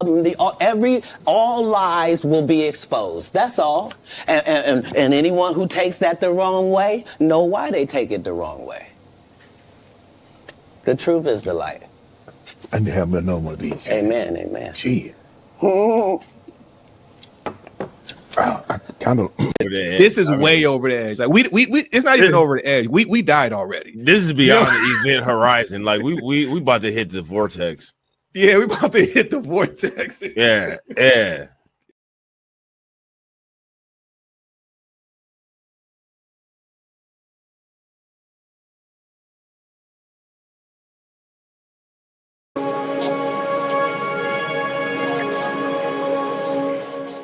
All lies will be exposed. That's all. And anyone who takes that the wrong way, know why they take it the wrong way. The truth is the light. I need to have another one of these. Amen, amen. Gee. I kind of. This is way over the edge. Like we it's not even over the edge. We died already. This is beyond the event horizon. Like we about to hit the vortex. Yeah, we about to hit the vortex. Yeah.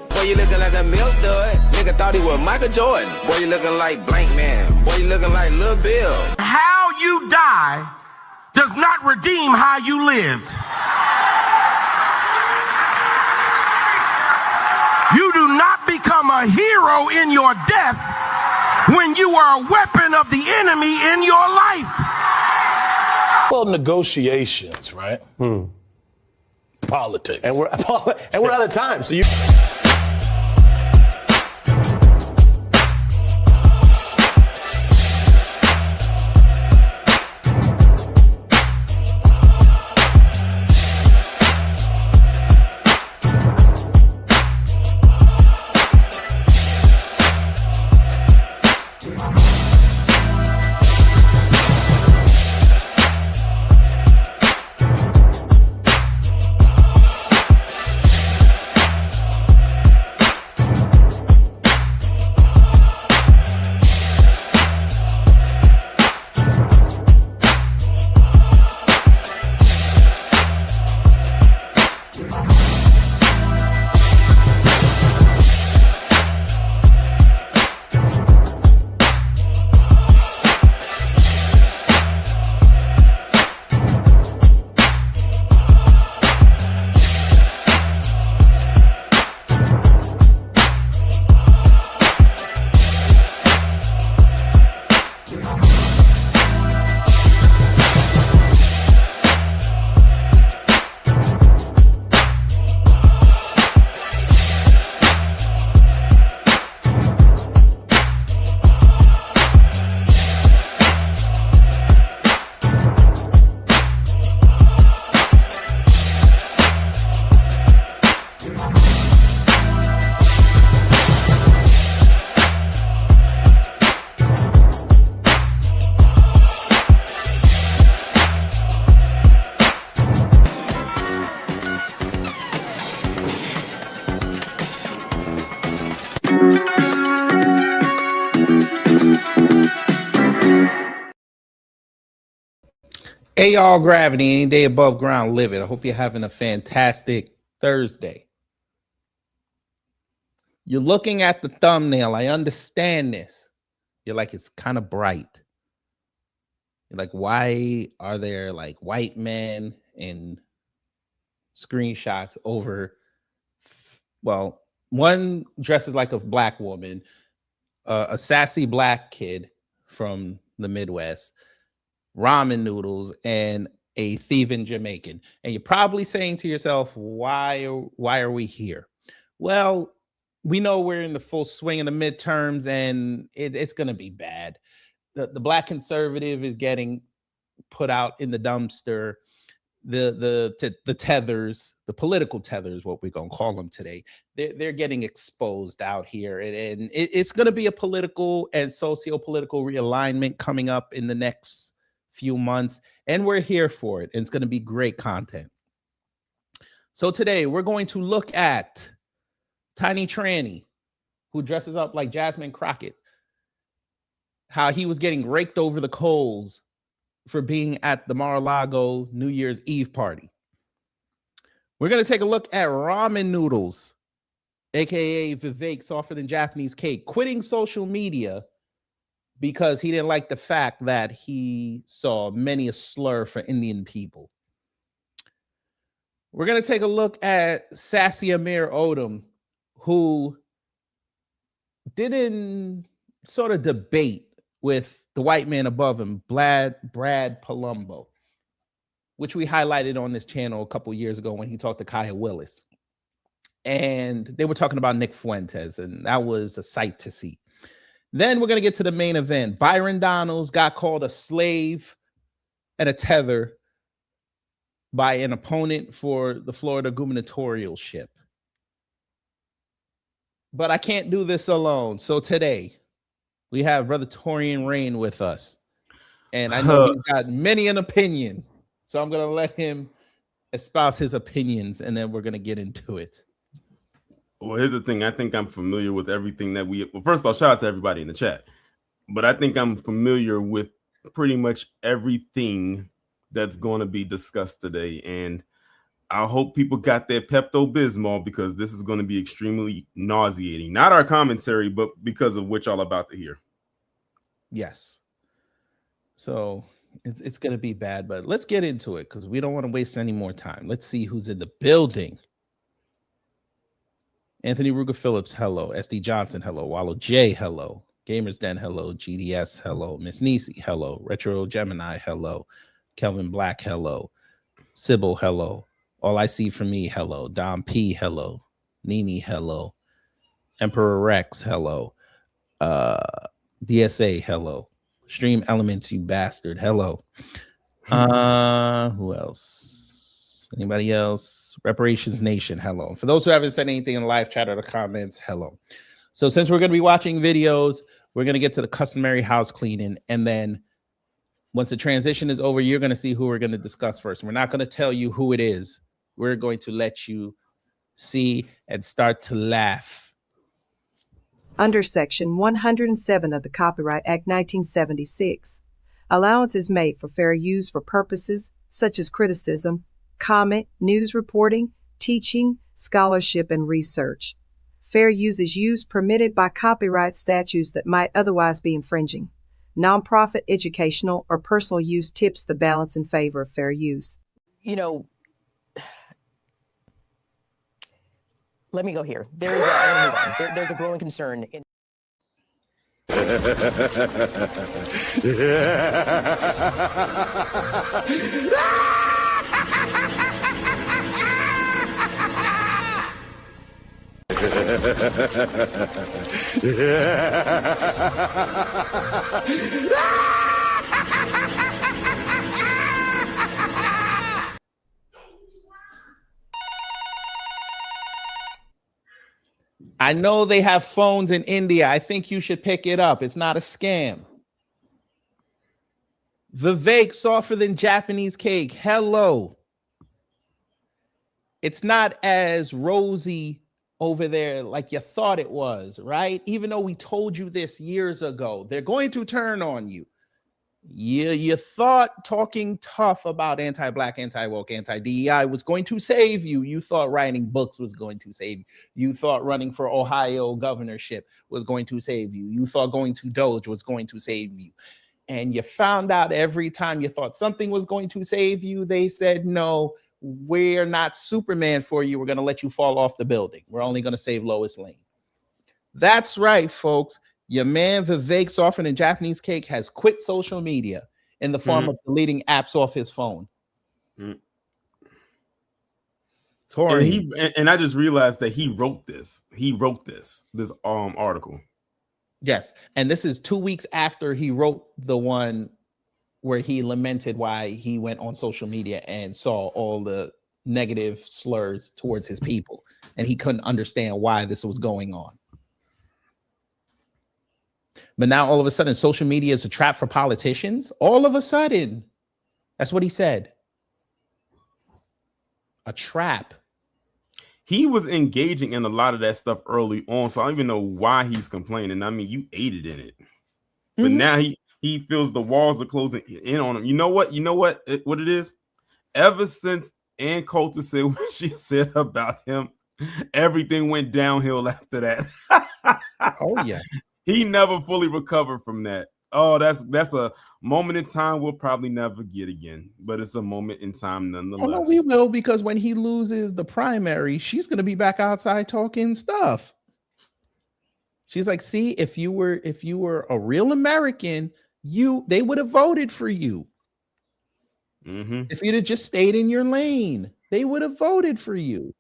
Boy, you looking like a milk dud. Nigga thought he was Michael Jordan. Boy, you looking like Blank Man. Boy, you looking like Lil Bill. How you die does not redeem how you lived. You do not become a hero in your death when you are a weapon of the enemy in your life. Well, negotiations, right? Politics. And we're out of time. So you. Hey, y'all, Gravity, any day above ground, live it. I hope you're having a fantastic Thursday. You're looking at the thumbnail. I understand this. You're like, it's kind of bright. You're like, why are there like white men and screenshots over? Well, one dresses like a black woman, a sassy black kid from the Midwest, ramen noodles, and a thieving Jamaican. And you're probably saying to yourself, why are we here? Well, we know we're in the full swing of the midterms, and it's going to be bad. The black conservative is getting put out in the dumpster. The tethers, the political tethers, what we're going to call them today, they're getting exposed out here. And it's going to be a political and socio-political realignment coming up in the next few months, and we're here for it, and it's going to be great content. So today we're going to look at Tiny Tranny, who dresses up like Jasmine Crockett, how he was getting raked over the coals for being at the Mar-a-Lago New Year's Eve party. We're going to take a look at ramen noodles, aka Vivek, softer than Japanese cake, quitting social media because he didn't like the fact that he saw many a slur for Indian people. We're going to take a look at Sassy Amir Odom, who didn't sort of debate with the white man above him, Brad Palumbo. which we highlighted on this channel a couple years ago when he talked to Kaya Willis. And they were talking about Nick Fuentes, and that was a sight to see. Then we're going to get to the main event. Byron Donalds got called a slave and a tether by an opponent for the Florida gubernatorialship. But I can't do this alone. So today, we have Brother Torian Rain with us. And I know he's got many an opinion. So I'm going to let him espouse his opinions, and then we're going to get into it. Well, here's the thing. I think I'm familiar with everything that well, first of all, shout out to everybody in the chat. But I think I'm familiar with pretty much everything that's going to be discussed today. And I hope people got their Pepto-Bismol, because this is going to be extremely nauseating. Not our commentary, but because of what y'all about to hear. Yes. So it's going to be bad, but let's get into it because we don't want to waste any more time. Let's see who's in the building. Anthony Ruger Phillips, hello. SD Johnson, hello. Wallow J, hello. Gamers Den, hello. GDS, hello. Miss Nisi, hello. Retro Gemini, hello. Kelvin Black, hello. Sybil, hello. All I See For Me, hello. Dom P, hello. Nini, hello. Emperor Rex, hello. DSA, hello. Stream Elements, you bastard, hello. Who else? Anybody else? Reparations Nation, hello. For those who haven't said anything in the live chat or the comments, hello. So since we're going to be watching videos, we're going to get to the customary house cleaning, and then once the transition is over, you're going to see who we're going to discuss first. We're not going to tell you who it is. We're going to let you see and start to laugh. Under Section 107 of the Copyright Act 1976, allowance is made for fair use for purposes such as criticism, comment, news reporting, teaching, scholarship, and research. Fair use is used permitted by copyright statutes that might otherwise be infringing. Nonprofit, educational, or personal use tips the balance in favor of fair use. You know, let me go here. There's a growing concern in I know they have phones in India. I think you should pick it up. It's not a scam. Vivek, softer than Japanese cake. Hello. It's not as rosy over there like you thought it was, right? Even though we told you this years ago, they're going to turn on you. You thought talking tough about anti-black, anti-woke, anti-DEI was going to save you. You thought writing books was going to save you. You thought running for Ohio governorship was going to save you. You thought going to Doge was going to save you. And you found out every time you thought something was going to save you, they said, no, we're not Superman for you. We're going to let you fall off the building. We're only going to save Lois Lane. That's right, folks. Your man Vivek, softer than Japanese cake, has quit social media in the form of deleting apps off his phone. And I just realized that he wrote this. He wrote this article. Yes, and this is 2 weeks after he wrote the one where he lamented why he went on social media and saw all the negative slurs towards his people, and he couldn't understand why this was going on. But now all of a sudden, social media is a trap for politicians. All of a sudden, that's what he said. A trap. He was engaging in a lot of that stuff early on, so I don't even know why he's complaining. I mean, you aided in it. But now he feels the walls are closing in on him. You know what? What it is? Ever since Ann Coulter said what she said about him, everything went downhill after that. Oh, yeah. He never fully recovered from that. Oh, that's a moment in time we'll probably never get again, but it's a moment in time nonetheless. Oh, no, we will, because when he loses the primary, she's going to be back outside talking stuff. She's like, see, if you were a real American, they would have voted for you. If you'd have just stayed in your lane, they would have voted for you.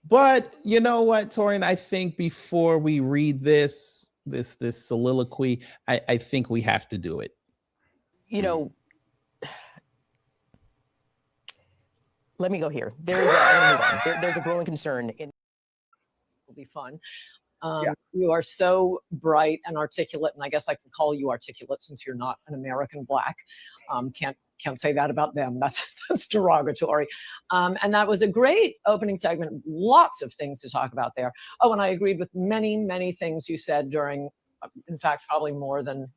But you know what, Torian? I think before we read this soliloquy, I think we have to do it. You know, let me go here. There's a growing concern in. Will be fun. You are so bright and articulate, and I guess I can call you articulate since you're not an American Black. Can't say that about them. That's derogatory. And that was a great opening segment. Lots of things to talk about there. Oh, and I agreed with many things you said during, in fact, probably more than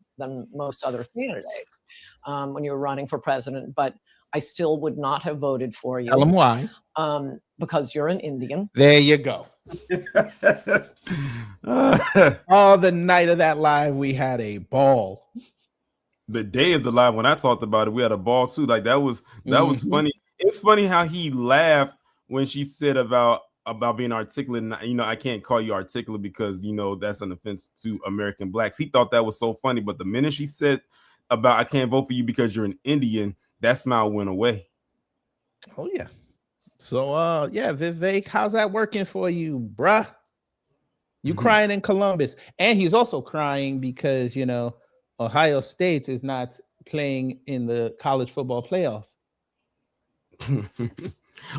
most other candidates when you were running for president. But I still would not have voted for you. Tell them why. Because you're an Indian. There you go. Oh, the night of that live, we had a ball. The day of the live, when I talked about it, we had a ball too. Like that was funny. It's funny how he laughed when she said about being articulate. And, you know, I can't call you articulate because, you know, that's an offense to American Blacks. He thought that was so funny. But the minute she said about I can't vote for you because you're an Indian, that smile went away. Oh yeah. So yeah, Vivek, how's that working for you, bruh? You crying in Columbus. And he's also crying because, you know, Ohio State is not playing in the college football playoff.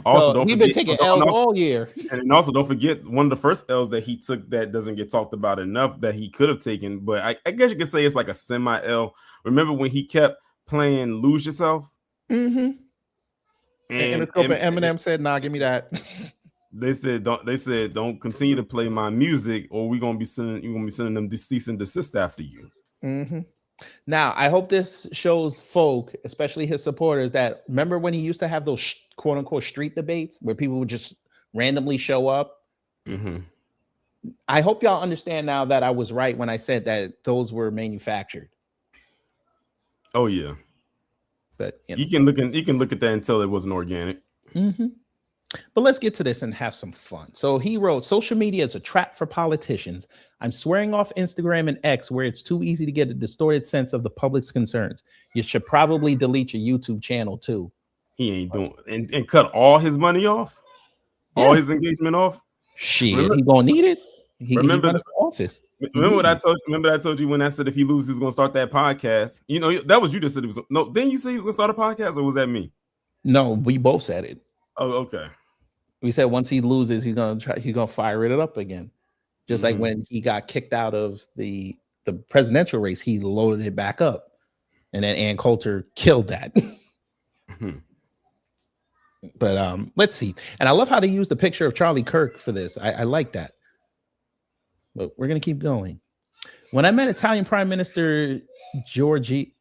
Also, so he's been taking L's all year. And also, don't forget one of the first L's that he took that doesn't get talked about enough that he could have taken. But I guess you could say it's like a semi-L. Remember when he kept playing Lose Yourself? And Eminem said, "Nah, give me that." They said, "Don't continue to play my music, or we're gonna be sending them cease and desist after you." Now, I hope this shows folk, especially his supporters, that remember when he used to have those quote unquote street debates where people would just randomly show up. I hope y'all understand now that I was right when I said that those were manufactured. Oh yeah, but you can look at that and tell it wasn't organic. But let's get to this and have some fun. So he wrote, social media is a trap for politicians. I'm swearing off Instagram and X where it's too easy to get a distorted sense of the public's concerns. You should probably delete your YouTube channel too. He ain't doing and cut all his money off, all his engagement off. Shit, he gonna need it. Remember the office. Remember what I told? Remember I told you when I said if he loses, he's gonna start that podcast. You know that was you that said it was. No, didn't you say he was gonna start a podcast, or was that me? No, we both said it. Oh, okay. We said once he loses, he's gonna fire it up again. Just like when he got kicked out of the presidential race, he loaded it back up, and then Ann Coulter killed that. But let's see. And I love how they use the picture of Charlie Kirk for this. I like that. But we're gonna keep going. When I met Italian Prime Minister Giorgia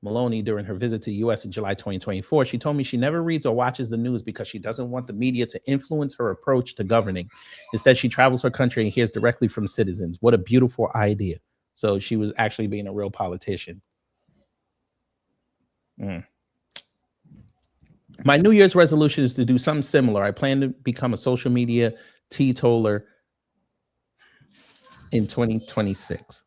Meloni during her visit to the U.S. in July 2024, she told me she never reads or watches the news because she doesn't want the media to influence her approach to governing. Instead, she travels her country and hears directly from citizens. What a beautiful idea. So she was actually being a real politician. My New Year's resolution is to do something similar. I plan to become a social media teetotaler in 2026.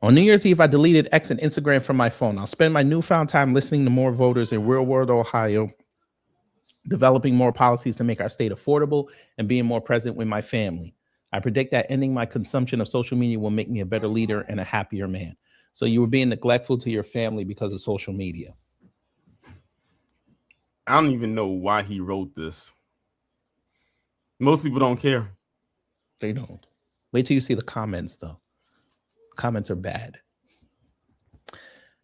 On New Year's Eve, I deleted X and Instagram from my phone. I'll spend my newfound time listening to more voters in real-world Ohio, developing more policies to make our state affordable, and being more present with my family. I predict that ending my consumption of social media will make me a better leader and a happier man. So you were being neglectful to your family because of social media. I don't even know why he wrote this. Most people don't care. They don't. Wait till you see the comments, though. Comments are bad.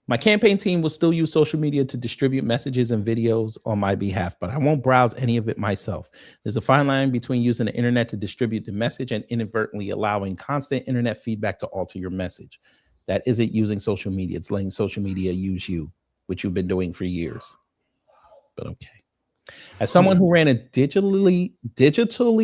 My campaign team will still use social media to distribute messages and videos on my behalf, but I won't browse any of it myself. There's a fine line between using the internet to distribute the message and inadvertently allowing constant internet feedback to alter your message. That isn't using social media. It's letting social media use you, which you've been doing for years. But okay. As someone who ran a digitally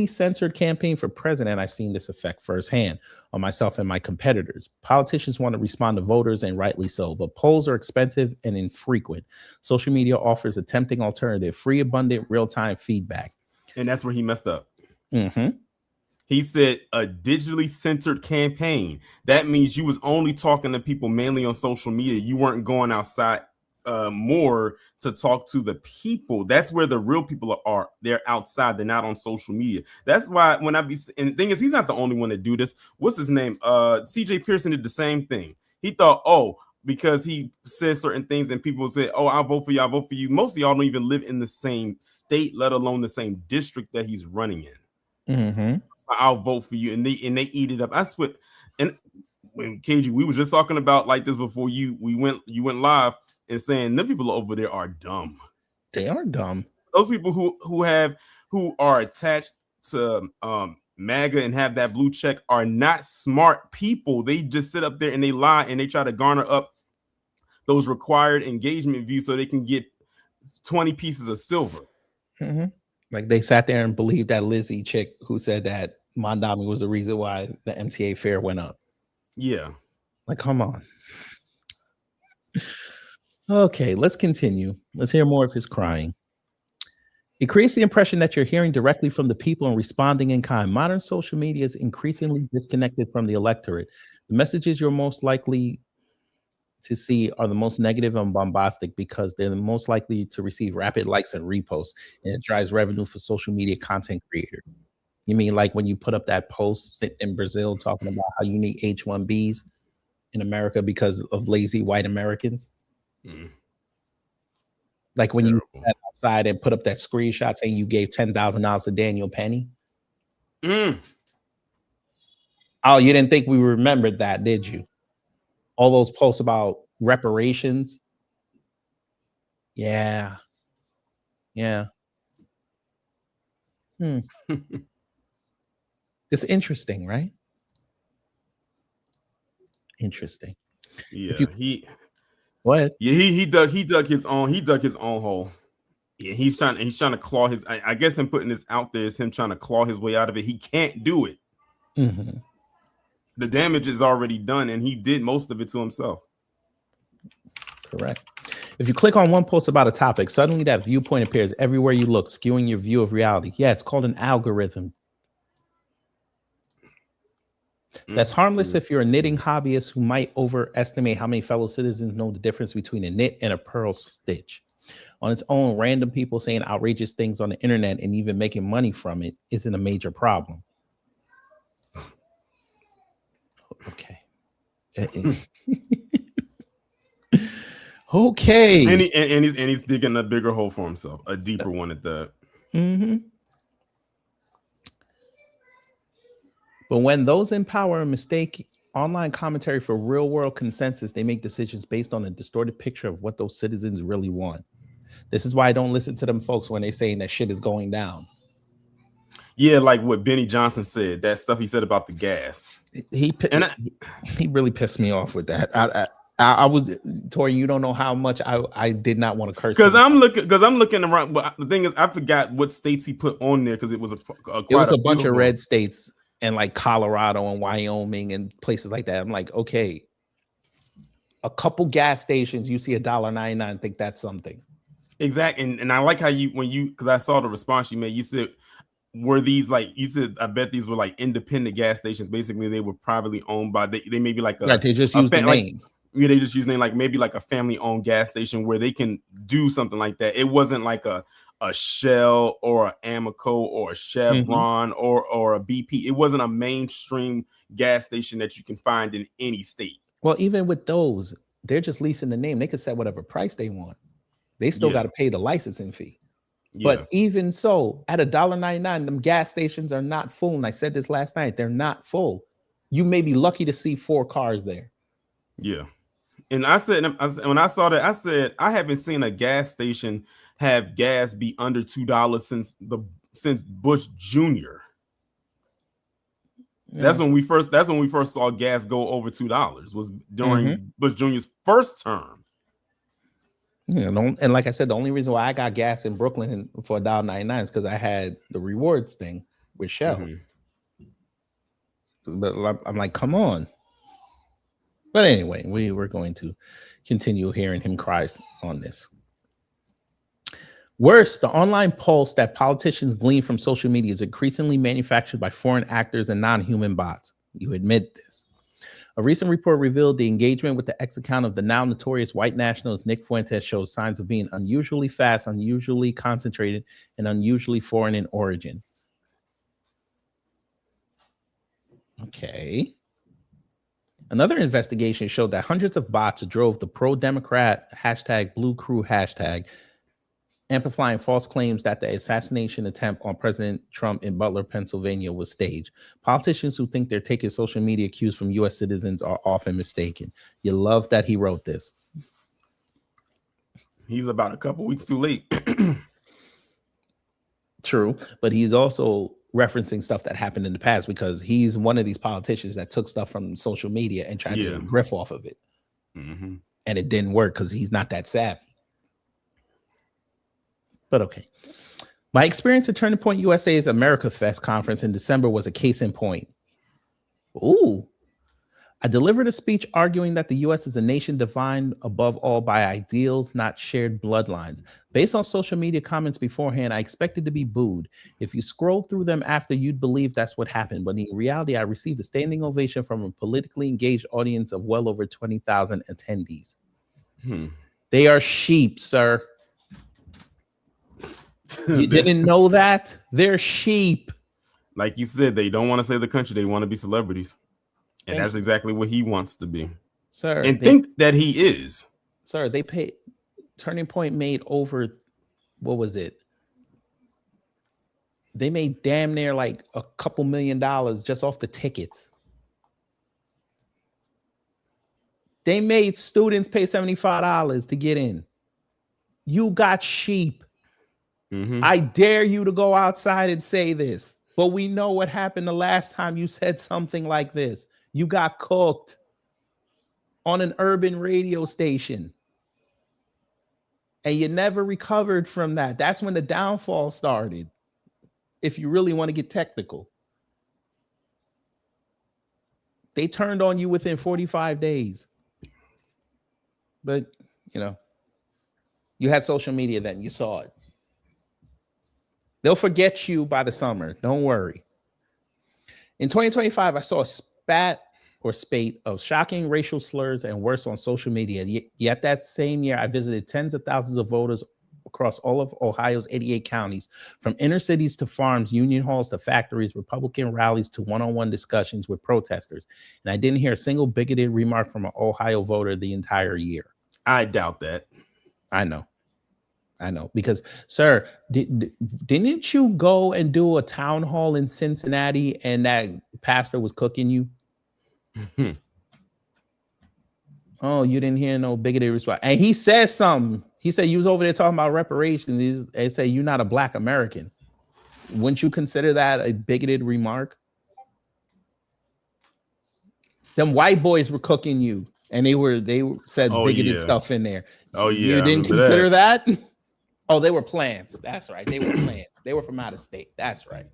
censored campaign for president, I've seen this effect firsthand on myself and my competitors. Politicians want to respond to voters, and rightly so, but polls are expensive and infrequent. Social media offers a tempting alternative, free, abundant, real-time feedback. And that's where he messed up. He said a digitally centered campaign. That means you was only talking to people mainly on social media. You weren't going outside more to talk to the people. That's where the real people are. They're outside. They're not on social media. That's why when and the thing is, he's not the only one to do this. What's his name? CJ Pearson did the same thing. He thought, because he said certain things and people said, I'll vote for you, I'll vote for you. Most of y'all don't even live in the same state, let alone the same district that he's running in. Mm-hmm. I'll vote for you, and they eat it up. That's what. And when KG, we were just talking about like this before you went live and saying the people over there are dumb. They are dumb. Those people who are attached to MAGA and have that blue check are not smart people. They just sit up there and they lie and they try to garner up those required engagement views so they can get 20 pieces of silver. Mm-hmm. Like they sat there and believed that Lizzie chick who said that Mondami was the reason why the MTA fare went up. Yeah. Like, come on. Okay, let's continue. Let's hear more of his crying. It creates the impression that you're hearing directly from the people and responding in kind. Modern social media is increasingly disconnected from the electorate. The messages you're most likely to see are the most negative and bombastic because they're the most likely to receive rapid likes and reposts, and it drives revenue for social media content creators. You mean like when you put up that post in Brazil talking about how you need H-1Bs in America because of lazy white Americans? Mm. Like when you sat outside and put up that screenshot saying you gave $10,000 to Daniel Penny? Mm. Oh, you didn't think we remembered that, did you? All those posts about reparations. Yeah. It's interesting, right? Interesting. Yeah, what? Yeah, he dug his own hole. Yeah, he's trying to claw his. I guess him putting this out there is him trying to claw his way out of it. He can't do it. Mm-hmm. The damage is already done, and he did most of it to himself. Correct. If you click on one post about a topic, suddenly that viewpoint appears everywhere you look, skewing your view of reality. Yeah, it's called an algorithm. That's harmless if you're a knitting hobbyist who might overestimate how many fellow citizens know the difference between a knit and a purl stitch. On its own, random people saying outrageous things on the internet and even making money from it isn't a major problem. Okay. Okay. And he's digging a bigger hole for himself, a deeper one at that. Mm-hmm. But when those in power mistake online commentary for real world consensus, they make decisions based on a distorted picture of what those citizens really want. This is why I don't listen to them folks when they're saying that shit is going down. Yeah, like what Benny Johnson said, that stuff he said about the gas. He really pissed me off with that. I was, Tori, you don't know how much I did not want to curse. Because I'm looking around. But the thing is, I forgot what states he put on there because it was a bunch of red states and like Colorado and Wyoming and places like that. I'm like, okay, a couple gas stations, you see $1.99, think that's something. Exactly. And I like how because I saw the response you made, you said, were these like, you said, I bet these were like independent gas stations. Basically, they were privately owned by, they may be like a, right, they just use the name. Yeah, they just use the name, like maybe like a family-owned gas station where they can do something like that. It wasn't like a Shell or an Amoco or a Chevron or a BP. It wasn't a mainstream gas station that you can find in any state. Well, even with those, they're just leasing the name. They could set whatever price they want. They still got to pay the licensing fee. Yeah. But even so, at $1.99, them gas stations are not full. And I said this last night, they're not full. You may be lucky to see 4 cars there. Yeah. And I said, when I saw that, I said, I haven't seen a gas station have gas be under $2 since Bush Jr. Yeah. That's when we first saw gas go over $2, was during Bush Jr.'s first term. You know, and like I said, the only reason why I got gas in Brooklyn for $1.99 is because I had the rewards thing with Shell. But I'm like, come on. But anyway, we're going to continue hearing him cry on this. Worse, the online pulse that politicians glean from social media is increasingly manufactured by foreign actors and non-human bots. You admit this. A recent report revealed the engagement with the X account of the now notorious white nationalist Nick Fuentes shows signs of being unusually fast, unusually concentrated, and unusually foreign in origin. Okay. Another investigation showed that hundreds of bots drove the pro-Democrat #BlueCrew hashtag, amplifying false claims that the assassination attempt on President Trump in Butler, Pennsylvania was staged. Politicians who think they're taking social media cues from U.S. citizens are often mistaken. You love that he wrote this. He's about a couple weeks too late. True, but he's also referencing stuff that happened in the past because he's one of these politicians that took stuff from social media and tried to griff off of it. Mm-hmm. And it didn't work because he's not that savvy. But okay. My experience at Turning Point USA's America Fest conference in December was a case in point. Ooh. I delivered a speech arguing that the U.S. is a nation defined above all by ideals, not shared bloodlines. Based on social media comments beforehand, I expected to be booed. If you scroll through them after, you'd believe that's what happened. But in reality, I received a standing ovation from a politically engaged audience of well over 20,000 attendees. They are sheep, sir. You didn't know that? They're sheep. Like you said, they don't want to say the country. They want to be celebrities. And that's exactly what he wants to be. Sir. And thinks that he is. Sir, they paid. Turning Point made over, what was it? They made damn near like a couple $1 million just off the tickets. They made students pay $75 to get in. You got sheep. I dare you to go outside and say this, but we know what happened the last time you said something like this. You got cooked on an urban radio station and you never recovered from that. That's when the downfall started. If you really want to get technical, they turned on you within 45 days. But, you know, you had social media then, you saw it. They'll forget you by the summer. Don't worry. In 2025, I saw a spate of shocking racial slurs and worse on social media. Yet that same year, I visited tens of thousands of voters across all of Ohio's 88 counties, from inner cities to farms, union halls to factories, Republican rallies to one-on-one discussions with protesters. And I didn't hear a single bigoted remark from an Ohio voter the entire year. I doubt that. I know, because, sir, didn't you go and do a town hall in Cincinnati and that pastor was cooking you? Oh, you didn't hear no bigoted response. And he said something. He said you was over there talking about reparations. They say you're not a Black American. Wouldn't you consider that a bigoted remark? Them white boys were cooking you, and they said bigoted stuff in there. Oh yeah, you didn't consider that? Oh, they were plants. That's right. They were plants. They were from out of state. That's right.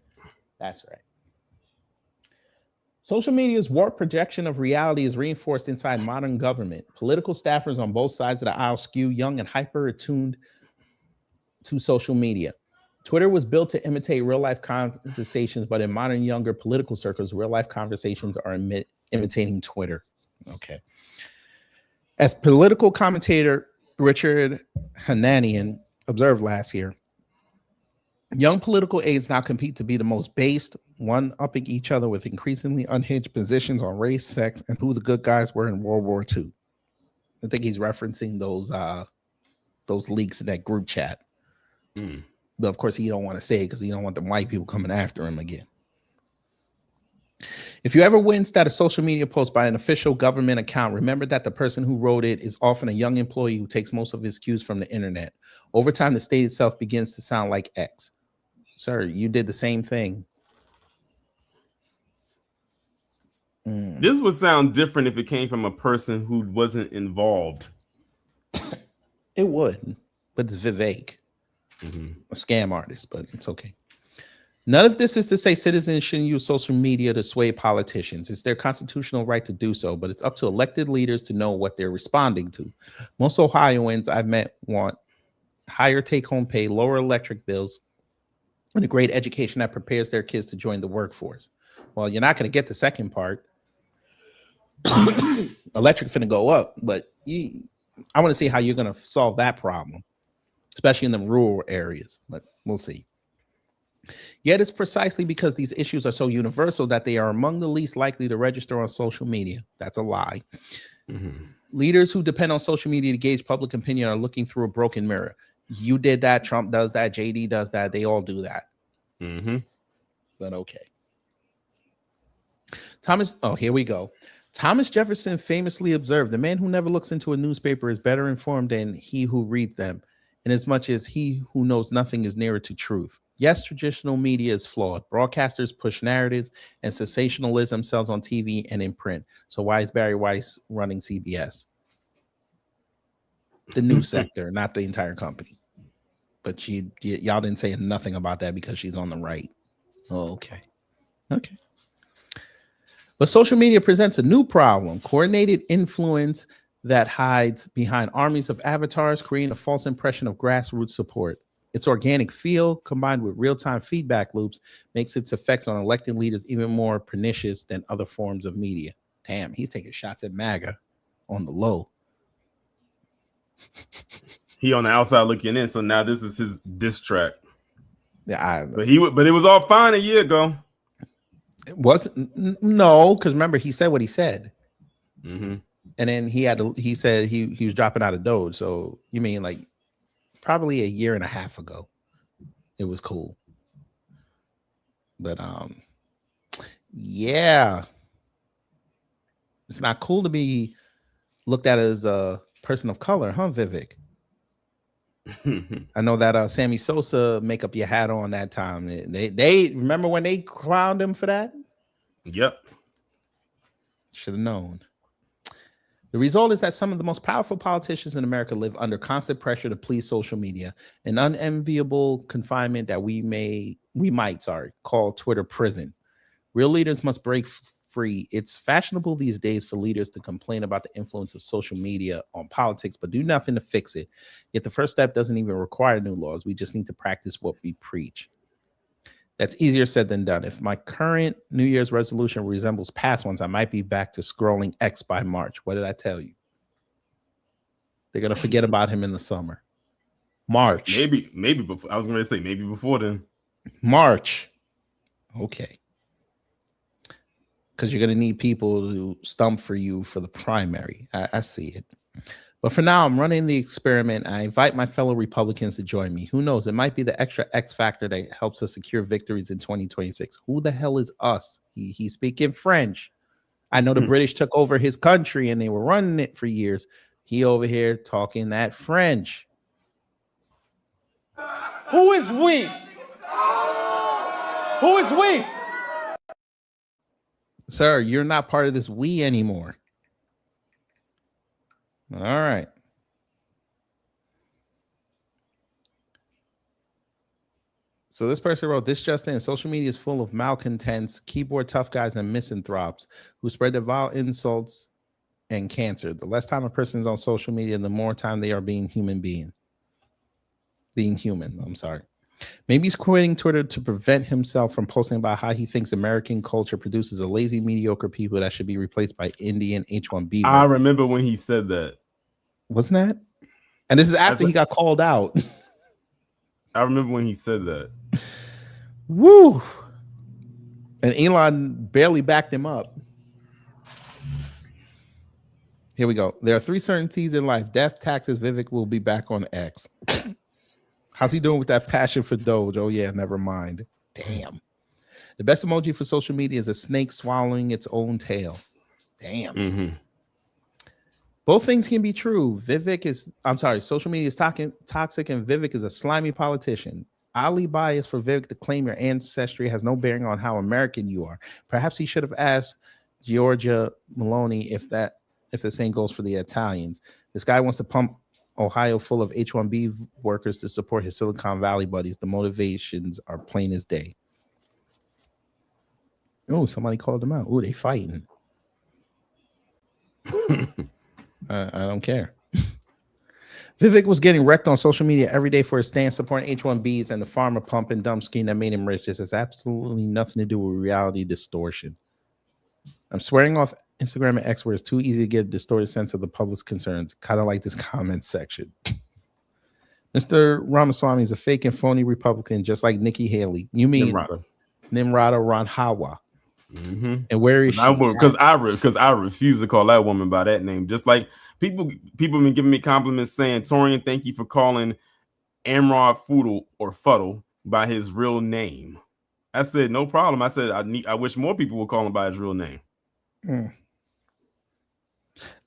Social media's warped projection of reality is reinforced inside modern government. Political staffers on both sides of the aisle skew young and hyper-attuned to social media. Twitter was built to imitate real-life conversations, but in modern younger political circles, real-life conversations are imitating Twitter. Okay. As political commentator Richard Hananian observed last year, young political aides now compete to be the most based, one-upping each other with increasingly unhinged positions on race, sex, and who the good guys were in World War II. I think he's referencing those leaks in that group chat. But of course, he don't want to say it because he don't want the white people coming after him again. If you ever winced at a social media post by an official government account, remember that the person who wrote it is often a young employee who takes most of his cues from the internet. Over time, the state itself begins to sound like X. Sir, you did the same thing. This would sound different if it came from a person who wasn't involved. It would, but it's Vivek, a scam artist, but it's okay. None of this is to say citizens shouldn't use social media to sway politicians. It's their constitutional right to do so, but it's up to elected leaders to know what they're responding to. Most Ohioans I've met higher take-home pay, lower electric bills, and a great education that prepares their kids to join the workforce. Well, you're not going to get the second part. Electric finna go up, but I want to see how you're going to solve that problem, especially in the rural areas, but we'll see. Yet it's precisely because these issues are so universal that they are among the least likely to register on social media. That's a lie. Leaders who depend on social media to gauge public opinion are looking through a broken mirror. You did that. Trump does that. JD does that. They all do that. But okay. Here we go. Thomas Jefferson famously observed, the man who never looks into a newspaper is better informed than he who reads them, inasmuch as he who knows nothing is nearer to truth. Yes, traditional media is flawed. Broadcasters push narratives and sensationalism sells on TV and in print. So why is Barry Weiss running CBS? The news sector, not the entire company. But y'all didn't say nothing about that because she's on the right. Oh, okay. Okay. But social media presents a new problem: coordinated influence that hides behind armies of avatars, creating a false impression of grassroots support. Its organic feel, combined with real-time feedback loops, makes its effects on elected leaders even more pernicious than other forms of media. Damn, he's taking shots at MAGA on the low. He on the outside looking in, so now this is his diss track. Yeah, but it was all fine a year ago. It wasn't. No, because remember he said what he said, and then he said he was dropping out of Doge. So you mean like probably a year and a half ago, it was cool. But yeah, it's not cool to be looked at as a person of color, huh, Vivek? I know that Sammy Sosa makeup you had on that time. They remember when they clowned him for that? Yep. Should have known. The result is that some of the most powerful politicians in America live under constant pressure to please social media, an unenviable confinement that we might call Twitter prison. Real leaders must break free. It's fashionable these days for leaders to complain about the influence of social media on politics, but do nothing to fix it. Yet the first step doesn't even require new laws. We just need to practice what we preach. That's easier said than done. If my current New Year's resolution resembles past ones, I might be back to scrolling X by March. What did I tell you? They're going to forget about him in the summer. March. Maybe before. I was going to say maybe before then. March. Okay. Because you're going to need people to stump for you for the primary. I see it. But for now, I'm running the experiment. I invite my fellow Republicans to join me. Who knows? It might be the extra X factor that helps us secure victories in 2026. Who the hell is us? He's speaking French. I know the British took over his country and they were running it for years. He over here talking that French. Who is we? Who is we? Sir, you're not part of this we anymore. All right. So this person wrote, this just in, social media is full of malcontents, keyboard tough guys, and misanthropes who spread their vile insults and cancer. The less time a person is on social media, the more time they are being human. I'm sorry. Maybe he's quitting Twitter to prevent himself from posting about how he thinks American culture produces a lazy, mediocre people that should be replaced by Indian H-1B. I remember when he said that. Wasn't that? And this is after he got called out. I remember when he said that. Woo! And Elon barely backed him up. Here we go. There are 3 certainties in life: death, taxes. Vivek will be back on X. How's he doing with that passion for Doge? Oh, yeah, never mind. Damn. The best emoji for social media is a snake swallowing its own tail. Damn. Both things can be true. Social media is toxic and Vivek is a slimy politician. Oddly biased for Vivek to claim your ancestry has no bearing on how American you are. Perhaps he should have asked Giorgia Meloni if the same goes for the Italians. This guy wants to pump Ohio full of H-1B workers to support his Silicon Valley buddies. The motivations are plain as day. Oh, somebody called them out. Oh, they fighting. I don't care. Vivek was getting wrecked on social media every day for his stance supporting H-1Bs and the farmer pump and dump scheme that made him rich. This has absolutely nothing to do with reality distortion. I'm swearing off Instagram and X where it's too easy to get a distorted sense of the public's concerns. Kind of like this comment section. Mr. Ramaswamy is a fake and phony Republican, just like Nikki Haley. You mean Nimrata Ranhawa? Mm-hmm. And where is she? Because I refuse to call that woman by that name. Just like people been giving me compliments saying, Torian, thank you for calling Amrod Foodle or Fuddle by his real name. I said, no problem. I said, I wish more people would call him by his real name.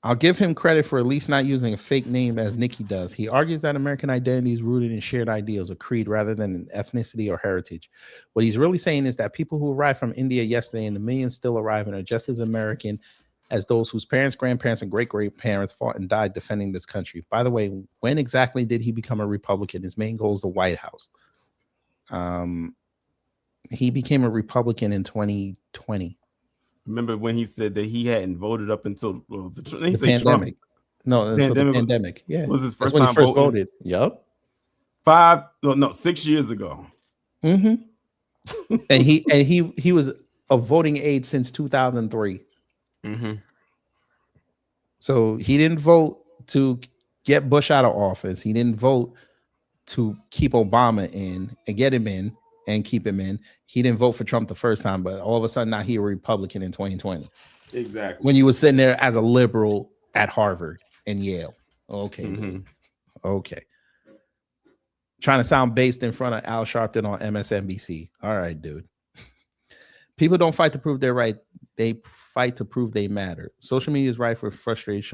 I'll give him credit for at least not using a fake name as Nikki does. He argues that American identity is rooted in shared ideals, a creed rather than an ethnicity or heritage. What he's really saying is that people who arrived from India yesterday and the millions still arriving are just as American as those whose parents, grandparents, and great-great-parents fought and died defending this country. By the way, when exactly did he become a Republican? His main goal is the White House. He became a Republican in 2020. Remember when he said that he hadn't voted up until the pandemic? No, until the pandemic. Yeah, was his first when time he first voting? Yep. 6 years ago. Mm-hmm. and he was a voting age since 2003. Mm-hmm. So he didn't vote to get Bush out of office. He didn't vote to keep Obama in and get him in and keep him in. He didn't vote for Trump the first time, but all of a sudden now he a Republican in 2020. Exactly. When you was sitting there as a liberal at Harvard and Yale. Okay. Mm-hmm. Okay. Trying to sound based in front of Al Sharpton on MSNBC. All right, dude. People don't fight to prove they're right. They fight to prove they matter. Social media is rife with frustrated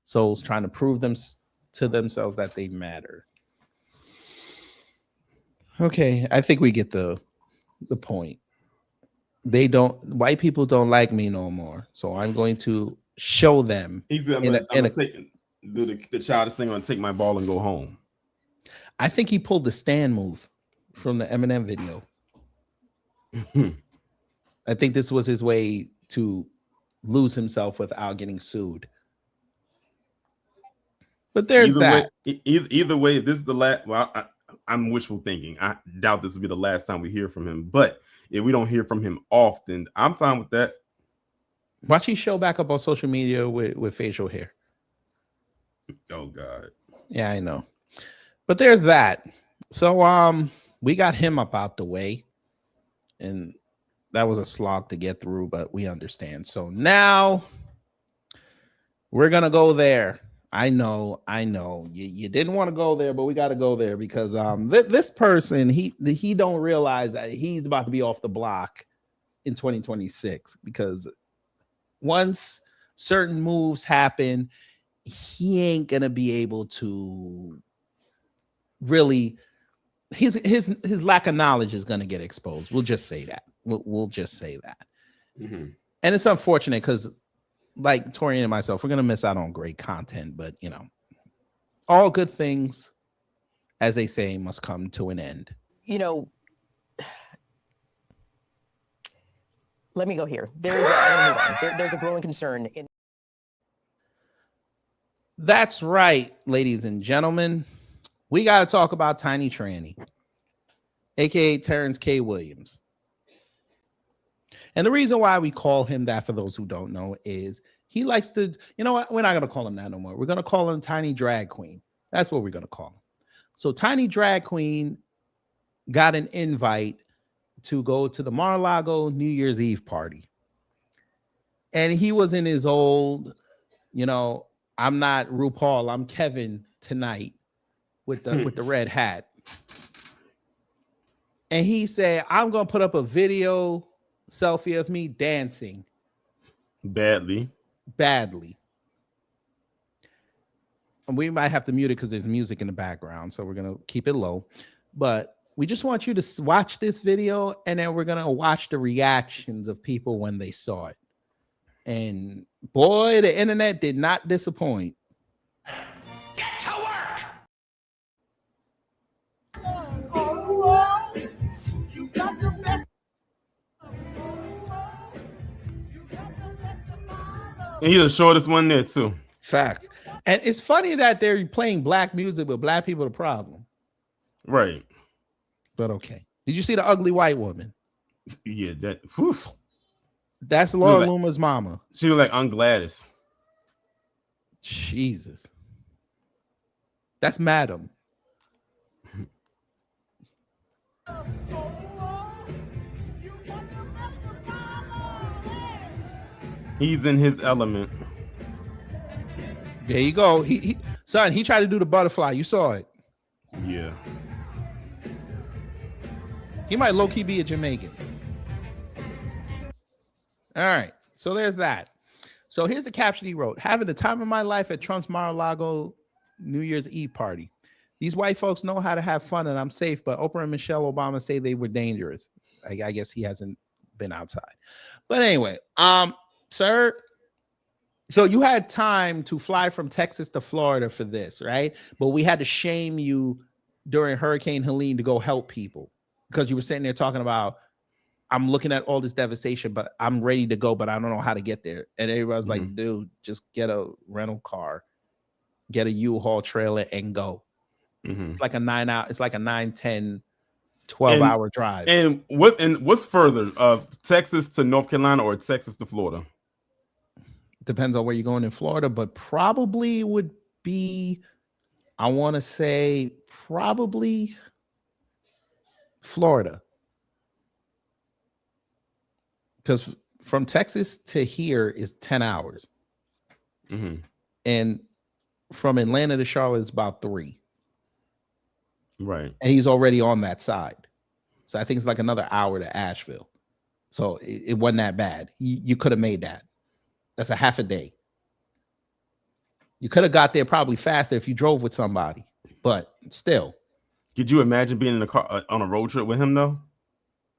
souls trying to prove them to themselves that they matter. Okay, I think we get the point. White people don't like me no more, so I'm going to show them. I'm gonna do the childish thing. I'm gonna take my ball and go home. I think he pulled the stand move from the Eminem video. I think this was his way to lose himself without getting sued. But there's either way, if this is the last. Well, I'm wishful thinking. I doubt this will be the last time we hear from him. But if we don't hear from him often, I'm fine with that. Watch he show back up on social media with facial hair. Oh God. Yeah, I know. But there's that. So we got him up out the way. And that was a slog to get through, but we understand. So now we're gonna go there. I know. You didn't want to go there, but we got to go there because this person he don't realize that he's about to be off the block in 2026 because once certain moves happen, he ain't gonna be able to really. His lack of knowledge is gonna get exposed. We'll just say that. We'll just say that. Mm-hmm. And it's unfortunate because, like Torian and myself, we're gonna miss out on great content, but you know, all good things, as they say, must come to an end. You know, let me go here. There's a growing concern in. That's right, ladies and gentlemen. We got to talk about Tiny Tranny, aka Terrence K. Williams. And the reason why we call him that, for those who don't know, is he likes to, you know what? We're not going to call him that no more. We're going to call him Tiny Drag Queen. That's what we're going to call him. So Tiny Drag Queen got an invite to go to the Mar-a-Lago New Year's Eve party. And he was in his old, you know, I'm not RuPaul, I'm Kevin tonight with the red hat. And he said, I'm going to put up a video selfie of me dancing badly. And we might have to mute it because there's music in the background, so we're gonna keep it low. But we just want you to watch this video, and then we're gonna watch the reactions of people when they saw it. And boy, the internet did not disappoint. Get to work! And he's the shortest one there too. Facts. And it's funny that they're playing black music, but black people are the problem. Right. But okay. Did you see the ugly white woman? Yeah, that's Laura Loomer's mama. She looked like Aunt Gladys. Jesus. That's Madam. He's in his element. There you go. He tried to do the butterfly. You saw it. Yeah. He might low-key be a Jamaican. All right. So there's that. So here's the caption he wrote. Having the time of my life at Trump's Mar-a-Lago New Year's Eve party. These white folks know how to have fun and I'm safe, but Oprah and Michelle Obama say they were dangerous. I guess he hasn't been outside. But anyway, sir, so you had time to fly from Texas to Florida for this, right? But we had to shame you during Hurricane Helene to go help people because you were sitting there talking about, I'm looking at all this devastation, but I'm ready to go, but I don't know how to get there. And everybody's like, dude, just get a rental car, get a U-Haul trailer and go. It's like a 9, 10, 12-hour drive. And what's further, Texas to North Carolina or Texas to Florida? Depends on where you're going in Florida, but probably would be, I want to say probably Florida. Because from Texas to here is 10 hours. And from Atlanta to Charlotte is about 3. Right. And he's already on that side. So I think it's like another hour to Asheville. So it wasn't that bad. You could have made that. That's a half a day. You could have got there probably faster if you drove with somebody, but still. Could you imagine being in a car on a road trip with him though?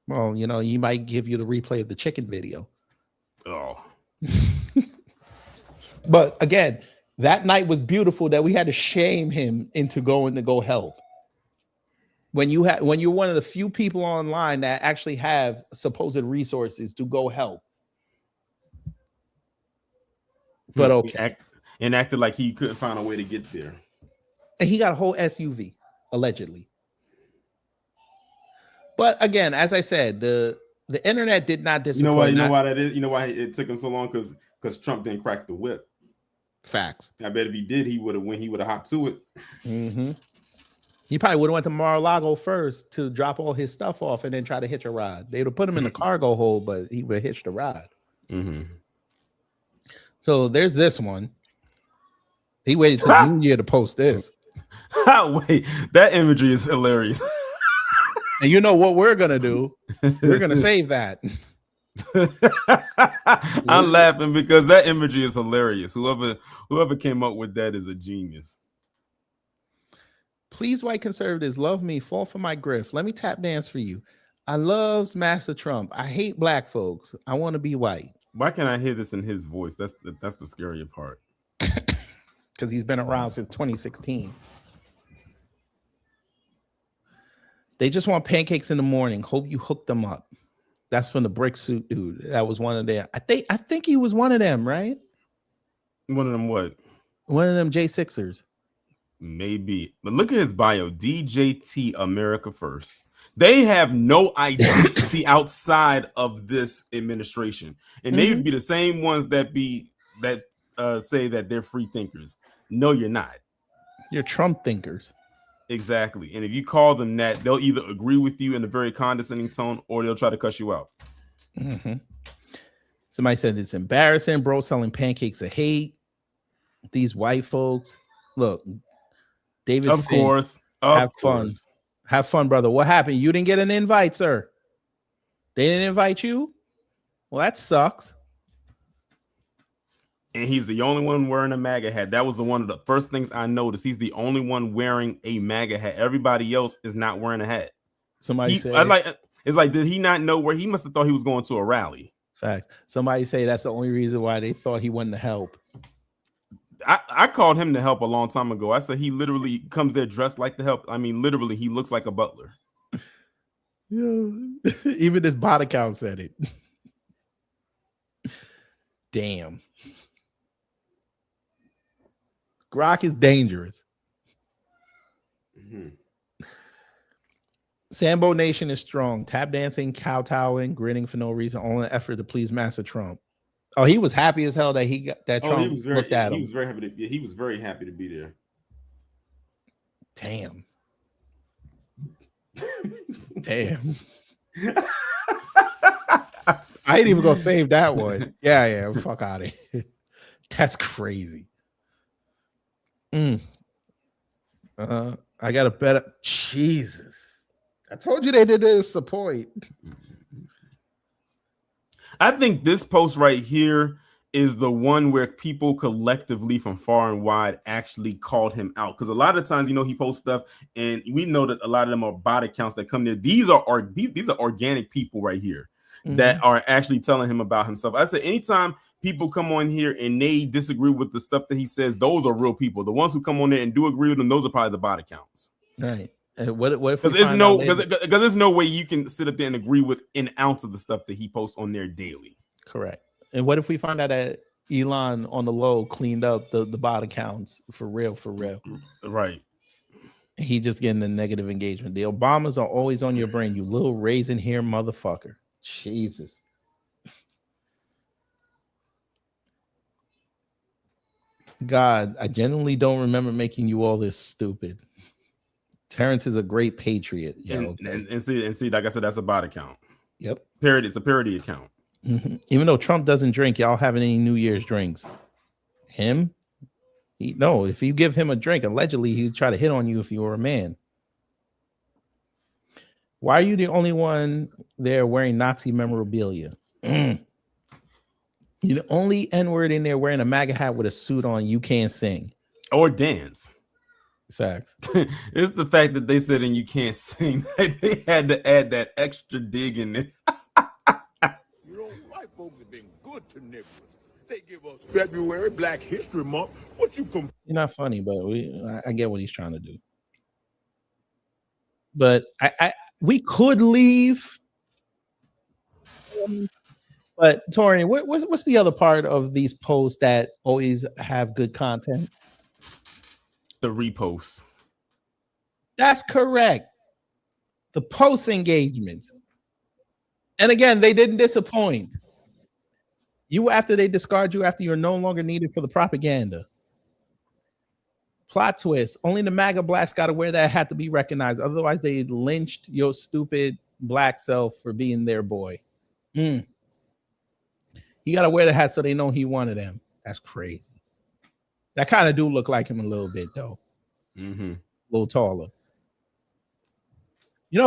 Well, you know, he might give you the replay of the chicken video. Oh. But again, that night was beautiful that we had to shame him into going to go help. When you're one of the few people online that actually have supposed resources to go help. But okay. And acted like he couldn't find a way to get there. And he got a whole SUV, allegedly. But again, as I said, the internet did not disappoint. You know why that is? You know why it took him so long? Because Trump didn't crack the whip. Facts. I bet if he did, he would have hopped to it. He probably would have went to Mar-a-Lago first to drop all his stuff off and then try to hitch a ride. They would have put him in the cargo hold, but he would have hitched a ride. So there's this one. He waited till New Year to post this. Wait, that imagery is hilarious. And you know what we're gonna do? We're gonna save that. I'm laughing because that imagery is hilarious. Whoever came up with that is a genius. Please, white conservatives, love me, fall for my grift. Let me tap dance for you. I loves Master Trump. I hate black folks. I want to be white. Why can't I hear this in his voice? That's the scarier part. Because he's been around since 2016. They just want pancakes in the morning. Hope you hook them up. That's from the brick suit dude. That was one of them. I think he was one of them, right? One of them what? One of them J6ers. Maybe. But look at his bio. DJT America First. They have no identity outside of this administration. And they would be the same ones that say that they're free thinkers. No, you're not. You're Trump thinkers. Exactly. And if you call them that, they'll either agree with you in a very condescending tone or they'll try to cuss you out. Somebody said it's embarrassing, bro, selling pancakes of hate. These white folks. Look, David. Of course. Have fun. Have fun, brother. What happened? You didn't get an invite, sir. They didn't invite you? Well, that sucks. And he's the only one wearing a MAGA hat. That was one of the first things I noticed. He's the only one wearing a MAGA hat. Everybody else is not wearing a hat. Somebody said, it's like, did he not know where he must have thought he was going to a rally? Facts. Somebody say that's the only reason why they thought he wanted to help. I called him to help a long time ago. I said he literally comes there dressed like the help. I mean, literally, he looks like a butler. Yeah. Even this bot account said it. Damn. Grok is dangerous. Sambo Nation is strong. Tap dancing, kowtowing, grinning for no reason, all in an effort to please Master Trump. Oh, he was happy as hell that he got that Trump looked at him. He was very happy he was very happy to be there. Damn. Damn. I ain't even gonna save that one. Yeah, fuck out of here. That's crazy. I got a better Jesus. I told you they did disappoint. I think this post right here is the one where people collectively from far and wide actually called him out. Because a lot of times, he posts stuff, and we know that a lot of them are bot accounts that come there. These are organic people right here that are actually telling him about himself. I said, anytime people come on here and they disagree with the stuff that he says, those are real people. The ones who come on there and do agree with them, those are probably the bot accounts. Right. What if because there's no way you can sit up there and agree with an ounce of the stuff that he posts on there daily. Correct. And what if we find out that Elon on the low cleaned up the bot accounts for real? Right. He just getting the negative engagement. The Obamas are always on your brain, you little raisin hair motherfucker. Jesus. God, I genuinely don't remember making you all this stupid. Terrence is a great patriot. And see, like I said, that's a bot account. Yep. It's a parody account. Even though Trump doesn't drink, y'all having any New Year's drinks? Him? No, if you give him a drink, allegedly he'd try to hit on you if you were a man. Why are you the only one there wearing Nazi memorabilia? You're the only N-word in there wearing a MAGA hat with a suit on. You can't sing or dance. Facts. It's the fact that they said and you can't sing. They had to add that extra dig in there. White folks have been good to niggers. They give us February, Black History Month. You're not funny, but I get what he's trying to do. But we could leave. But Torian, what's the other part of these posts that always have good content? The reposts. That's correct. The post engagements. And again, they didn't disappoint. You after they discard you after you're no longer needed for the propaganda. Plot twist. Only the MAGA blacks got to wear that hat to be recognized. Otherwise, they lynched your stupid black self for being their boy. You got to wear the hat so they know he wanted them. That's crazy. That kind of do look like him a little bit, though. A little taller.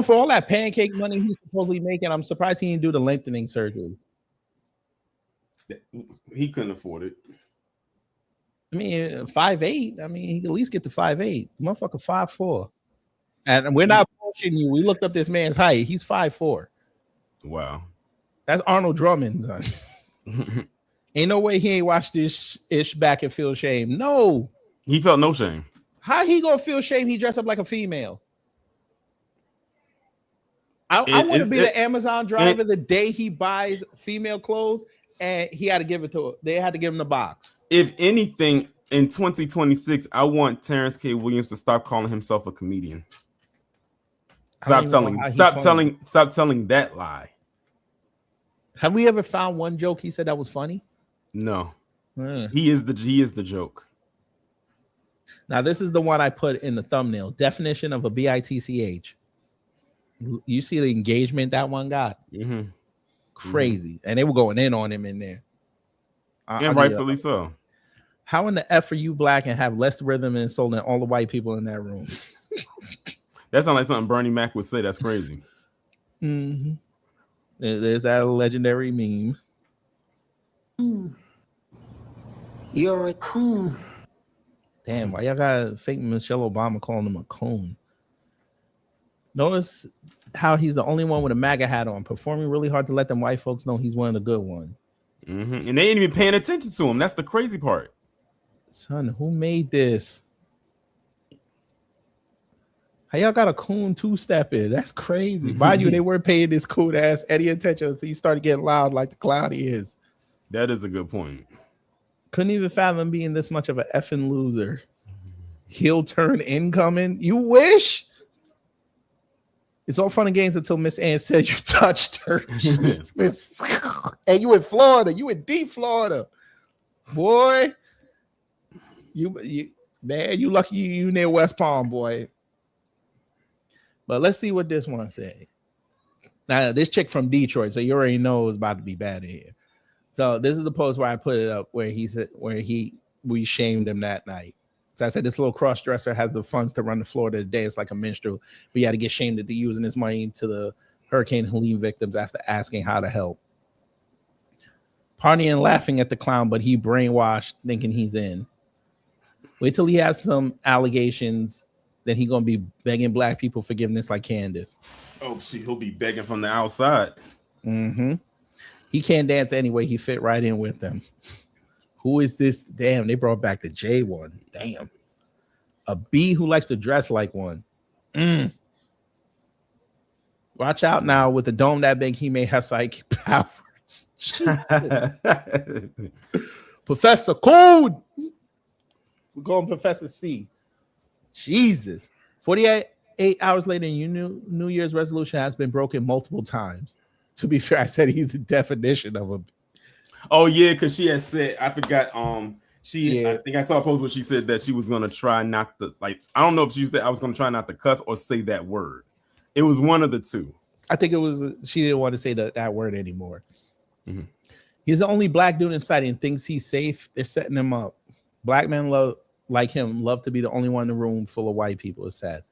For all that pancake money he's supposedly making, I'm surprised he didn't do the lengthening surgery. He couldn't afford it. I mean, 5'8". I mean, he could at least get to 5'8". Motherfucker 5'4". And we're not bullshitting you. We looked up this man's height. He's 5'4". Wow. That's Arnold Drummond. Ain't no way he ain't watched this ish back and feel shame. No. He felt no shame. How he gonna feel shame? He dressed up like a female. I want to be the Amazon driver the day he buys female clothes, and he had to give it to her. They had to give him the box. If anything, in 2026, I want Terrence K. Williams to stop calling himself a comedian. Stop telling that lie. Have we ever found one joke he said that was funny? No. He is the joke. Now, this is the one I put in the thumbnail. Definition of a BITCH. You see the engagement that one got? Crazy. And they were going in on him in there. And rightfully so. How in the F are you black and have less rhythm and soul than all the white people in that room? That sounds like something Bernie Mac would say. That's crazy. There's that legendary meme. You're a coon. Damn, why y'all got fake Michelle Obama calling him a coon? Notice how he's the only one with a MAGA hat on, performing really hard to let them white folks know he's one of the good ones. And they ain't even paying attention to him. That's the crazy part. Son, who made this? How y'all got a coon two-stepping? That's crazy. Mind you, they weren't paying this coon ass any attention until he started getting loud like the cloud he is. That is a good point. Couldn't even fathom being this much of an effing loser. Heel turn incoming. You wish. It's all fun and games until Miss Ann said you touched her. And you in Florida. You in deep Florida. Boy. You man, you lucky you near West Palm, boy. But let's see what this one say. Now, this chick from Detroit, so you already know it's about to be bad in here. So this is the post where I put it up where he said we shamed him that night. So I said this little cross-dresser has the funds to run the floor today. It's like a minstrel, but you had to get shamed into using his money to the Hurricane Helene victims after asking how to help. Partying and laughing at the clown, but he brainwashed thinking he's in. Wait till he has some allegations that he gonna be begging black people forgiveness like Candace. Oh, he'll be begging from the outside. Mm-hmm. He can't dance anyway. He fit right in with them. Who is this? Damn, they brought back the J one. Damn. A B who likes to dress like one. Watch out now. With the dome that big, he may have psychic powers. Professor Code. We're going Professor C. Jesus. 48 hours later, New Year's resolution has been broken multiple times. To be fair, I said he's the definition of a. Oh yeah, because she had said, I forgot. I think I saw a post where she said that she was gonna try not to, like, I don't know if she said I was gonna try not to cuss or say that word. It was one of the two. I think it was she didn't want to say that word anymore. Mm-hmm. He's the only black dude in sight and thinks he's safe. They're setting him up. Black men love to be the only one in the room full of white people. It's sad.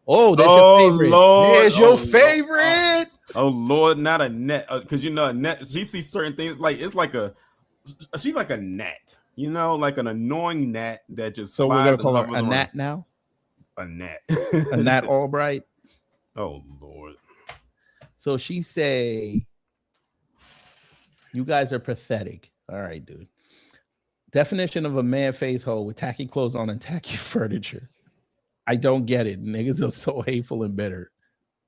Oh, there's your favorite. Lord. There's your favorite. Oh Lord, not Annette. Because Annette, she sees certain things she's like a gnat, like an annoying gnat that just. So we're gonna call her a gnat now. A gnat. A gnat Albright. Oh Lord. So she say, "You guys are pathetic." All right, dude. Definition of a man face hole with tacky clothes on and tacky furniture. I don't get it. Niggas are so hateful and bitter.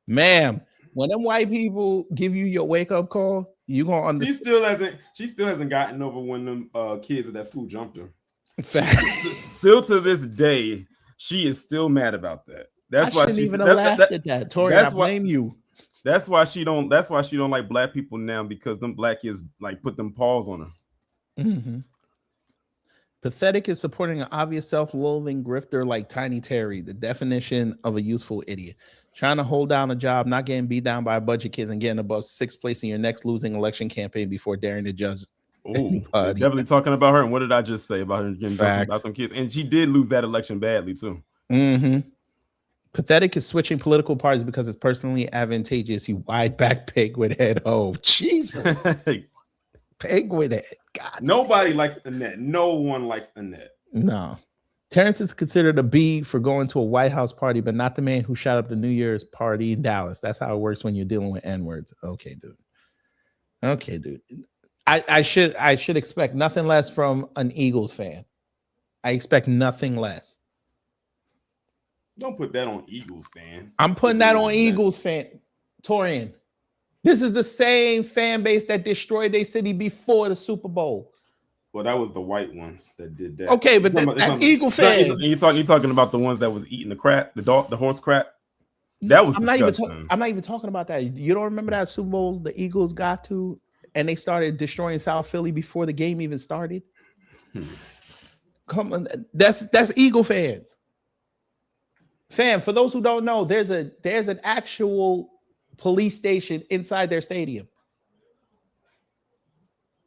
Ma'am, when them white people give you your wake-up call, you gonna understand. She still hasn't gotten over when them kids at that school jumped her. Fact. Still to this day, she is still mad about that. That's why she even laughed at that. Tori, I blame you. That's why she don't like black people now, because them black kids like put them paws on her. Mm-hmm. Pathetic is supporting an obvious self-loathing grifter like Tiny Terry, the definition of a useful idiot. Trying to hold down a job, not getting beat down by a bunch of kids, and getting above 6th place in your next losing election campaign before daring to judge. Definitely talking about her. And what did I just say about her getting about some kids? And she did lose that election badly too. Mm-hmm. Pathetic is switching political parties because it's personally advantageous. You wide back pig with head. Oh, Jesus. Pig with it. God. Nobody likes Annette. No one likes Annette. No. Terrence is considered a B for going to a White House party, but not the man who shot up the New Year's party in Dallas. That's how it works when you're dealing with N-words. Okay, dude. I should expect nothing less from an Eagles fan. I expect nothing less. Don't put that on Eagles fans. I'm putting that on Eagles fan. Torian. This is the same fan base that destroyed their city before the Super Bowl. Well, that was the white ones that did that. Okay, but that's Eagle fans. You're talking about the ones that was eating the crap, the horse crap. That was disgusting. I'm not even talking about that. You don't remember that Super Bowl the Eagles got to, and they started destroying South Philly before the game even started? Come on, that's Eagle fans. Fam, for those who don't know, there's an actual police station inside their stadium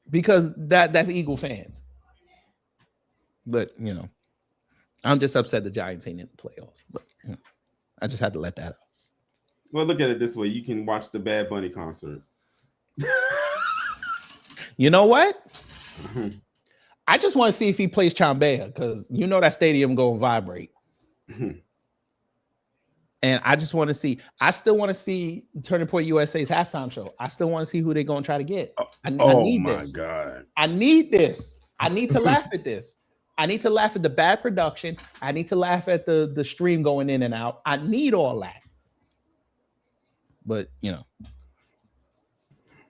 because that's Eagle fans. But I'm just upset the Giants ain't in the playoffs. But I just had to let that out. Well, look at it this way: you can watch the Bad Bunny concert. You know what? I just want to see if he plays Chambea, because that stadium gonna vibrate. And I just want to see. I still want to see Turning Point USA's halftime show. I still want to see who they're going to try to get. I need this. God. I need this. I need to laugh at this. I need to laugh at the bad production. I need to laugh at the stream going in and out. I need all that. But,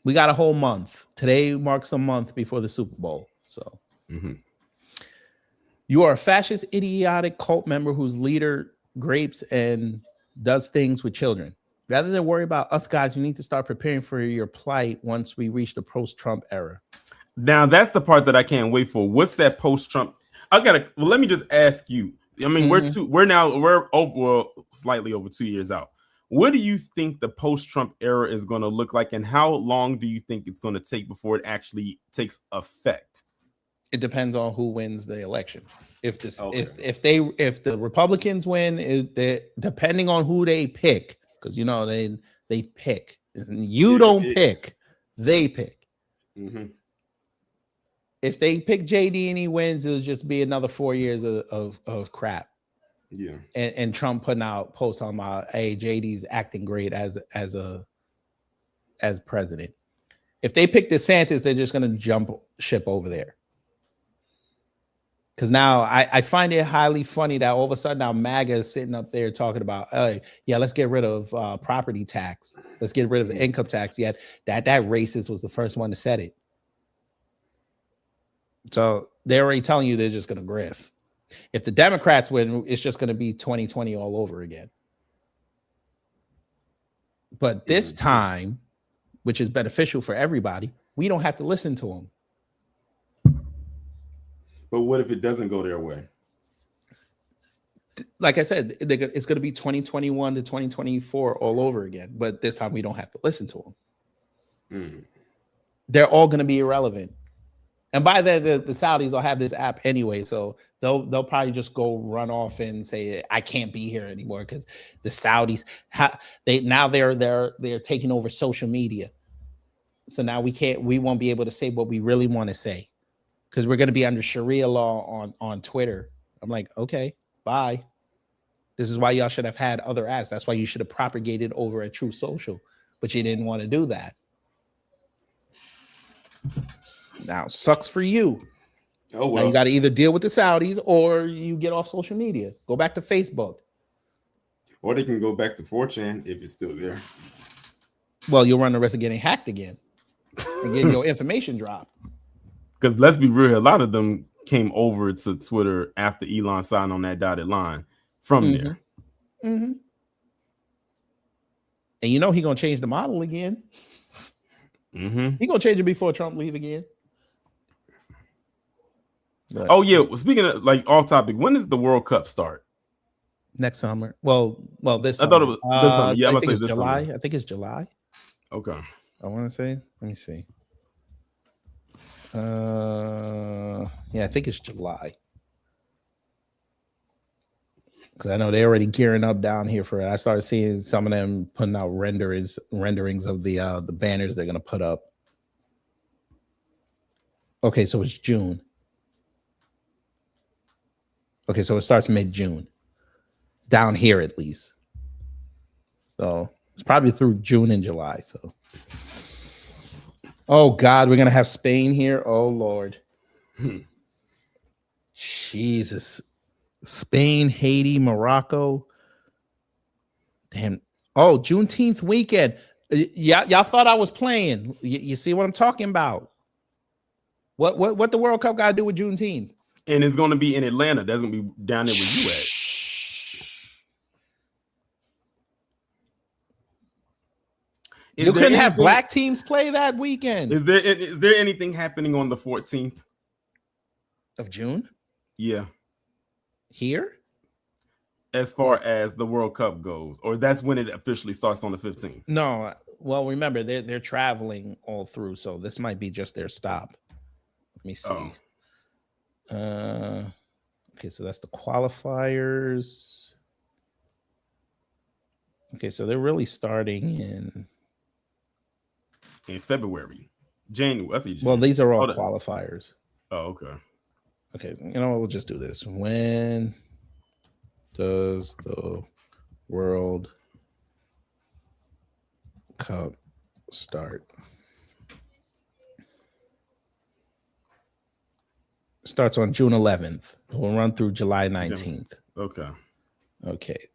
we got a whole month. Today marks a month before the Super Bowl. So, You are a fascist, idiotic cult member whose leader grapes and does things with children. Rather than worry about us guys, you need to start preparing for your plight once we reach the post-Trump era. Now that's the part that I can't wait for. What's that post-Trump? Let me just ask you. I mean, we're slightly over 2 years out. What do you think the post-Trump era is going to look like, and how long do you think it's going to take before it actually takes effect? It depends on who wins the election. If the Republicans win, depending on who they pick, because they pick. You don't pick, they pick. Mm-hmm. If they pick JD and he wins, it'll just be another 4 years of crap. Yeah. And Trump putting out posts on about, hey, JD's acting great as president. If they pick DeSantis, they're just gonna jump ship over there. Because now I find it highly funny that all of a sudden now MAGA is sitting up there talking about, let's get rid of property tax. Let's get rid of the income tax. Yet that racist was the first one to set it. So they're already telling you they're just going to grift. If the Democrats win, it's just going to be 2020 all over again. But this time, which is beneficial for everybody, we don't have to listen to them. But what if it doesn't go their way? Like I said, it's going to be 2021 to 2024 all over again. But this time we don't have to listen to them. They're all going to be irrelevant. And by then, the Saudis will have this app anyway, so they'll probably just go run off and say, I can't be here anymore because the Saudis they're taking over social media. So now we won't be able to say what we really want to say because we're going to be under Sharia law on Twitter. I'm like, okay, bye. This is why y'all should have had other apps. That's why you should have propagated over at True Social, but you didn't want to do that. Now, sucks for you. Oh, well. Now you got to either deal with the Saudis or you get off social media. Go back to Facebook. Or they can go back to 4chan if it's still there. Well, you'll run the risk of getting hacked again and getting your information dropped. Because let's be real, a lot of them came over to Twitter after Elon signed on that dotted line from there. Mm-hmm. And you know he's going to change the model again. He's going to change it before Trump leave again. But, oh yeah, speaking of like off topic, when does the World Cup start? Next summer. Well, this summer. I thought it was this summer. Yeah, I I'm think say it's this July. summer. I think it's July. Okay. I want to say. Let me see. Yeah, I think it's July. Because I know they're already gearing up down here for it. I started seeing some of them putting out renderings of the banners they're gonna put up. Okay, so it's June. Okay, so it starts mid-June. Down here at least. So it's probably through June and July. So oh God, we're gonna have Spain here. Oh Lord. Jesus. Spain, Haiti, Morocco. Damn. Oh, Juneteenth weekend. Y'all thought I was playing. You see what I'm talking about? What the World Cup got to do with Juneteenth? And it's going to be in Atlanta. That's going to be down there where you at. You couldn't have black teams play that weekend. Is there anything happening on the 14th of June? Yeah. Here? As far as the World Cup goes, or that's when it officially starts on the 15th? No. Well, remember, they're traveling all through, so this might be just their stop. Let me see. Okay, so that's the qualifiers. Okay, so they're really starting in February, January. I see January. Well, these are all qualifiers. Oh, okay. Okay, you know what? We'll just do this. When does the World Cup start? Starts on June 11th. We'll run through July 19th. Okay. Okay.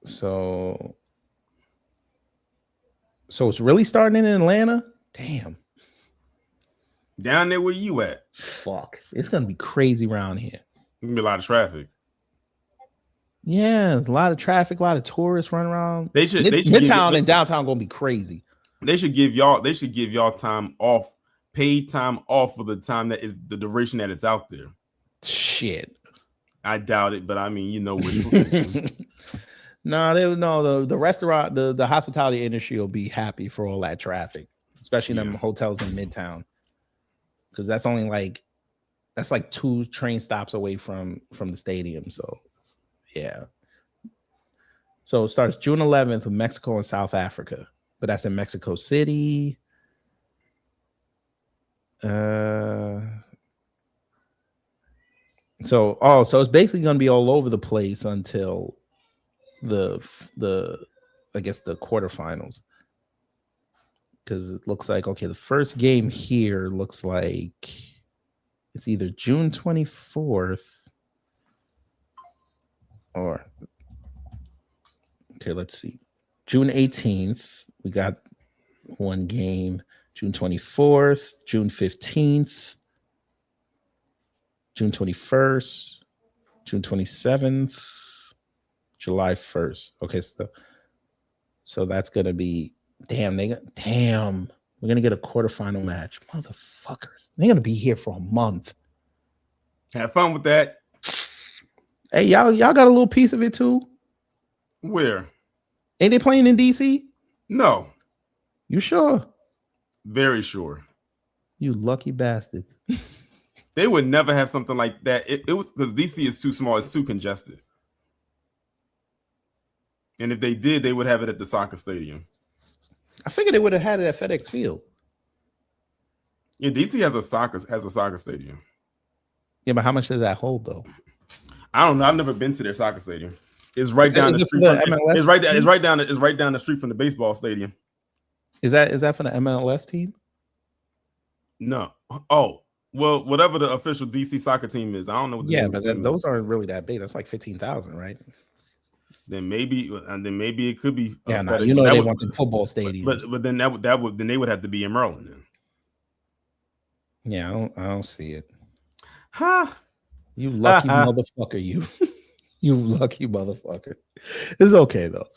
So it's really starting in Atlanta? Damn. Down there where you at? Fuck. It's going to be crazy around here. There's gonna be a lot of traffic. Yeah, a lot of traffic, a lot of tourists running around. They should Midtown and downtown gonna be crazy. They should give y'all time off, paid time off for the time that is the duration that it's out there. Shit. I doubt it, but I mean, you know what. The restaurant, the hospitality industry will be happy for all that traffic, especially them hotels in Midtown. Because that's like 2 train stops away from the stadium. So yeah. So it starts June 11th with Mexico and South Africa, but that's in Mexico City. So it's basically going to be all over the place until the I guess the quarterfinals, because it looks like the first game here looks like it's either June 24th or let's see, June 18th. We got one game. June 24th, June 15th, June 21st, June 27th, July 1st. Okay, so that's gonna be we're gonna get a quarterfinal match. Motherfuckers. They're gonna be here for a month. Have fun with that. Hey, y'all got a little piece of it too? Where? Ain't they playing in DC? No. You sure? Very sure. You lucky bastards. They would never have something like that. It was because DC is too small, it's too congested. And if they did, they would have it at the soccer stadium. I figured they would have had it at FedEx Field. Yeah, DC has a soccer stadium. Yeah, but how much does that hold though? I don't know. I've never been to their soccer stadium. It's right down the street. It's right down the street from the baseball stadium. Is that for the MLS team? No. Oh, well, whatever the official DC soccer team is, I don't know. What those aren't really that big. That's like 15,000, right? Then maybe it could be. Yeah, no, you know they want the football stadium. But then then they would have to be in Maryland. Then. Yeah, I don't see it. Ha! You lucky motherfucker, you. You lucky motherfucker. It's okay though.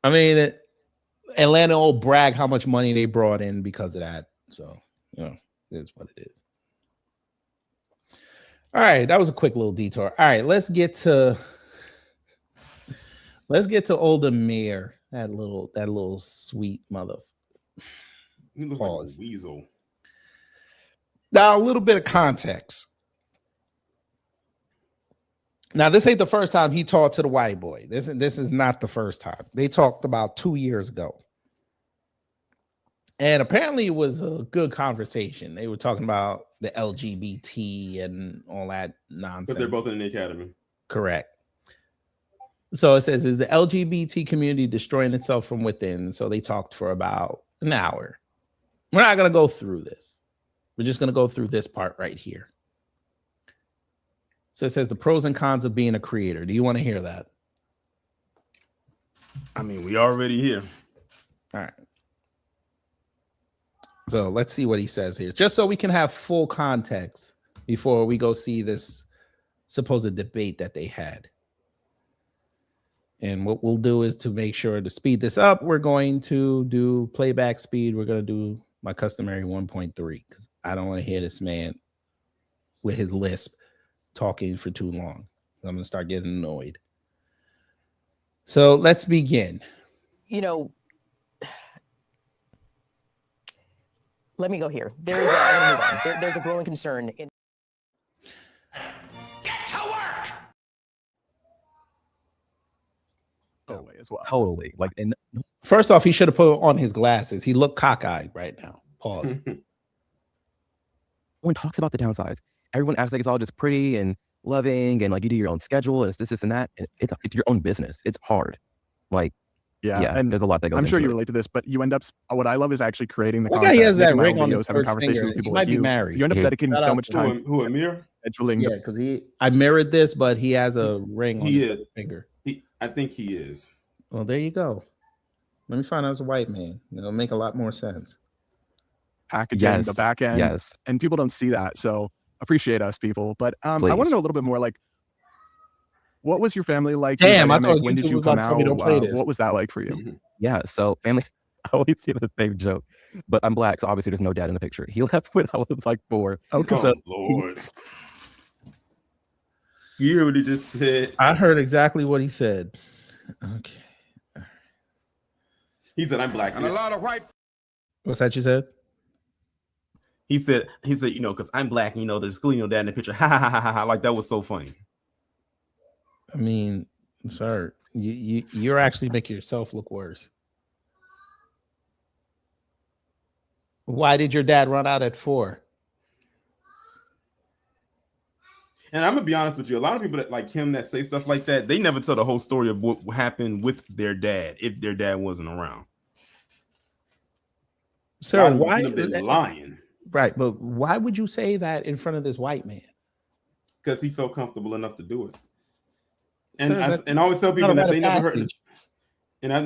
I mean, Atlanta will brag how much money they brought in because of that. So, it is what it is. All right, that was a quick little detour. All right, let's get to old Amir. That little sweet mother. He looks like a weasel. Now, a little bit of context. Now, this ain't the first time he talked to the white boy. This is not the first time. They talked about 2 years ago. And apparently it was a good conversation. They were talking about the LGBT and all that nonsense. But they're both in the academy. Correct. So it says, is the LGBT community destroying itself from within? So they talked for about an hour. We're not going to go through this. We're just going to go through this part right here. So it says the pros and cons of being a creator. Do you want to hear that? I mean, we already here. All right. So let's see what he says here, just so we can have full context before we go see this supposed debate that they had. And what we'll do is, to make sure to speed this up, we're going to do playback speed. We're going to do my customary 1.3 because I don't want to hear this man with his lisp talking for too long. I'm going to start getting annoyed. So let's begin. Let me go here. There's a growing concern in. Get to work. Totally as well. Totally. First off, he should have put on his glasses. He looked cockeyed right now. Pause. When talks about the downsides, everyone acts like it's all just pretty and loving and you do your own schedule and it's this and that. And it's your own business. It's hard. Yeah, and there's a lot that goes. I'm sure you it. relate to this, but you end up. What I love is actually creating the. Look how he has that ring on videos, his having first conversations finger. with people He might be married. You end up dedicating so much time. Who Amir? Yeah, because I mirrored this, but he has a ring on his finger. I think he is. Well, there you go. Let me find out as a white man. It'll make a lot more sense. Packaging, the back end, and people don't see that. So appreciate us people. But I Please. want to know a little bit more. Like, what was your family like? Damn, I Dynamic? thought When did YouTube you was about come to tell me out? don't play this. What was that like for you? Yeah, so family, I always see the same joke, but I'm black, so obviously there's no dad in the picture. He left when I was like 4. Okay. So, Lord. You hear what he just said? I heard exactly what he said. Okay. He said, I'm black. And a lot of white. What's that you said? He said, you know, because I'm black, and, you know, there's clearly no dad in the picture. Ha ha ha ha ha. Like, that was so funny. I mean, sir, you're actually making yourself look worse. Why did your dad run out at 4? And I'm gonna be honest with you, a lot of people that like him that say stuff like that, they never tell the whole story of what happened with their dad if their dad wasn't around. Sir, why they're lying? Right, but why would you say that in front of this white man? Because he felt comfortable enough to do it. And Sir, I always tell people that they never heard. passage. And I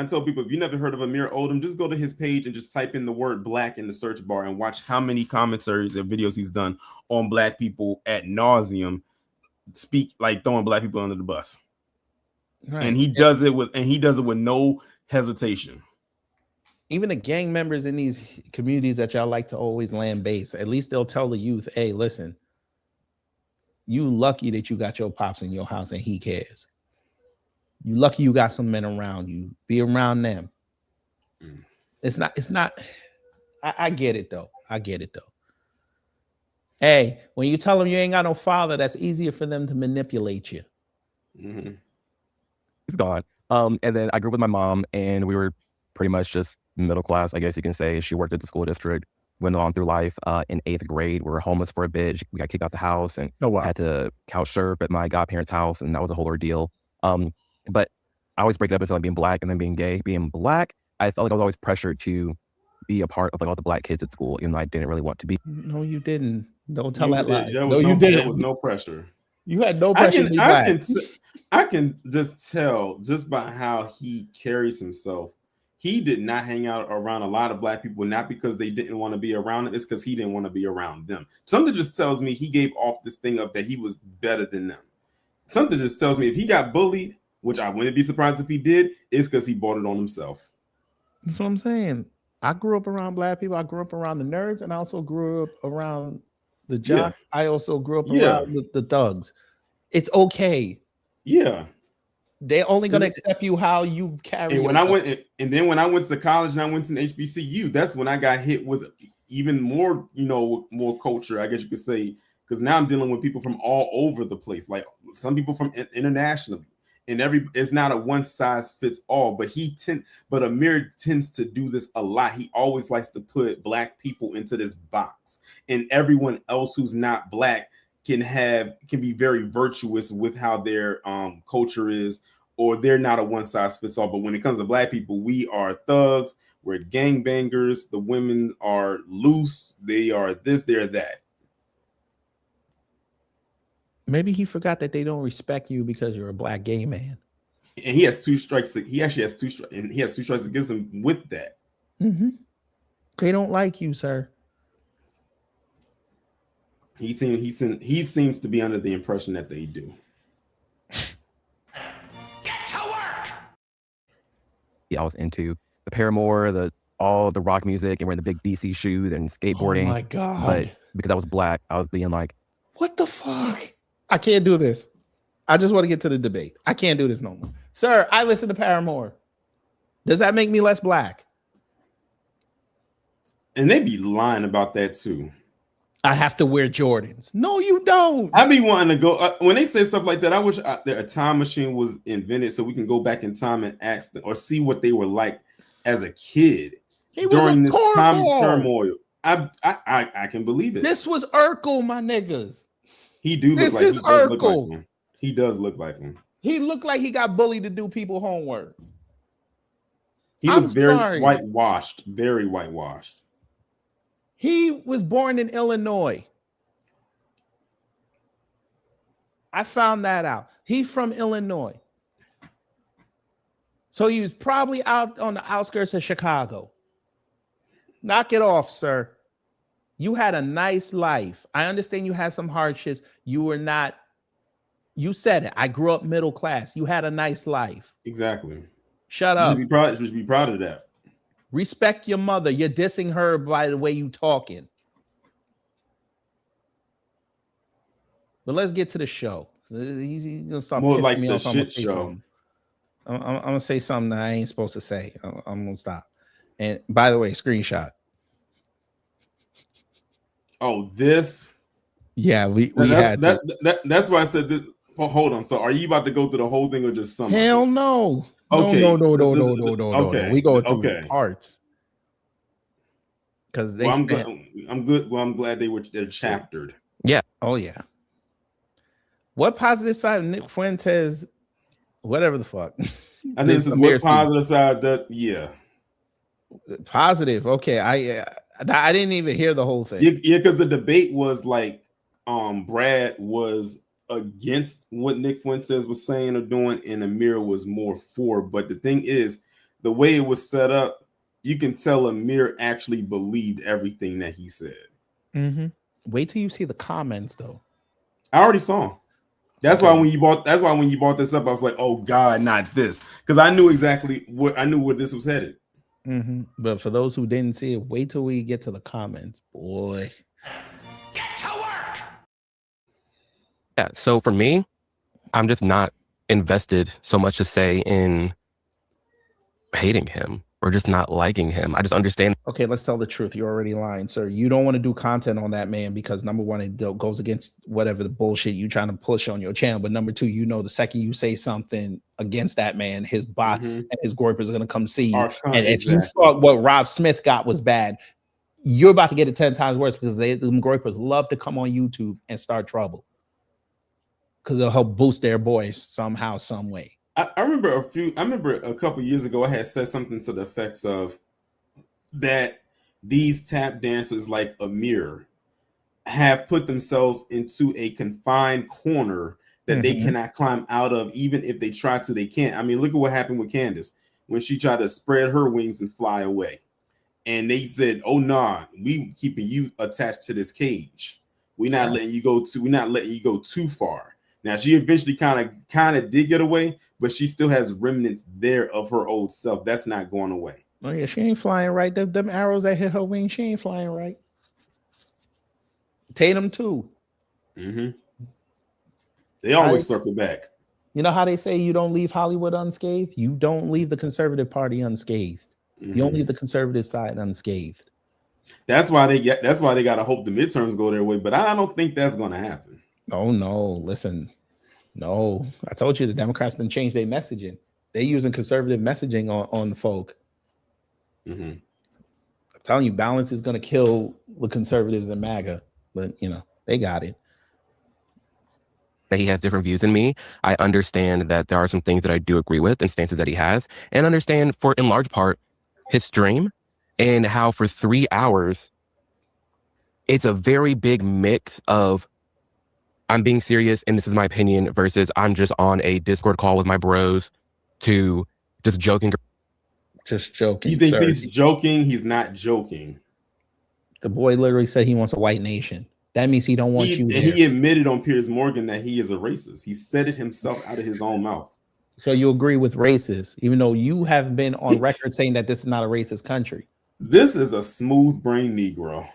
tell people, if you never heard of Amir Odom, just go to his page and just type in the word black in the search bar and watch how many commentaries and videos he's done on black people ad nauseum, speak like throwing black people under the bus. Right. And he does it with no hesitation. Even the gang members in these communities that y'all like to always land base, at least they'll tell the youth, hey, listen, you lucky that you got your pops in your house and he cares. You lucky you got some men around you. Be around them. It's not. I get it though. Hey, when you tell them you ain't got no father, that's easier for them to manipulate you. He's gone. And then I grew up with my mom, and we were pretty much just middle class, I guess you can say. She worked at the school district, went on through life. In 8th grade, we were homeless for a bit. We got kicked out the house and had to couch surf at my godparents' house, and that was a whole ordeal. But I always break it up into like being black and then being gay. Being black, I felt like I was always pressured to be a part of like all the black kids at school, even though I didn't really want to be. No, you didn't. Don't tell that lie. No, you didn't. There was no pressure. You had no pressure to be black. I can just tell just by how he carries himself. He did not hang out around a lot of black people, not because they didn't want to be around him. It's because he didn't want to be around them. Something just tells me he gave off this thing of that he was better than them. Something just tells me if he got bullied, which I wouldn't be surprised if he did, is because he brought it on himself. That's what I'm saying. I grew up around black people. I grew up around the nerds, and I also grew up around the jocks. Yeah. I also grew up around the thugs. It's okay. Yeah. They're only going to accept you how you carry. And then when I went to college and I went to an HBCU, that's when I got hit with even more, more culture, I guess you could say, because now I'm dealing with people from all over the place, like some people from internationally. And it's not a one size fits all, but Amir tends to do this a lot. He always likes to put black people into this box, and everyone else who's not black can be very virtuous with how their culture is, or they're not a one size fits all. But when it comes to black people, we are thugs, we're gangbangers, the women are loose, they are this, they're that. Maybe he forgot that they don't respect you because you're a black gay man. And he has 2 strikes. He actually has 2 strikes, and he has 2 strikes against him with that. Mm-hmm. They don't like you, sir. He seems to be under the impression that they do. Yeah, I was into the Paramore, all the rock music, and wearing the big DC shoes and skateboarding. Oh my God. But because I was black, I was being like, what the fuck? I can't do this. I just want to get to the debate. I can't do this no more. Sir, I listen to Paramore. Does that make me less black? And they be lying about that too. I have to wear Jordans. No, you don't. I be wanting to go when they say stuff like that. I wish a time machine was invented so we can go back in time and ask them, or see what they were like as a kid during this time of turmoil. I can believe it. This was Urkel, my niggas. He does look like him. He does look like him. He looked like he got bullied to do people homework. He looks very whitewashed. Very whitewashed. He was born in Illinois. I found that out. He's from Illinois. So he was probably out on the outskirts of Chicago. Knock it off, sir. You had a nice life. I understand you had some hardships. You were not, you said it. I grew up middle class. You had a nice life. Exactly. Shut You up. should be proud of that. Respect your mother. You're dissing her by the way you talking. But let's get to the show. He's gonna start More pissing like me the off. I'm gonna shit say show. something. I'm gonna say something that I ain't supposed to say. I'm gonna stop. And by the way, screenshot. Oh, this. Yeah, we that's why I said this. Oh, hold on. So, are you about to go through the whole thing or just some? Hell no. Okay. No. Okay. We go through Okay. parts. Because they I'm good. Well, I'm glad they're chaptered. Yeah. Oh yeah. What positive side of Nick Fuentes? Whatever the fuck. I think this is what positive side that. Yeah. Positive. Okay. I didn't even hear the whole thing. Yeah, because the debate was like, Brad was against what Nick Fuentes was saying or doing, and Amir was more for. But the thing is, the way it was set up, you can tell Amir actually believed everything that he said. Mm-hmm. Wait till you see the comments, though. I already saw him. That's why when you brought this up, I was like, "Oh God, not this," because I knew exactly where this was headed. Mm-hmm. But for those who didn't see it, wait till we get to the comments, boy. Yeah. So for me, I'm just not invested so much to say in hating him or just not liking him. I just understand. Okay, let's tell the truth. You're already lying, sir. You don't want to do content on that man because number one, it goes against whatever the bullshit you trying to push on your channel. But number two, you know, the second you say something against that man, his bots and his groypers are going to come see you. And if you thought what Rob Smith got was bad, you're about to get it 10 times worse because the groypers love to come on YouTube and start trouble because they'll help boost their boys somehow, some way. I remember a couple years ago, I had said something to the effects of that these tap dancers like Amir have put themselves into a confined corner that they cannot climb out of. Even if they try to, they can't. I mean, look at what happened with Candace when she tried to spread her wings and fly away. And they said, "Oh nah, we keeping you attached to this cage. We're not letting you go too far." Now she eventually kind of did get away, but she still has remnants there of her old self. That's not going away. Oh yeah, she ain't flying right. Them arrows that hit her wing, she ain't flying right. Tatum too. They always circle back. You know how they say you don't leave Hollywood unscathed? You don't leave the conservative party unscathed. You don't leave the conservative side unscathed. That's why they got to hope the midterms go their way, but I don't think that's going to happen. Oh no, listen. No, I told you the Democrats didn't change their messaging. They're using conservative messaging on the folk. I'm telling you, balance is going to kill the conservatives and MAGA, but you know, they got it. That he has different views than me. I understand that there are some things that I do agree with and stances that he has, and understand for in large part his stream and how for 3 hours it's a very big mix of I'm being serious and this is my opinion versus I'm just on a Discord call with my bros to just joking. Just joking. He thinks he's joking. He's not joking. The boy literally said he wants a white nation. That means he don't want you there. He admitted on Piers Morgan that he is a racist. He said it himself out of his own mouth. So you agree with racist, even though you have been on record saying that this is not a racist country. This is a smooth brain Negro.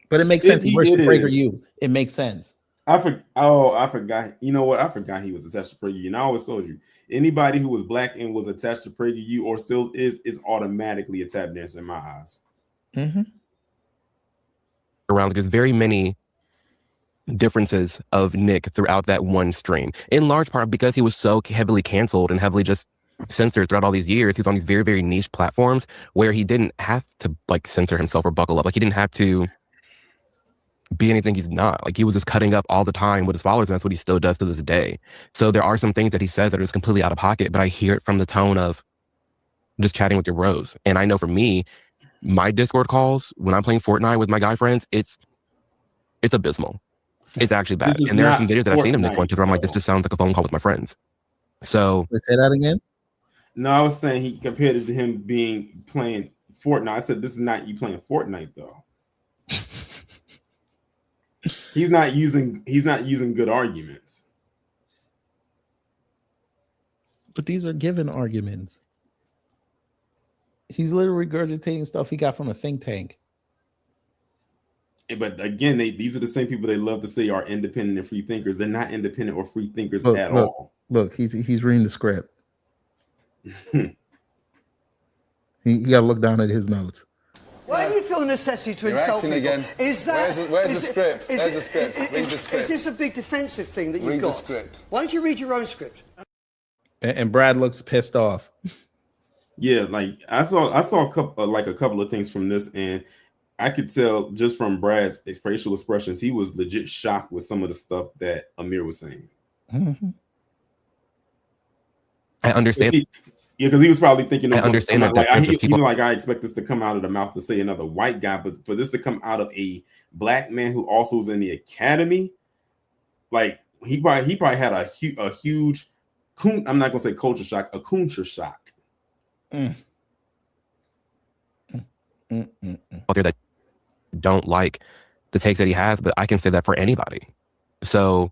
But it makes sense. He works for PragerU. It makes sense. I forgot. You know what? I forgot he was attached to PragerU. And I always told you, anybody who was black and was attached to PragerU or still is automatically a tap dancer in my eyes. Around there's very many differences of Nick throughout that one stream, in large part because he was so heavily canceled and heavily just censored throughout all these years. He was on these very, very niche platforms where he didn't have to like censor himself or buckle up. Like he didn't have to be anything he's not. Like he was just cutting up all the time with his followers, and that's what he still does to this day. So there are some things that he says that are just completely out of pocket, but I hear it from the tone of just chatting with your bros. And I know for me, my Discord calls when I'm playing Fortnite with my guy friends, it's abysmal. It's actually bad. And there are some videos that I've seen of Nick Fuentes where I'm like, this just sounds like a phone call with my friends. So let's say that again. No, I was saying he compared it to him playing Fortnite. I said, this is not you playing Fortnite though. He's not using good arguments. But these are given arguments. He's literally regurgitating stuff he got from a think tank. But again, these are the same people they love to say are independent and free thinkers. They're not independent or free thinkers at all. Look, he's reading the script. he got to look down at his notes. Why do you feel a necessity to insult people? Again. Is that where's the script? Where's the script? Read the script. Is this a big defensive thing that you've got? Read the script. Why don't you read your own script? And Brad looks pissed off. Yeah, like I saw a couple of things from this, and I could tell just from Brad's facial expressions, he was legit shocked with some of the stuff that Amir was saying. Mm-hmm. I understand. Because he was probably thinking, I understand that. I expect this to come out of the mouth to say another white guy, but for this to come out of a black man who also is in the academy, like he probably had a huge, I'm not gonna say culture shock, a culture shock. Out there that don't like the takes that he has, but I can say that for anybody. So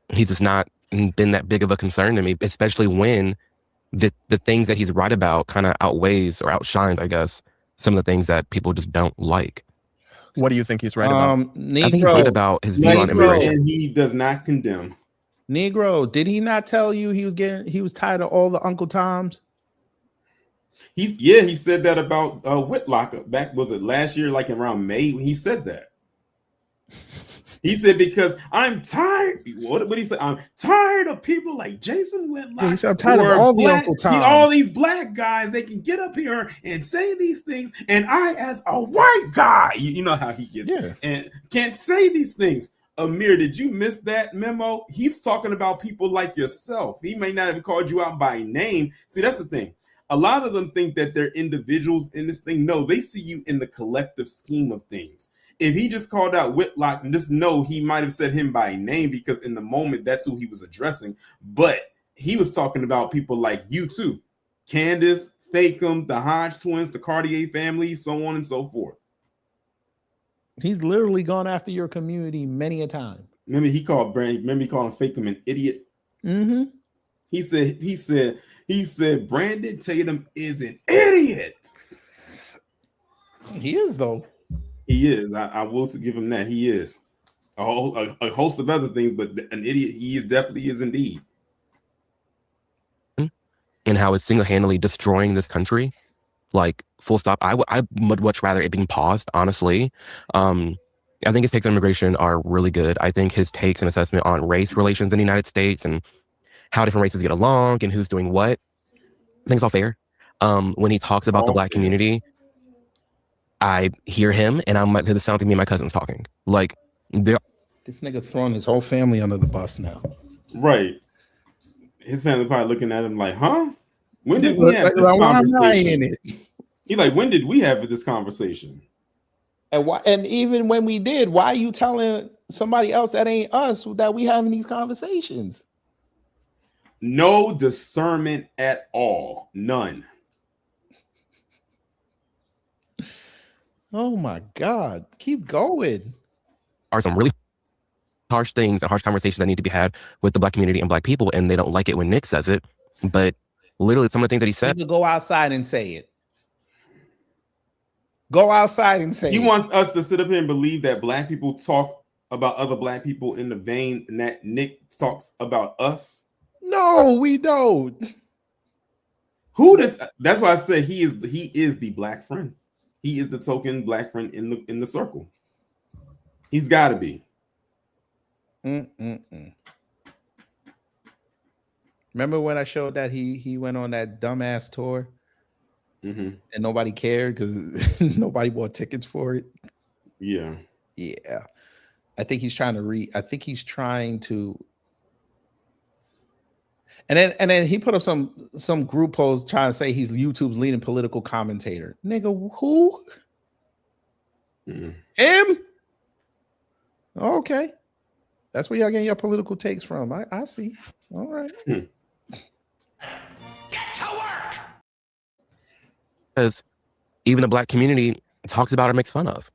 he's just not been that big of a concern to me, especially when the things that he's right about kind of outweighs or outshines, I guess, some of the things that people just don't like. What do you think he's right about? I think he's right about his view on immigration. And he does not condemn. Negro, did he not tell you he was tired of all the Uncle Toms? He said that about Whitlock back, was it last year, like around May? He said that. He said, because I'm tired. What did he say? I'm tired of people like Jason Whitlock. Yeah, he said, I'm tired of all the Uncle Toms. All these black guys, they can get up here and say these things, and I, as a white guy, you know how he gets, and can't say these things. Amir, did you miss that memo? He's talking about people like yourself. He may not have called you out by name. See, that's the thing. A lot of them think that they're individuals in this thing. No, they see you in the collective scheme of things. If he just called out Whitlock, just know he might have said him by name, because in the moment, that's who he was addressing. But he was talking about people like you too. Candace, Fakem, the Hodge twins, the Cartier family, so on and so forth. He's literally gone after your community many a time. Remember he called Fakem an idiot? Mm-hmm. He said Brandon Tatum is an idiot. He is, though. He is. I will give him that. He is. A host of other things, but an idiot he definitely is indeed. And how it's single-handedly destroying this country, like full stop. I would much rather it being paused, honestly. I think his takes on immigration are really good. I think his takes and assessment on race relations in the United States and how different races get along and who's doing what, I think it's all fair. When he talks about the black community, I hear him and I'm like, this sounds like me and my cousins talking. Like, this nigga throwing his whole family under the bus now. Right. His family probably looking at him like, huh? When did we have this conversation? He's like, when did we have this conversation? And even when we did, why are you telling somebody else that ain't us that we having these conversations? No discernment at all. None. Oh my God. Keep going. Are some really harsh things and harsh conversations that need to be had with the black community and black people, and they don't like it when Nick says it. But literally some of the things that he said. You could go outside and say it. Go outside and say it. He wants us to sit up here and believe that black people talk about other black people in the vein and that Nick talks about us. No, we don't. Who does? That's why I said he is the black friend. He is the token black friend in the circle. He's got to be. Remember when I showed that he went on that dumbass tour, and nobody cared because nobody bought tickets for it? Yeah. I think he's trying to. And then he put up some group post trying to say he's YouTube's leading political commentator. Nigga, who? Him? Okay. That's where y'all getting your political takes from. I see. All right. Because even the black community talks about or makes fun of.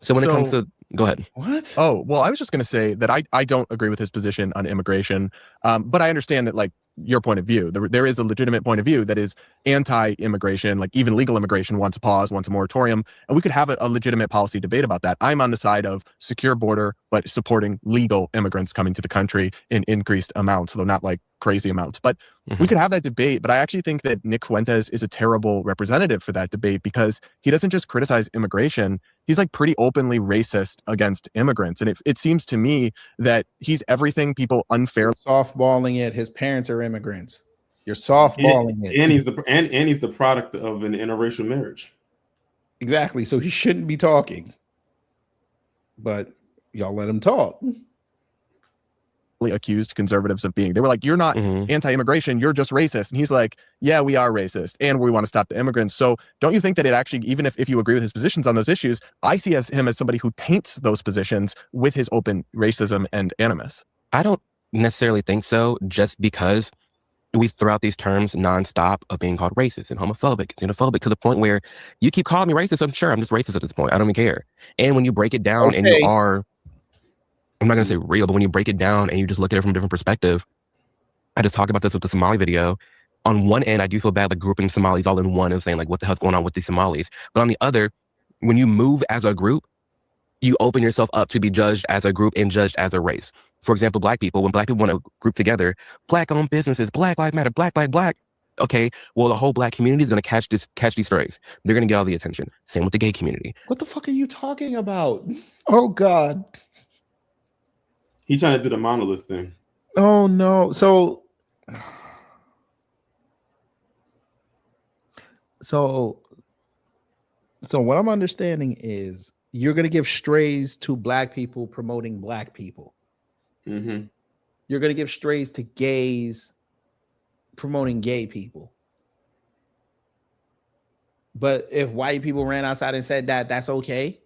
So when it comes to, go ahead. What? Oh, well, I was just going to say that I don't agree with his position on immigration, but I understand that, like, your point of view. There is a legitimate point of view that is anti-immigration, like even legal immigration wants a pause, wants a moratorium, and we could have a legitimate policy debate about that. I'm on the side of secure border, but supporting legal immigrants coming to the country in increased amounts, though not like crazy amounts. But we could have that debate, but I actually think that Nick Fuentes is a terrible representative for that debate because he doesn't just criticize immigration, he's like pretty openly racist against immigrants. And it seems to me that he's everything people unfairly softballing it. His parents are immigrants. You're softballing it. And he's the product of an interracial marriage. Exactly. So he shouldn't be talking. But y'all let him talk. accused conservatives of being. They were like, you're not anti-immigration, you're just racist. And he's like, yeah, we are racist and we want to stop the immigrants. So don't you think that it actually, even if you agree with his positions on those issues, I see him as somebody who taints those positions with his open racism and animus? I don't necessarily think so, just because we throw out these terms nonstop of being called racist and homophobic and xenophobic to the point where you keep calling me racist. I'm sure I'm just racist at this point. I don't even care. And when you break it down and you are, I'm not going to say real, but when you break it down and you just look at it from a different perspective, I just talked about this with the Somali video. On one end, I do feel bad like grouping Somalis all in one and saying like, what the hell's going on with these Somalis? But on the other, when you move as a group, you open yourself up to be judged as a group and judged as a race. For example, black people, when black people want to group together, black-owned businesses, Black Lives Matter, black. Okay, well, the whole black community is going to catch these strays. They're going to get all the attention. Same with the gay community. What the fuck are you talking about? Oh, God. He's trying to do the monolith thing. Oh, no. So what I'm understanding is you're going to give strays to black people promoting black people. Mm-hmm. You're going to give strays to gays promoting gay people. But if white people ran outside and said that, that's okay.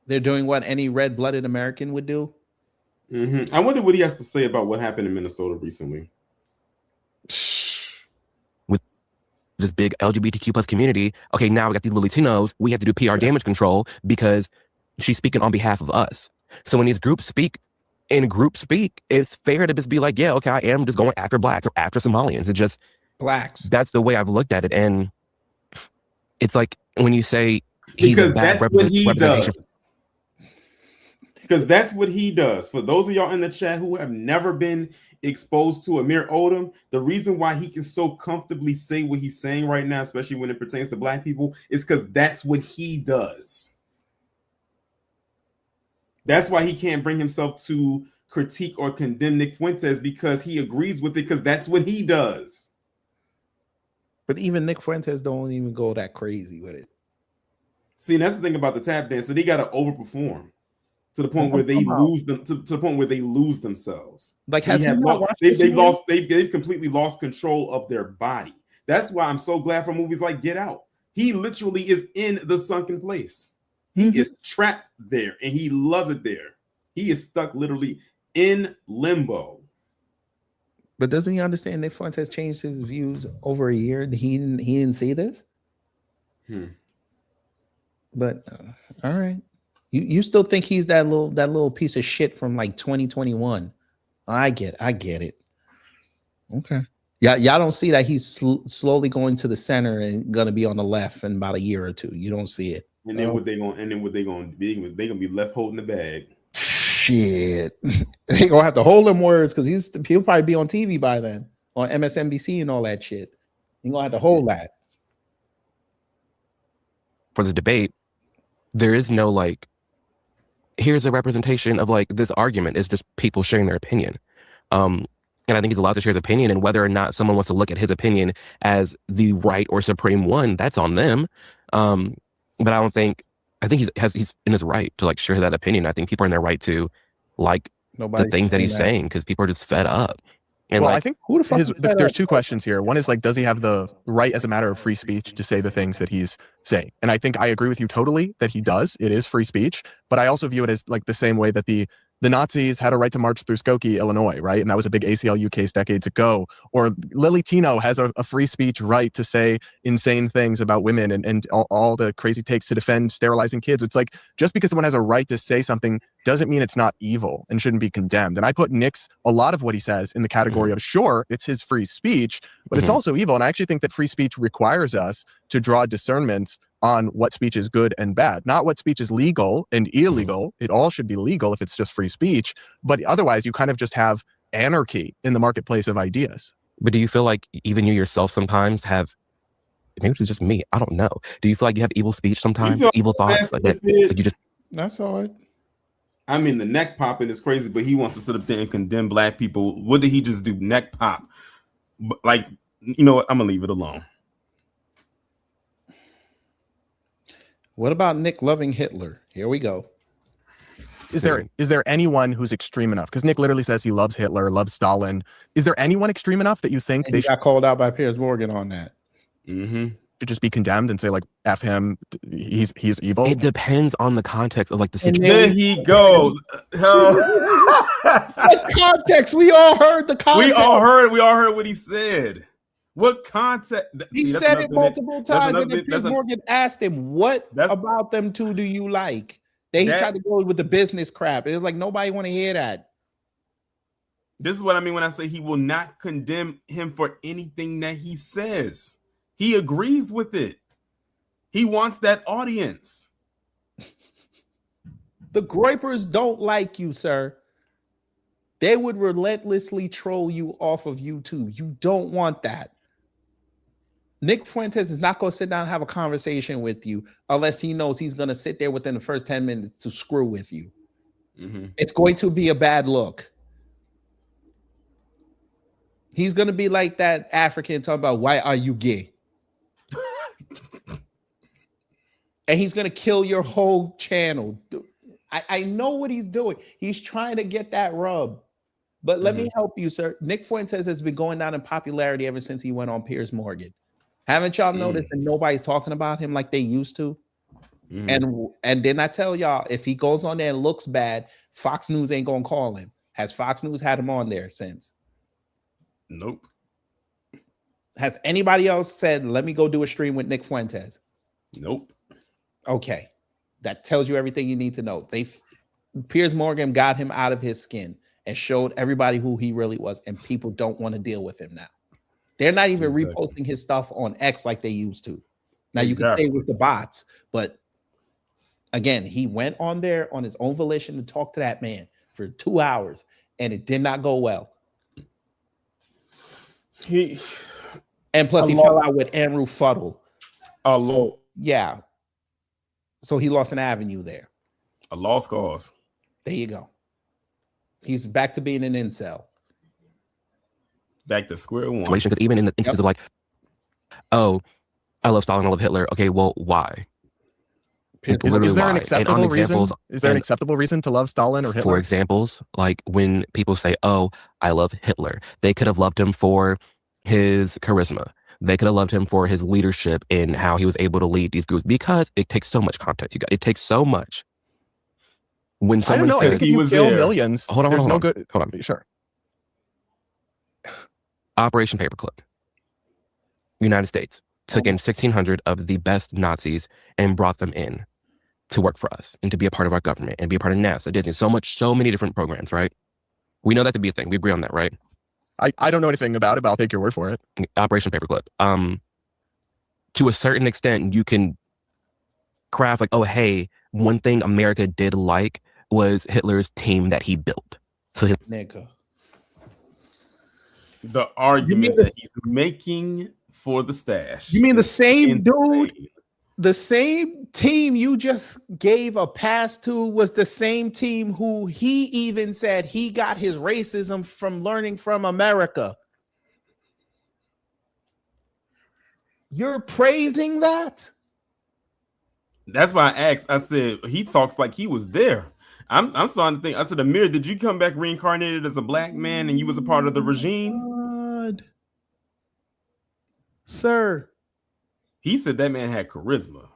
They're doing what any red-blooded American would do. Mm-hmm. I wonder what he has to say about what happened in Minnesota recently. With this big LGBTQ plus community, okay, now we got these little Latinos. We have to do PR damage control because she's speaking on behalf of us. So when these groups speak, it's fair to just be like, yeah, okay, I am just going after blacks or after Somalians. It's just blacks. That's the way I've looked at it. And it's like when you say he's a bad representation. Because that's what he does. For those of y'all in the chat who have never been exposed to Amir Odom, the reason why he can so comfortably say what he's saying right now, especially when it pertains to black people, is because that's what he does. That's why he can't bring himself to critique or condemn Nick Fuentes, because he agrees with it, because that's what he does. But even Nick Fuentes don't even go that crazy with it. See, that's the thing about the tap dance. So they got to overperform to the point where they lose them, to the point where they lose themselves. Like, they've completely lost control of their body. That's why I'm so glad for movies like Get Out. He literally is in the sunken place. He is trapped there and he loves it there. He is stuck literally in limbo. But doesn't he understand Nick Fuentes changed his views over a year? He didn't see this? But all right. You still think he's that little piece of shit from like 2021. I get it. Okay. Yeah, y'all don't see that he's slowly going to the center and gonna be on the left in about a year or two. You don't see it. And then what they gonna be? They gonna be left holding the bag. Shit. They gonna have to hold them words because he'll probably be on TV by then, on MSNBC and all that shit. He gonna have to hold that. For the debate, there is no like, here's a representation of like this argument. It's just people sharing their opinion. And I think he's allowed to share his opinion, and whether or not someone wants to look at his opinion as the right or supreme one, that's on them. But I think he's in his right to like share that opinion. I think people are in their right to like the things that he's saying, because people are just fed up. And well, I think there's two questions here. One is like, does he have the right as a matter of free speech to say the things that he's saying? And I think I agree with you totally that he does. It is free speech, but I also view it as like the same way that the the Nazis had a right to march through Skokie, Illinois, right? And that was a big ACLU case decades ago. Or Lily Tino has a free speech right to say insane things about women and all the crazy takes to defend sterilizing kids. It's like, just because someone has a right to say something doesn't mean it's not evil and shouldn't be condemned. And I put a lot of what he says in the category of, sure, it's his free speech, but it's also evil. And I actually think that free speech requires us to draw discernments on what speech is good and bad, not what speech is legal and illegal. It all should be legal if it's just free speech, but otherwise you kind of just have anarchy in the marketplace of ideas. But do you feel like even you yourself sometimes have, maybe it's just me, I don't know. Do you feel like you have evil speech sometimes, evil thoughts like that? Like you just, that's all right. I mean, the neck popping is crazy, but he wants to sit up there and condemn black people. What did he just do? Neck pop? Like, you know what? I'm gonna leave it alone. What about Nick loving Hitler? Here we go. Is there anyone who's extreme enough? Because Nick literally says he loves Hitler, loves Stalin. Is there anyone extreme enough that you think they got called out by Piers Morgan on that? Should just be condemned and say like, F him, he's evil? It depends on the context of like the situation. There he goes. What context? We all heard the context. We all heard what he said. What context? He said it multiple times, and then Piers Morgan asked him, "What about them two do you like?" He tried to go with the business crap. It was like nobody want to hear that. This is what I mean when I say he will not condemn him for anything that he says. He agrees with it. He wants that audience. The Groypers don't like you, sir. They would relentlessly troll you off of YouTube. You don't want that. Nick Fuentes is not going to sit down and have a conversation with you unless he knows he's going to sit there within the first 10 minutes to screw with you. It's going to be a bad look. He's going to be like that African talking about, why are you gay? And he's going to kill your whole channel. I know what he's doing. He's trying to get that rub. But let me help you, sir. Nick Fuentes has been going down in popularity ever since he went on Piers Morgan. Haven't y'all noticed that nobody's talking about him like they used to? And then I tell y'all, if he goes on there and looks bad, Fox News ain't gonna call him. Has Fox News had him on there since? Nope. Has anybody else said, let me go do a stream with Nick Fuentes? Nope. Okay. That tells you everything you need to know. Piers Morgan got him out of his skin and showed everybody who he really was, and people don't want to deal with him now. They're not even reposting his stuff on X like they used to. Now you can say with the bots, but again, he went on there on his own volition to talk to that man for 2 hours, and it did not go well. And plus he fell out with Andrew Fuddle. Yeah. So he lost an avenue there. A lost cause. There you go. He's back to being an incel. Back to square one. Because even in the instance of like, oh, I love Stalin, I love Hitler. Okay, well, why? Is there an acceptable reason? Is there an acceptable reason to love Stalin or Hitler? For examples, like when people say, oh, I love Hitler, they could have loved him for his charisma. They could have loved him for his leadership and how he was able to lead these groups, because it takes so much context. You guys, it takes so much. When someone says he was there, millions. Hold on. Hold on. Sure. Operation Paperclip. United States took in 1,600 of the best Nazis and brought them in to work for us and to be a part of our government and be a part of NASA, Disney, so many different programs, right? We know that to be a thing. We agree on that, right? I don't know anything about it, but I'll take your word for it. Operation Paperclip. To a certain extent, you can craft like, oh, hey, one thing America did like was Hitler's team that he built. So the argument that he's making for the stash. You mean the same dude? The same team you just gave a pass to was the same team who he even said he got his racism from learning from America. You're praising that? That's why I asked. I said, he talks like he was there. I'm starting to think. I said, Amir, did you come back reincarnated as a black man and you was a part of the regime? God. Sir. He said that man had charisma.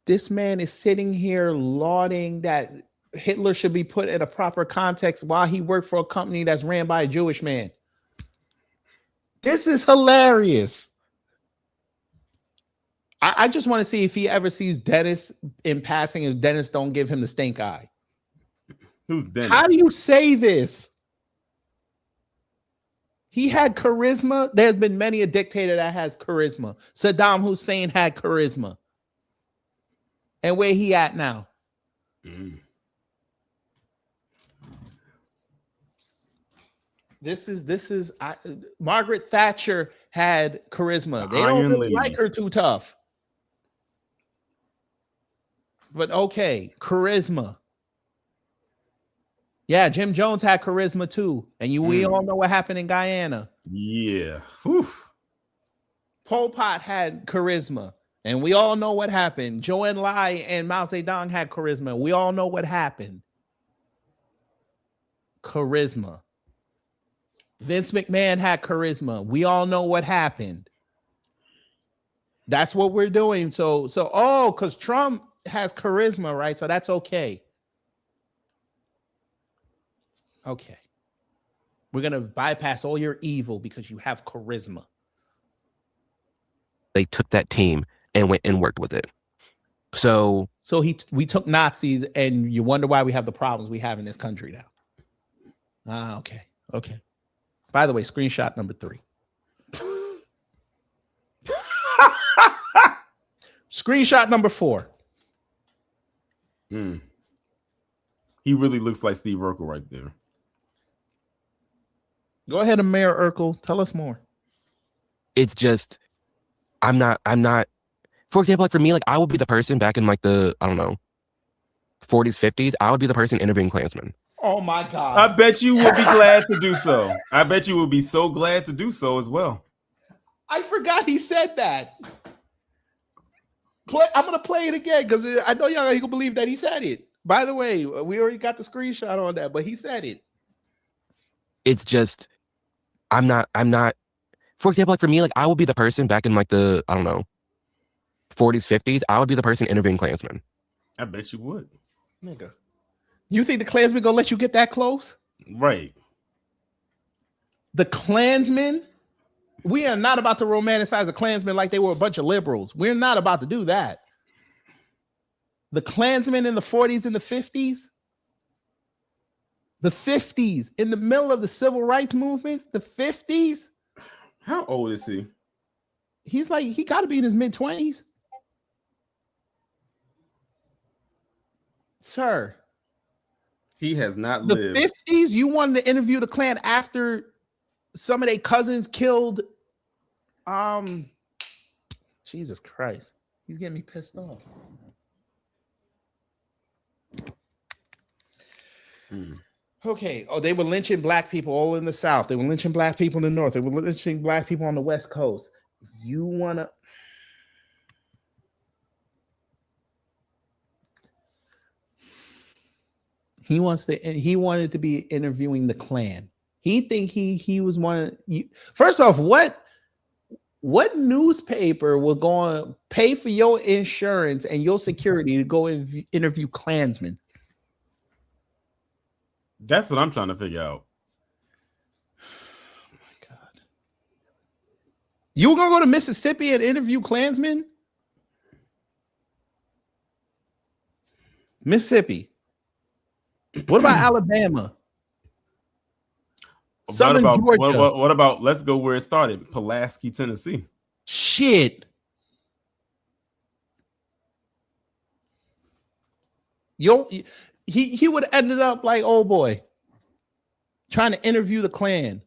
This man is sitting here lauding that Hitler should be put in a proper context while he worked for a company that's ran by a Jewish man. This is hilarious. I just want to see if he ever sees Dennis in passing, if Dennis don't give him the stink eye. Who's Dennis? How do you say this? He had charisma. There's been many a dictator that has charisma. Saddam Hussein had charisma. And where he at now? This is Margaret Thatcher had charisma. They don't really like her too tough. But okay, charisma. Yeah, Jim Jones had charisma too. And we all know what happened in Guyana. Yeah. Whew. Pol Pot had charisma. And we all know what happened. Zhou Enlai and Mao Zedong had charisma. We all know what happened. Charisma. Vince McMahon had charisma. We all know what happened. That's what we're doing. So because Trump has charisma, right? So that's okay. Okay. We're going to bypass all your evil because you have charisma. They took that team and went and worked with it. So we took Nazis, and you wonder why we have the problems we have in this country now. Okay. By the way, screenshot number 3. Screenshot number 4. He really looks like Steve Urkel right there. Go ahead, Mayor Urkel. Tell us more. It's just, I'm not, for example, like for me, like I would be the person back in like the, I don't know, 40s, 50s. I would be the person interviewing Klansmen. Oh my God. I bet you would be glad to do so. I bet you would be so glad to do so as well. I forgot he said that. I'm going to play it again because I know y'all ain't gonna believe that he said it. By the way, we already got the screenshot on that, but he said it. It's just, I'm not, for example, like for me, like I would be the person back in like the, I don't know, 40s, 50s. I would be the person interviewing Klansmen. I bet you would. Nigga. You think the Klansmen gonna let you get that close? Right. The Klansmen, we are not about to romanticize the Klansmen like they were a bunch of liberals. We're not about to do that. The Klansmen in the 40s and the 50s, in the middle of the civil rights movement, the 50s. How old is he? He's like, he got to be in his mid-20s. Sir. He has not the lived. 50s, you wanted to interview the Klan after some of their cousins killed. Jesus Christ. He's getting me pissed off. Okay. Oh, they were lynching black people all in the South. They were lynching black people in the North. They were lynching black people on the West Coast. You want to... He wanted to be interviewing the Klan. He think he was one. First off, what newspaper will go and pay for your insurance and your security to go and interview Klansmen? That's what I'm trying to figure out. Oh my God. You were gonna go to Mississippi and interview Klansmen? Mississippi. What about Alabama? Southern Georgia. What about, let's go where it started, Pulaski, Tennessee. Shit. He would have ended up like old boy trying to interview the Klan.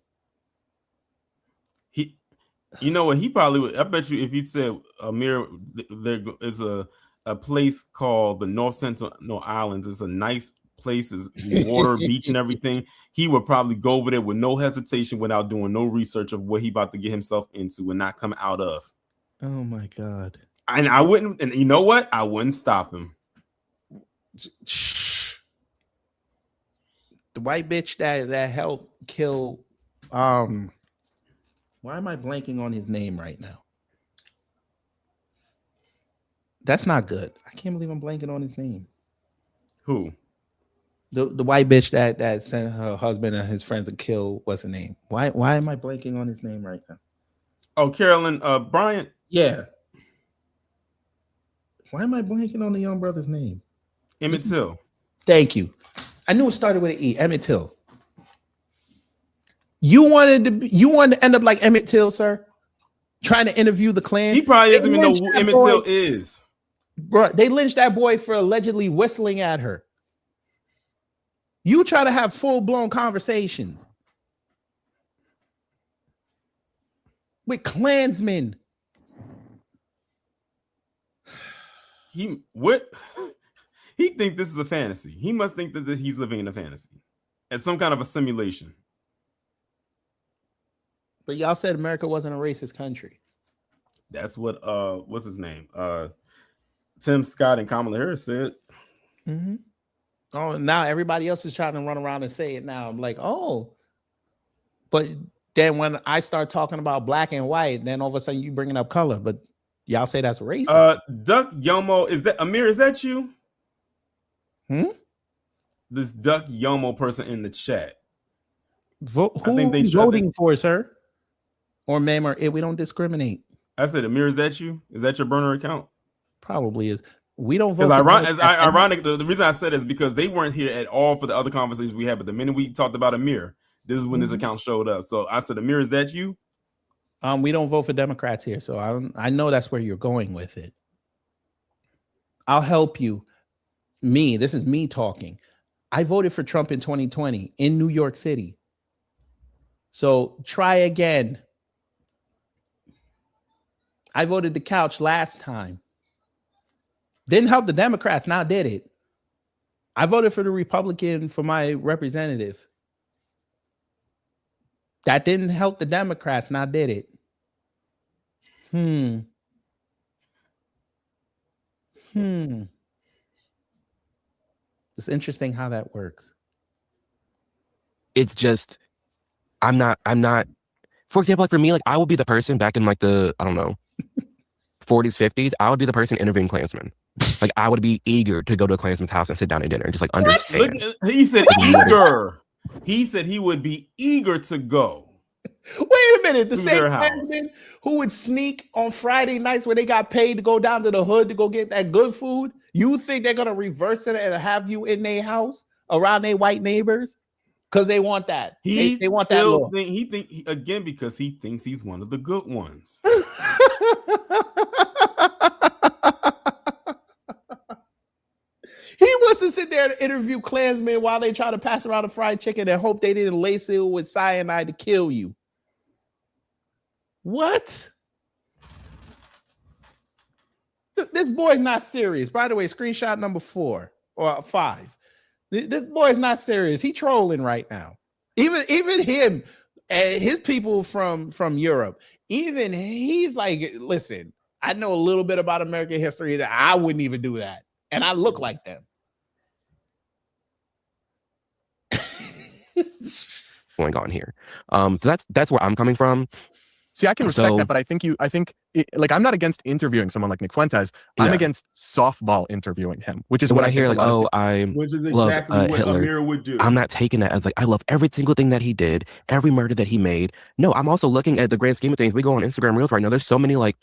You know what? He probably would. I bet you if he'd said, Amir, there is a place called the North Sentinel Islands. It's a nice place, is water, beach, and everything. He would probably go over there with no hesitation without doing no research of what he about to get himself into and not come out of. Oh my God. And I wouldn't, and you know what? I wouldn't stop him. The white bitch that helped kill why am I blanking on his name right now? That's not good. I can't believe I'm blanking on his name. Who? The white bitch that sent her husband and his friends to kill. What's her name? Why am I blanking on his name right now? Oh, Carolyn Bryant. Yeah. Why am I blanking on the young brother's name? Emmett Till. Thank you. I knew it started with an E. Emmett Till. You wanted to end up like Emmett Till, sir? Trying to interview the Klan. He probably doesn't even know who Emmett Till is. Bro, they lynched that boy for allegedly whistling at her. You try to have full-blown conversations with Klansmen. He think this is a fantasy. He must think that he's living in a fantasy. It's some kind of a simulation. But y'all said America wasn't a racist country. That's what what's his name? Tim Scott and Kamala Harris said. Mm-hmm. Oh, now everybody else is trying to run around and say it now. I'm like, oh. But then when I start talking about black and white, then all of a sudden you bringing up color. But y'all say that's racist. Duck Yomo, is that Amir? Is that you? This Duck Yomo person in the chat. Who are you voting for, sir? Or ma'am, or it? We don't discriminate. I said, Amir, is that you? Is that your burner account? Probably is. We don't vote. Ironic. The reason I said it is because they weren't here at all for the other conversations we had. But the minute we talked about Amir, this is when this account showed up. So I said, Amir, is that you? We don't vote for Democrats here, so I know that's where you're going with it. I'll help you. This is me talking. I voted for Trump in 2020 in New York City. So try again. I voted the couch last time. Didn't help the Democrats, now did it. I voted for the Republican for my representative. That didn't help the Democrats, now did it. It's interesting how that works. It's just, I'm not, for example, like for me, like I will be the person back in like the, I don't know, 40s, 50s, I would be the person interviewing Klansmen. Like I would be eager to go to a Klansman's house and sit down at dinner and just like understand. He said eager. He said he would be eager to go. Wait a minute. The same Klansmen who would sneak on Friday nights when they got paid to go down to the hood to go get that good food, you think they're going to reverse it and have you in their house around their white neighbors? Because they want that. They want that law. Because he thinks he's one of the good ones. He wants to sit there and interview Klansmen while they try to pass around a fried chicken and hope they didn't lace it with cyanide to kill you. What? This boy's not serious. By the way, screenshot number 4 or 5. This boy's not serious. He trolling right now. Even him and his people from Europe, even he's like, listen, I know a little bit about American history that I wouldn't even do that. And I look like them. Going on here. So that's where I'm coming from. See, I can respect that, but I think like I'm not against interviewing someone like Nick Fuentes. I'm against softball interviewing him, which is what I hear. like, which is exactly what Hitler. Amir would do. I'm not taking that as like I love every single thing that he did, every murder that he made. No, I'm also looking at the grand scheme of things. We go on Instagram Reels right now. There's so many like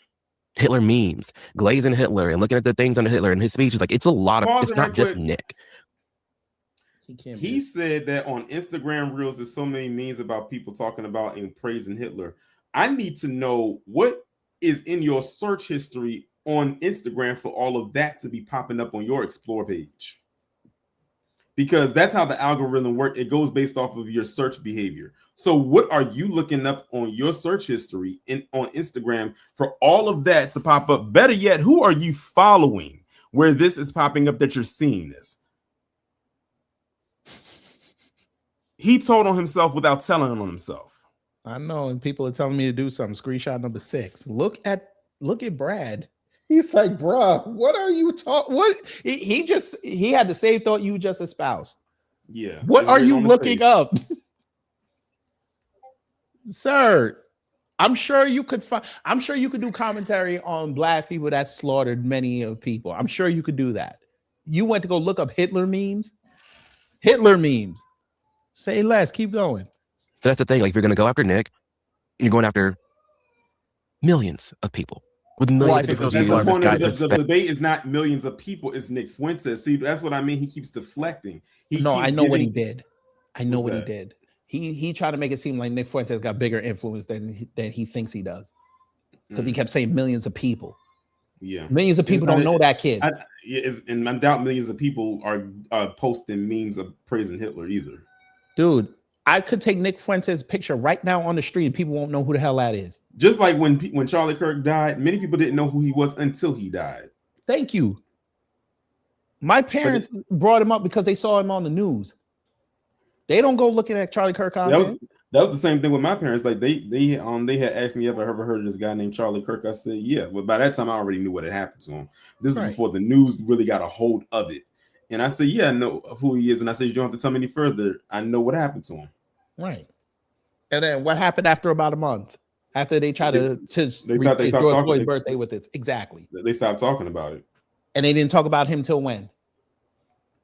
Hitler memes, glazing Hitler, and looking at the things under Hitler and his speeches. Like it's a lot of. It's not just Nick. He said that on Instagram Reels, there's so many memes about people talking about and praising Hitler. I need to know what is in your search history on Instagram for all of that to be popping up on your Explore page. Because that's how the algorithm works. It goes based off of your search behavior. So what are you looking up on your search history on Instagram for all of that to pop up? Better yet, who are you following where this is popping up that you're seeing this? He told on himself without telling on himself. I know, and people are telling me to do something. Screenshot number 6. Look at Brad. He's like, bruh, what are you talking? What he had the same thought you just espoused. Yeah. What are you looking up? Sir, I'm sure you could do commentary on black people that slaughtered many of people. I'm sure you could do that. You went to go look up Hitler memes. Hitler memes. Say less. Keep going. So that's the thing. Like, if you're going to go after Nick, you're going after millions of people with millions Well, I of think different those That's people the are point of misguided. the debate is not millions of people. It's Nick Fuentes. See, that's what I mean. He keeps deflecting. I know what he did. I know What's what he that? did. He tried to make it seem like Nick Fuentes got bigger influence than he thinks he does, because he kept saying millions of people. Yeah, Millions of people don't know that kid. And I doubt millions of people are posting memes of praising Hitler either. Dude, I could take Nick Fuentes' picture right now on the street and people won't know who the hell that is. Just like when Charlie Kirk died, many people didn't know who he was until he died. Thank you. My parents brought him up because they saw him on the news. They don't go looking at Charlie Kirk content. That was the same thing with my parents. Like they had asked me if I ever heard of this guy named Charlie Kirk. I said, yeah. But by that time, I already knew what had happened to him. This is before the news really got a hold of it. And I said, yeah, I know who he is. And I said, you don't have to tell me any further. I know what happened to him. Right. And then what happened after about a month? After they tried to stopped George talking. Floyd's birthday with it. Exactly. They stopped talking about it. And they didn't talk about him till when?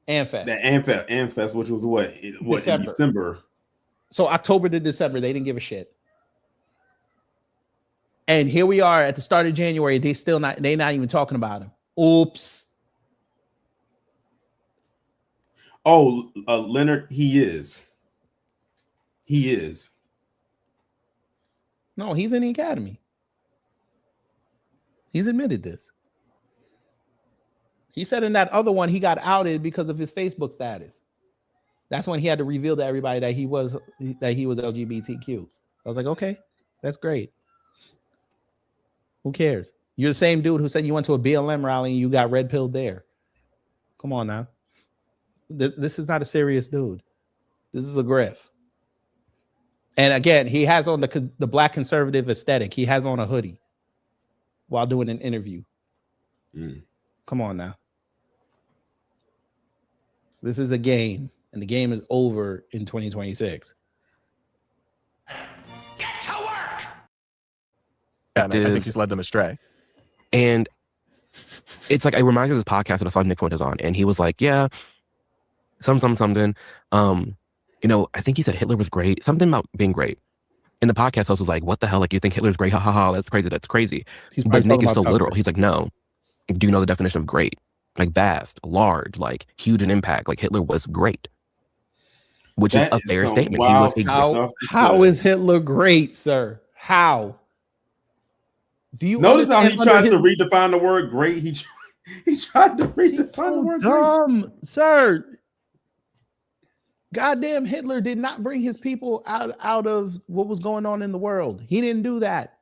AmFest. The AmFest, which was what in December. So October to December, they didn't give a shit. And here we are at the start of January. They're not even talking about him. Oops. Oh, Leonard, he is. No, he's in the academy. He's admitted this. He said in that other one he got outed because of his Facebook status. That's when he had to reveal to everybody that he was LGBTQ. I was like, okay, that's great. Who cares? You're the same dude who said you went to a BLM rally and you got red pilled there. Come on now. This is not a serious dude. This is a griff. And again, he has on the black conservative aesthetic. He has on a hoodie while doing an interview. Come on now. This is a game, and the game is over in 2026. Yeah, and I think he's led them astray. And it's like, I remind me of this podcast that I saw Nick Fuentes on, and he was like, yeah, something. I think he said Hitler was great, something about being great. And the podcast host was like, what the hell? Like, you think Hitler's great? Ha ha ha, that's crazy. But Nick is so literal. He's like, no. Do you know the definition of great? Like vast, large, like huge in impact. Like Hitler was great. Which is a fair statement. How is Hitler great, sir? How? Do you notice how he tried to redefine the word great? He tried to redefine the word great. Sir. Goddamn, Hitler did not bring his people out of what was going on in the world. He didn't do that.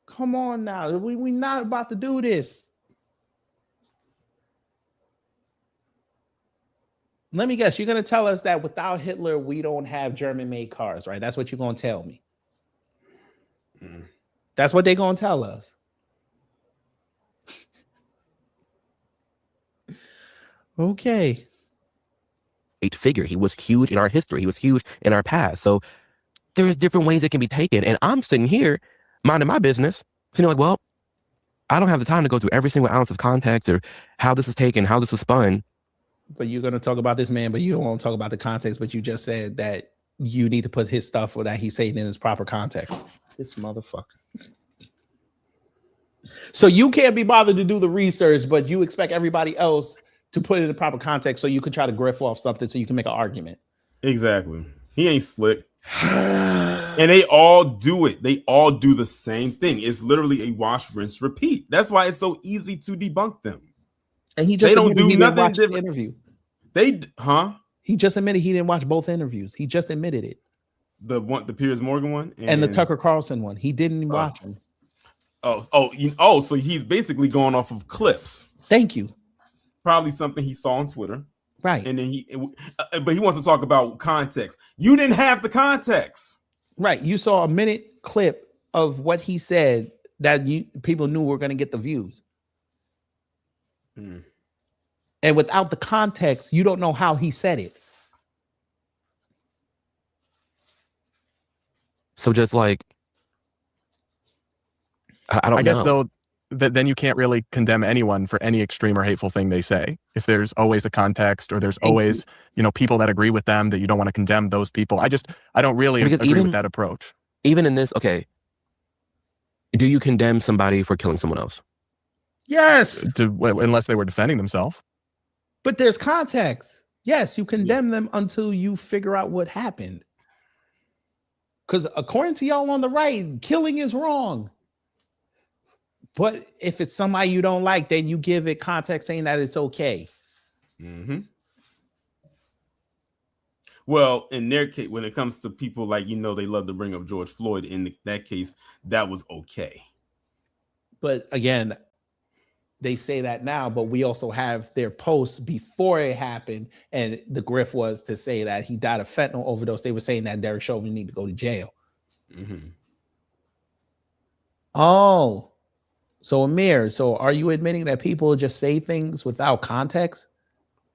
Come on now. We're not about to do this. Let me guess. You're going to tell us that without Hitler, we don't have German-made cars, right? That's what you're going to tell me. That's what they're going to tell us. Okay. Figure. He was huge in our history. He was huge in our past. So there's different ways it can be taken. And I'm sitting here minding my business, sitting like, well, I don't have the time to go through every single ounce of context or how this is taken, how this was spun. But you're going to talk about this man, but you don't want to talk about the context, but you just said that you need to put his stuff or that he's saying in its proper context. This motherfucker. So you can't be bothered to do the research, but you expect everybody else to put it in the proper context so you could try to griff off something so you can make an argument. Exactly. He ain't slick. And they all do it. They all do the same thing. It's literally a wash, rinse, repeat. That's why it's so easy to debunk them. And he just don't do nothing different. The interview. He just admitted he didn't watch both interviews. He just admitted it. The Piers Morgan one and the Tucker Carlson one. He didn't watch them. So he's basically going off of clips. Thank you. Probably something he saw on Twitter. Right. And then but he wants to talk about context. You didn't have the context. Right. You saw a minute clip of what he said that people knew were going to get the views. And without the context, you don't know how he said it. So just like, I don't know. I guess though, then you can't really condemn anyone for any extreme or hateful thing they say. If there's always a context, or there's always, people that agree with them, that you don't want to condemn those people. I don't really agree with that approach. Even in this, okay, do you condemn somebody for killing someone else? Yes. Unless they were defending themselves. But there's context. Yes, you condemn them until you figure out what happened. Because according to y'all on the right, killing is wrong. But if it's somebody you don't like, then you give it context saying that it's okay. Mm-hmm. Well, in their case, when it comes to people like, they love to bring up George Floyd. In that case, that was okay. But again, they say that now, but we also have their posts before it happened. And the grift was to say that he died of fentanyl overdose. They were saying that Derek Chauvin need to go to jail. Mm-hmm. Oh. So Amir, are you admitting that people just say things without context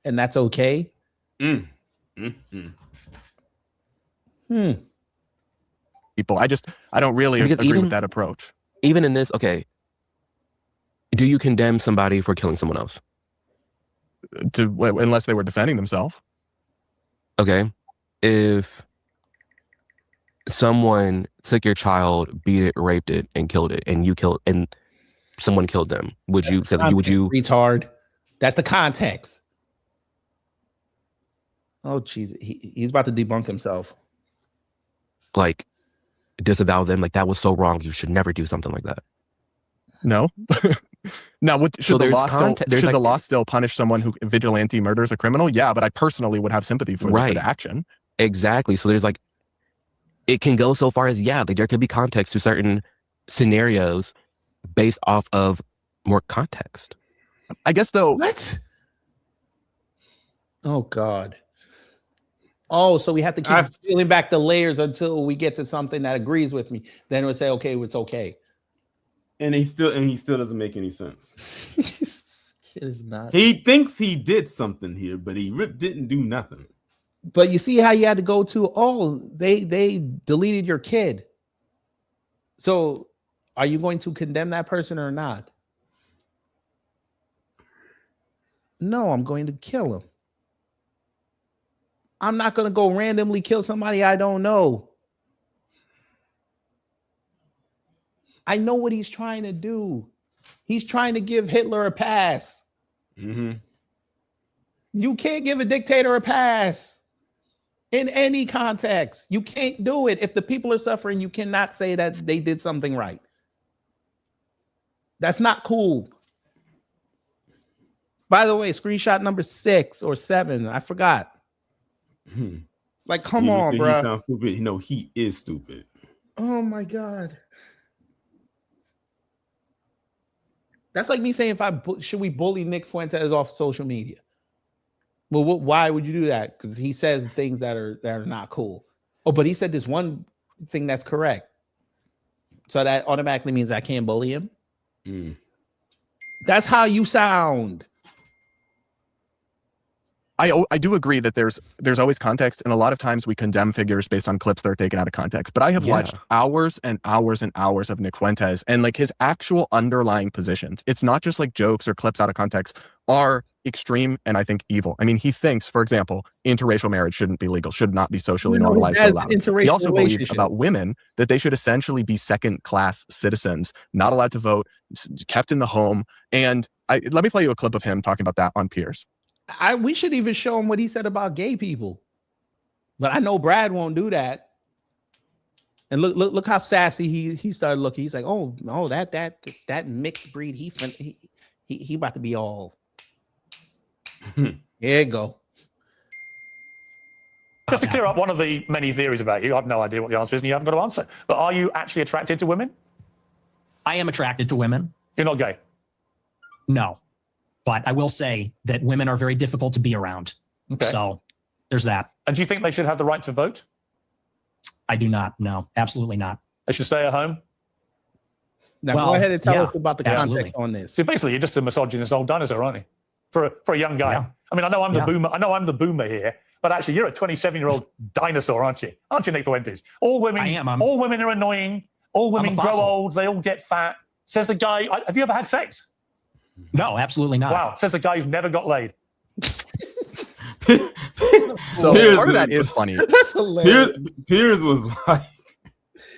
and that's okay? Mm-hmm. People, I don't really agree with that approach. Even in this, okay, do you condemn somebody for killing someone else? Unless they were defending themselves. Okay. If someone took your child, beat it, raped it, and killed it, and someone killed them, would you retard? That's the context. Oh, jeez, he's about to debunk himself. Like, disavow them? Like, that was so wrong. You should never do something like that. No. Now, should the law still punish someone who vigilante murders a criminal? Yeah, but I personally would have sympathy for the action. Exactly. So there's it can go so far as, there could be context to certain scenarios based off of more context. I guess though. What? Oh God. Oh, so we have to keep peeling back the layers until we get to something that agrees with me. Then we'll say, okay, it's okay. And he still doesn't make any sense. It is not. He thinks he did something here, but he didn't do nothing. But you see how you had to go to, they deleted your kid. So are you going to condemn that person or not? No, I'm going to kill him. I'm not going to go randomly kill somebody I don't know. I know what he's trying to do. He's trying to give Hitler a pass. Mm-hmm. You can't give a dictator a pass in any context. You can't do it. If the people are suffering, you cannot say that they did something right. That's not cool. By the way, screenshot number 6 or 7, I forgot. Mm-hmm. Like, come on, bro. He sounds stupid. No, he is stupid. Oh my God. That's like me saying, should we bully Nick Fuentes off social media? Well, why would you do that? Because he says things that are not cool. Oh, but he said this one thing that's correct. So that automatically means I can't bully him. Mm. That's how you sound. I do agree that there's always context, and a lot of times we condemn figures based on clips that are taken out of context. But I have watched hours and hours and hours of Nick Fuentes, and like his actual underlying positions. It's not just like jokes or clips out of context, are extreme and I think evil. I mean, he thinks, for example, interracial marriage shouldn't be legal, should not be socially normalized or allowed. He also believes about women that they should essentially be second-class citizens, not allowed to vote, kept in the home. And let me play you a clip of him talking about that on Piers. We should even show him what he said about gay people. But I know Brad won't do that. And look how sassy he started looking. He's like, oh, that mixed breed, he about to be all. Here you go. Just to clear up one of the many theories about you, I have no idea what the answer is, and you haven't got to answer. But are you actually attracted to women? I am attracted to women. You're not gay? No. But I will say that women are very difficult to be around. Okay. So there's that. And do you think they should have the right to vote? I do not. No, absolutely not. They should stay at home? Now go ahead and tell us about the context on this. So basically, you're just a misogynist old dinosaur, aren't you? For a young guy. Yeah. I mean, I know I'm the boomer. I know I'm the boomer here, but actually, you're a 27-year-old dinosaur, aren't you? Aren't you, Nick Fuentes? All women. I am. All women are annoying. All women grow old. They all get fat. Says the guy, have you ever had sex? No, absolutely not. Wow. Says the guy who's never got laid. So Piers part of that is- is funny. That's hilarious. Piers was like,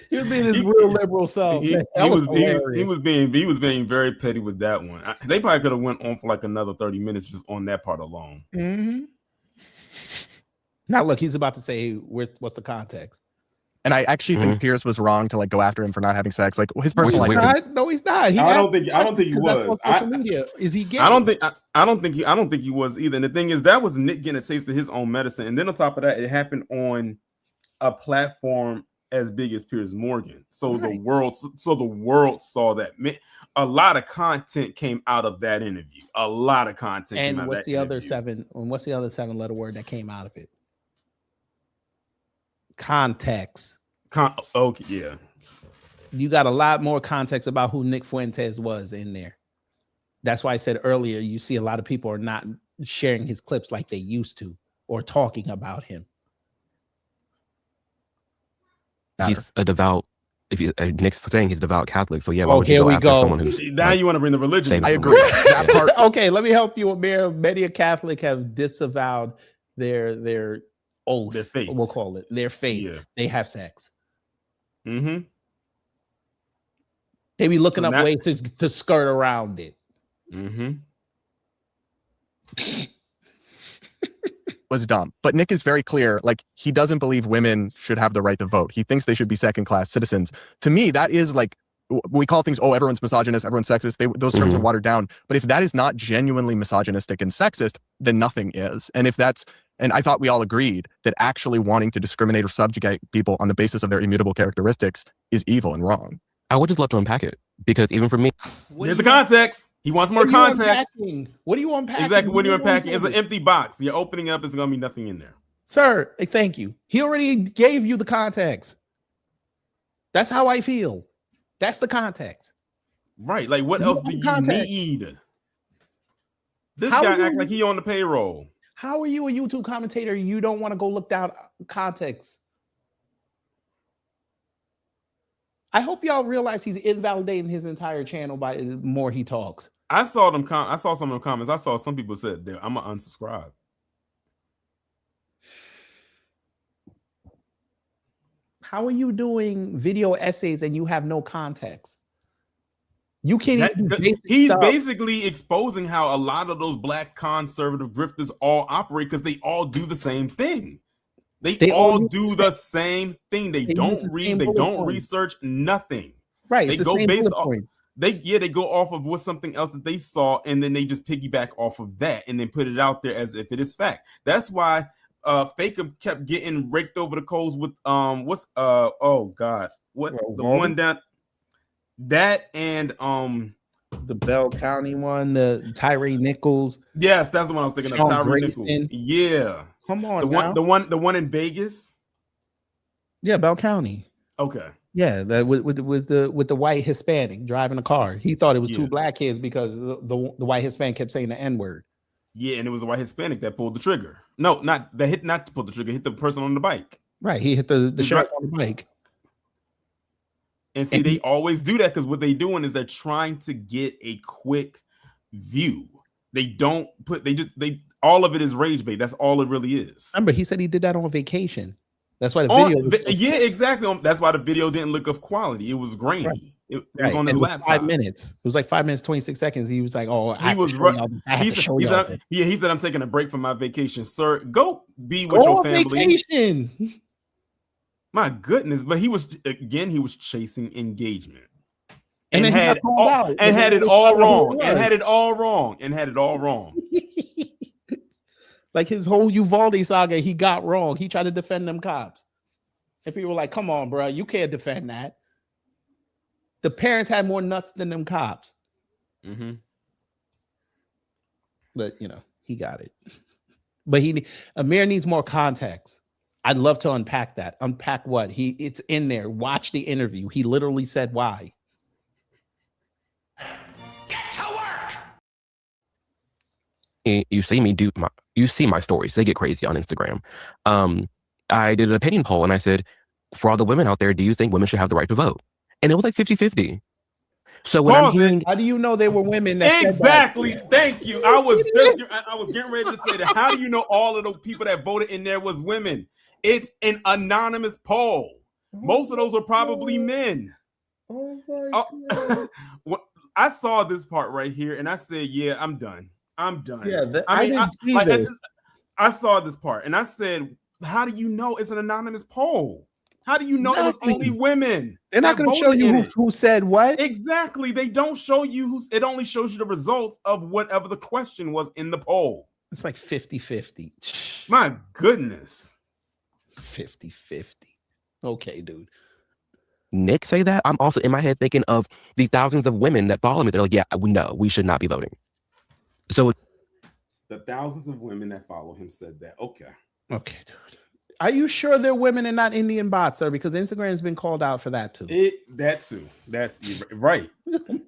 He was being his real liberal self. he That was hilarious. being very petty with that one. They probably could have went on for like another 30 minutes just on that part alone. Mm-hmm. Now look, he's about to say, what's the context? And I actually think Pierce was wrong to like go after him for not having sex. Like his personal He's life. not. No, he's not. I don't think he That's was. on social media. Is he gay? I don't think he was either. And the thing is, that was Nick getting a taste of his own medicine. And then on top of that, it happened on a platform as big as Piers Morgan. So the world saw that. A lot of content came out of that interview. A lot of content. And came out what's of that the other interview. seven? And what's the other 7-letter word that came out of it? Context. Okay, yeah. You got a lot more context about who Nick Fuentes was in there. That's why I said earlier, you see a lot of people are not sharing his clips like they used to or talking about him. He's a devout. If you Nick's saying he's a devout Catholic, so yeah, why would you here go we after go. someone who's Now you want to bring the religion. I agree. That part. Okay, let me help you. Many Catholic have disavowed their oath, their faith. We'll call it their faith. Yeah. They have sex. Mm-hmm. They be looking So up now- ways to skirt around it. Mm-hmm. Was dumb. But Nick is very clear. Like, he doesn't believe women should have the right to vote. He thinks they should be second-class citizens. To me, that is like, we call things, oh, everyone's misogynist, everyone's sexist. Those terms are watered down. But if that is not genuinely misogynistic and sexist, then nothing is. And if that's, and I thought we all agreed that actually wanting to discriminate or subjugate people on the basis of their immutable characteristics is evil and wrong. I would just love to unpack it, because even for me, There's the context. He wants more context. What are you unpacking? Exactly. What are you unpacking? It's an empty box. You're opening up. It's gonna be nothing in there. Sir, thank you. He already gave you the context. That's how I feel. That's the context. Right. Like, what You else want do you context. need? This How guy you- act like he on the payroll. How are you a YouTube commentator? You don't want to go look down context. I hope y'all realize he's invalidating his entire channel by the more he talks. I saw them. I saw some of the comments. I saw some people said, "I'm gonna unsubscribe." How are you doing video essays and you have no context? You can't even do basic He's stuff. basically exposing how a lot of those black conservative grifters all operate because they all do the same thing. They all use do the same thing. They use don't the read. same They bullet don't points. research nothing. Right, They it's the go same based bullet off. points. They go off of what's something else that they saw, and then they just piggyback off of that, and then put it out there as if it is fact. That's why Faker kept getting raked over the coals with oh god, what the one down that and the Bell County one, the Tyree Nichols. Yes, that's the one I was thinking of. Sean Tyree Grayson. Nichols. Yeah. Come on, the now. the one in Vegas. Yeah, Bell County. Okay. Yeah, that with the white Hispanic driving a car. He thought it was two Yeah. black kids because the white Hispanic kept saying the N-word. Yeah, and it was a white Hispanic that pulled the trigger. No, not to pull the trigger, hit the person on the bike. Right. He hit the He's sheriff right. on the bike. And see, they always do that because what they're doing is they're trying to get a quick view. They don't put they all of it is rage bait. That's all it really is. Remember, he said he did that on vacation. That's why the video. Yeah, exactly. That's why the video didn't look of quality. It was grainy. Right. It was Right. on And his it was laptop. 5 minutes. It was like 5 minutes, 26 seconds. He was like, "Oh, I He have was to show right. y'all this. I have He to show said, y'all this." he said, "I'm taking a break from my vacation, sir. Go be Go with your on family." vacation. My goodness, but he was chasing engagement. And And then he had got called all, out. and had it He all was who wrong. it And was. had it all wrong. And had it all wrong. Like his whole Uvalde saga, he got wrong. He tried to defend them cops. And people were like, "Come on, bro, you can't defend that." The parents had more nuts than them cops. Mm-hmm. But he got it. But Amir needs more context. I'd love to unpack that. Unpack what? It's in there. Watch the interview. He literally said why. you see me you see my stories. They get crazy on Instagram. I did an opinion poll and I said, for all the women out there, do you think women should have the right to vote? And it was like 50-50. So when I'm hearing, how do you know they were women that exactly? said that? Thank you. I was getting ready to say that. How do you know all of the people that voted in there was women? It's an anonymous poll. Most of those are probably men. Oh my God. I saw this part right here, and I said, "Yeah, I'm done. I'm done." Yeah, I didn't see this. I saw this part, and I said, "How do you know it's an anonymous poll? How do you know it was only women?" They're not going to show you who said what. Exactly. They don't show you who's. It only shows you the results of whatever the question was in the poll. It's like 50-50. My goodness. 50-50. Okay, dude. Nick say that, I'm also in my head thinking of the thousands of women that follow me. They're like, yeah, we should not be voting. So the thousands of women that follow him said that. Okay, dude. Are you sure they're women and not Indian bots, sir? Because Instagram's been called out for that too. That too. That's right.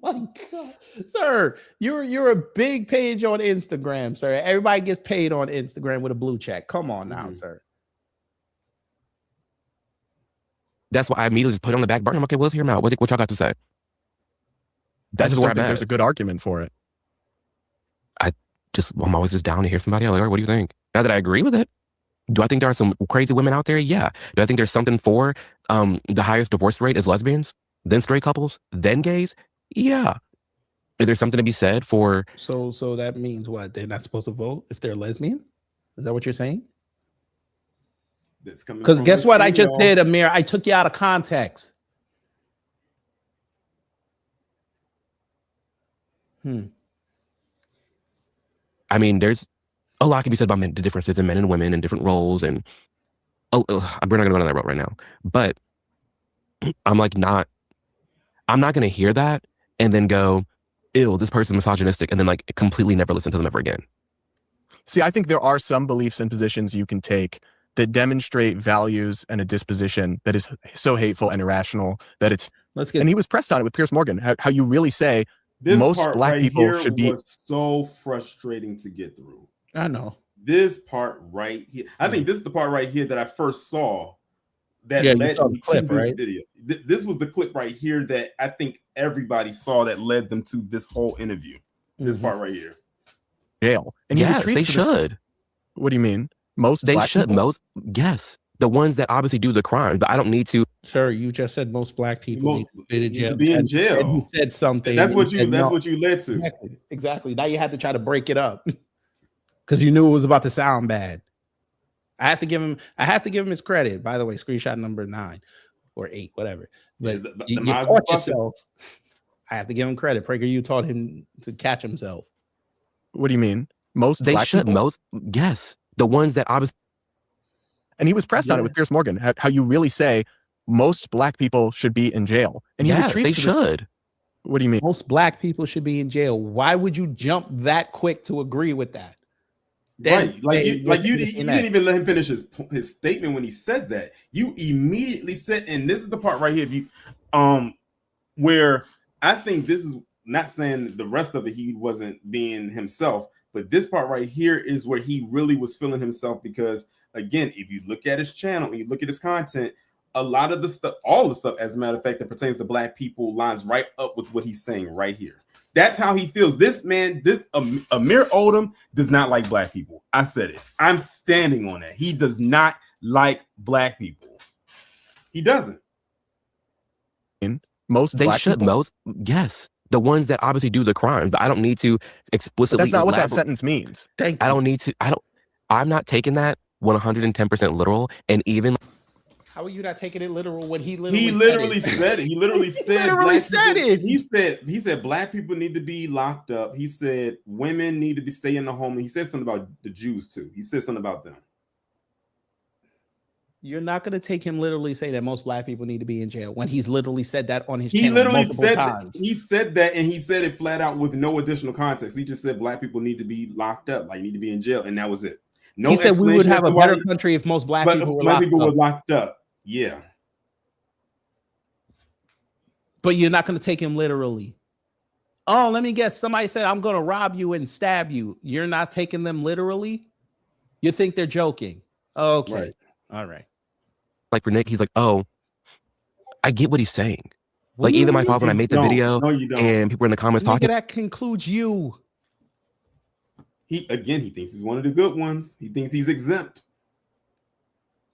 Oh my God, sir, you're a big page on Instagram, sir. Everybody gets paid on Instagram with a blue check. Come on now, sir. That's why I immediately just put it on the back burner. I'm okay, well, let's hear him out. What y'all got to say? That's just where I think there's a good argument for it. I'm always just down to hear somebody else. What do you think? Now that I agree with it, do I think there are some crazy women out there? Yeah. Do I think there's something for the highest divorce rate is lesbians, then straight couples, then gays? Yeah. Is there something to be said for? So that means what? They're not supposed to vote if they're lesbian? Is that what you're saying? Because guess what I just did, Amir? I took you out of context. I mean, there's a lot can be said about the differences in men and women and different roles, and we're not going to go down that road right now. But I'm not going to hear that and then go, ew, this person's misogynistic, and then like completely never listen to them ever again. See, I think there are some beliefs and positions you can take that demonstrate values and a disposition that is so hateful and irrational that it's. And he was pressed on it with Piers Morgan. How you really say most black people should be. Was so frustrating to get through. I know this part right here. I think this is the part right here that I first saw that led me to this video. This was the clip right here that I think everybody saw that led them to this whole interview. This part right here. Jail. And yes, they should. What do you mean? Most they black should. People? Yes. The ones that obviously do the crime, but I don't need to. Sir, you just said most black people need to be in jail. And you said something. That's what you led to. Exactly. Now you had to try to break it up because you knew it was about to sound bad. I have to give him his credit. By the way, screenshot number 9 or 8, whatever. But you caught yourself. I have to give him credit. PragerU taught him to catch himself. What do you mean? Most they black should. People? Yes. The ones that obviously. And he was pressed on it with Piers Morgan. How you really say most black people should be in jail. And he yes, they should. What do you mean? Most black people should be in jail. Why would you jump that quick to agree with that? Right, you didn't even let him finish his statement when he said that. You immediately said, and this is the part right here, where I think this is not saying the rest of it he wasn't being himself, but this part right here is where he really was feeling himself because, again, if you look at his channel and you look at his content, a lot of the stuff, all the stuff, as a matter of fact, that pertains to black people lines right up with what he's saying right here. That's how he feels. This man, Amir Odom does not like black people. I said it. I'm standing on that. He does not like black people. He doesn't. Most they black should. People? Yes. The ones that obviously do the crime, but I don't need to explicitly. But that's not what that sentence means. I don't need to. I'm not taking that 110% literal. And even. How are you not taking it literal when he literally said it? He literally said it. He said black people need to be locked up. He said women need to stay in the home. He said something about the Jews too. He said something about them. You're not going to take him literally say that most black people need to be in jail when he's literally said that on his channel. He literally said times. He said that, and he said it flat out with no additional context. He just said black people need to be locked up, like need to be in jail, and that was it. No, he said we would have a better country if most black people were locked up. Yeah. But you're not going to take him literally. Oh, let me guess. Somebody said, I'm going to rob you and stab you. You're not taking them literally? You think they're joking? Okay. Right. All right. Like for Nick, he's like, oh, I get what he's saying. Like even my fault when I made the video, No, you don't. and people were in the comments Nigga, talking that concludes you. He thinks he's one of the good ones. He thinks he's exempt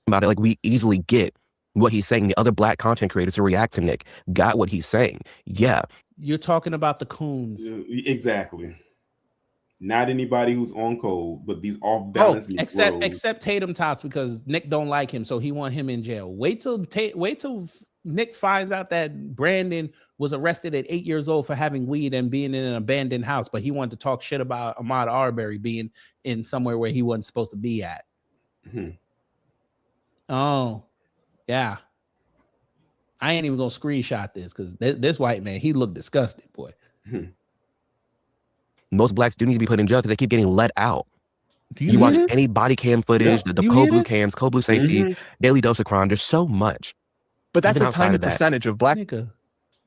about it. Like we easily get what he's saying. The other black content creators who react to Nick got what he's saying. Yeah. You're talking about the coons. Exactly. Not anybody who's on code, but these off balance. Except Tatum Tots, because Nick don't like him, so he want him in jail. Wait till Nick finds out that Brandon was arrested at 8 years old for having weed and being in an abandoned house, but he wanted to talk shit about Ahmaud Arbery being in somewhere where he wasn't supposed to be at. Mm-hmm. Oh, yeah. I ain't even gonna screenshot this because this white man, he looked disgusted, boy. Mm-hmm. Most blacks do need to be put in jail because they keep getting let out. You watch any body cam footage, the code blue cams, code blue safety, daily dose of crime. There's so much. But that's a tiny percentage of black. Nigga,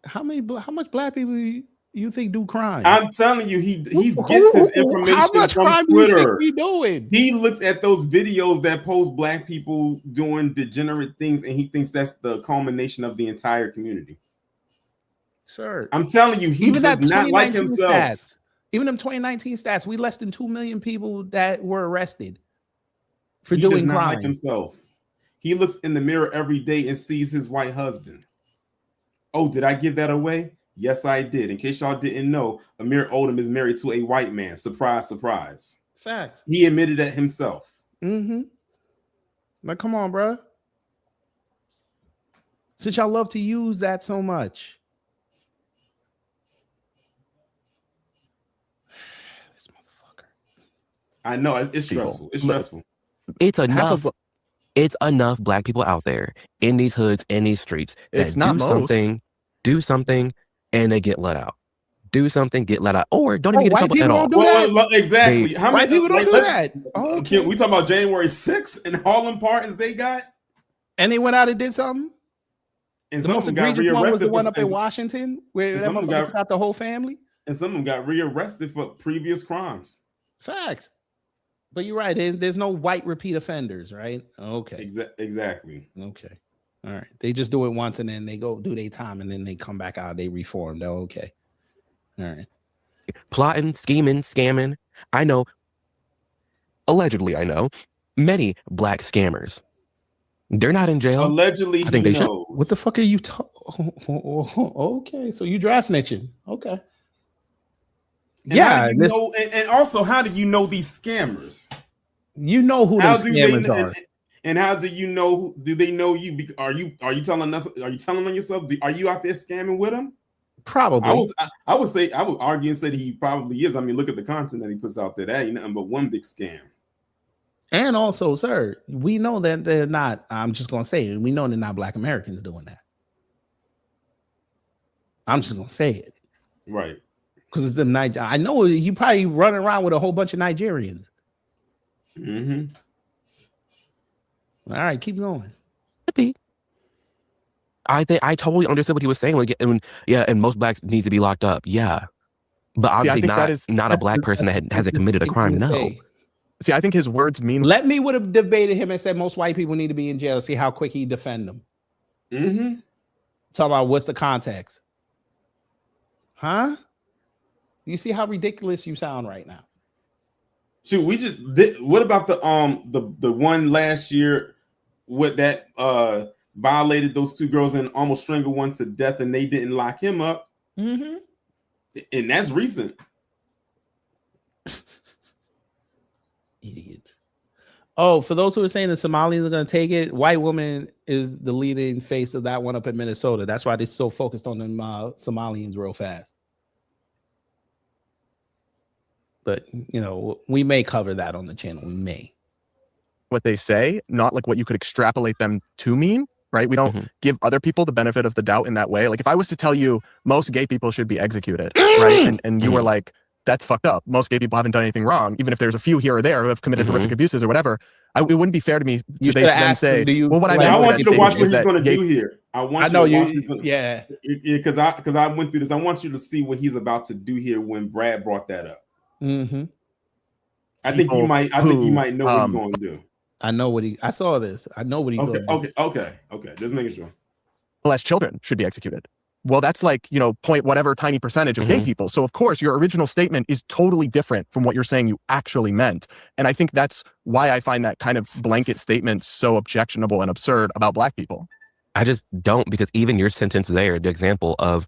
how much black people you think do crime? I'm telling you, he gets his information how much from crime Twitter. Do you think we doing? He looks at those videos that post black people doing degenerate things, and he thinks that's the culmination of the entire community. Sir, I'm telling you, he does not like himself. Stats, even them 2019 stats, we less than 2 million people that were arrested for doing does not crime. like himself. He looks in the mirror every day and sees his white husband. Oh, did I give that away? Yes, I did. In case y'all didn't know, Amir Odom is married to a white man. Surprise, surprise. Fact. He admitted that himself. Mm-hmm. Like, come on, bro. Since y'all love to use that so much. This motherfucker. I know it's stressful. It's stressful. It's enough. It's enough black people out there in these hoods, in these streets that It's not do something, and they get let out. Do something, get let out, or don't even get in trouble at all. Well, exactly. How White many people don't do that? Oh, okay. We talk about January 6th and Harlem parties they got, and they went out and did something. And the some most of them got egregious one was the rearrested one up in Washington, where that motherfucker got the whole family. And some of them got rearrested for previous crimes. Fact. But you're right. There's no white repeat offenders, right? Okay. Exactly. Okay. All right. They just do it once and then they go do their time and then they come back out. They reformed. Oh, okay. All right. Plotting, scheming, scamming. I know. Allegedly, I know many black scammers. They're not in jail. Allegedly, I think they should. What the fuck are you talking? Okay. So you dry snitching. Okay. And yeah, and also, how do you know these scammers? You know who those scammers are. And how do you know? Do they know you? Are you telling us? Are you telling on yourself? Are you out there scamming with them? Probably. I would argue and say that he probably is. I mean, look at the content that he puts out there. That ain't nothing but one big scam. And also, sir, we know that they're not. I'm just gonna say it. We know they're not Black Americans doing that. I'm just gonna say it. Right. Because it's them Niger. I know you probably running around with a whole bunch of Nigerians. Mm-hmm. All right, keep going. I totally understood what he was saying. Like, and most blacks need to be locked up. Yeah, but obviously not a black person that hasn't committed a crime. No. See, I think his words mean. Let me would have debated him and said most white people need to be in jail. See how quick he defend them. Mm-hmm. Talk about what's the context, huh? You see how ridiculous you sound right now. Shoot, we just did. What about the one last year with that violated those two girls and almost strangled one to death, and they didn't lock him up? Mm-hmm. And that's recent. Idiot. Oh, for those who are saying the Somalians are going to take it, white woman is the leading face of that one up in Minnesota. That's why they're so focused on them Somalians real fast. But, you know, we may cover that on the channel. We may. What they say, not like what you could extrapolate them to mean, right? We don't give other people the benefit of the doubt in that way. Like if I was to tell you most gay people should be executed, right? And you were like, that's fucked up. Most gay people haven't done anything wrong, even if there's a few here or there who have committed horrific abuses or whatever. It wouldn't be fair to me to then say, well, what I want you to watch what he's going to do here. Yeah. Because I went through this. I want you to see what he's about to do here when Brad brought that up. Mm-hmm. I think you might know what he's going to do. I saw this. I know what he's going to do. Okay. Just making sure. Less children should be executed. Well, that's like, point whatever tiny percentage of gay people. So of course your original statement is totally different from what you're saying you actually meant. And I think that's why I find that kind of blanket statement so objectionable and absurd about Black people. I just don't, because even your sentence there, the example of,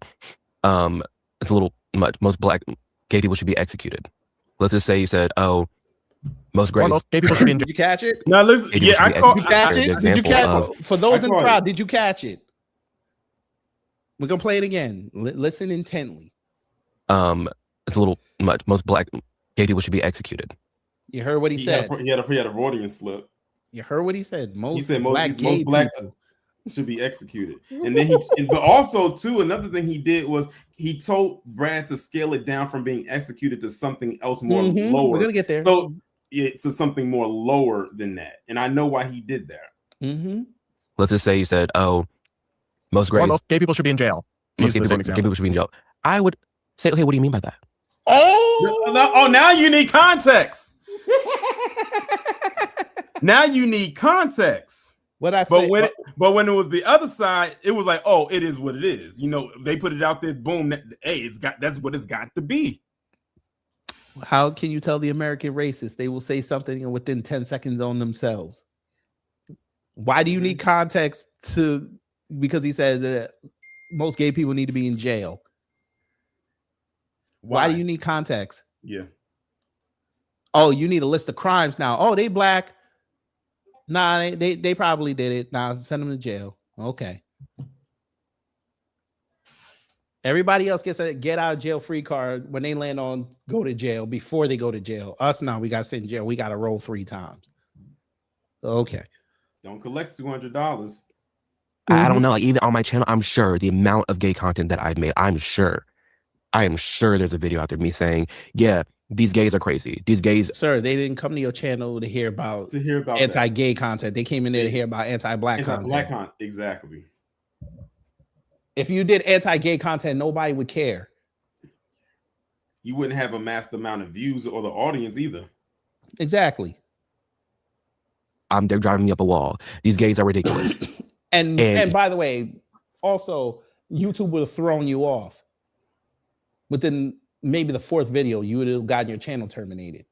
it's a little much. Most Black gay people should be executed. Let's just say you said, oh, most gay people should be. Did you catch it? No, listen. Yeah, I caught. Did you catch it? Did you catch it? For those in the crowd, did you catch it? We're gonna play it again. Listen intently. It's a little much. Most Black gay people should be executed. You heard what he said. He had a Freudian slip. You heard what he said. He said most Black should be executed. And then but also too, another thing he did was he told Brad to scale it down from being executed to something else more lower. We're gonna get there. So to something more lower than that. And I know why he did that. Let's just say you said, oh, most gay people should be in jail. Most gay people should be in jail. I would say, okay, what do you mean by that? Oh, now you need context. Now you need context. What I say, but when it was the other side, it was like, oh, it is what it is. They put it out there, boom. That's what it's got to be. How can you tell the American racists? They will say something and within 10 seconds on themselves. Why do you need context because he said that most gay people need to be in jail? Why do you need context? Yeah. Oh, you need a list of crimes now. Oh, they Black. Nah, they probably did it. Now send them to jail. Okay. Everybody else gets a get out of jail free card when they land on go to jail before they go to jail. Us now, we got to sit in jail. We got to roll 3 times. Okay. Don't collect $200. I don't know. Like even on my channel, I'm sure the amount of gay content that I've made, I am sure there's a video out there of me saying, yeah, these gays are crazy. These gays. Sir, they didn't come to your channel to hear about anti-gay content. They came in there to hear about anti-Black content. Exactly. If you did anti-gay content, nobody would care. You wouldn't have amassed the amount of views or the audience either. Exactly. They're driving me up a wall. These gays are ridiculous. and by the way, also, YouTube would have thrown you off. Within maybe the 4th video, you would have gotten your channel terminated.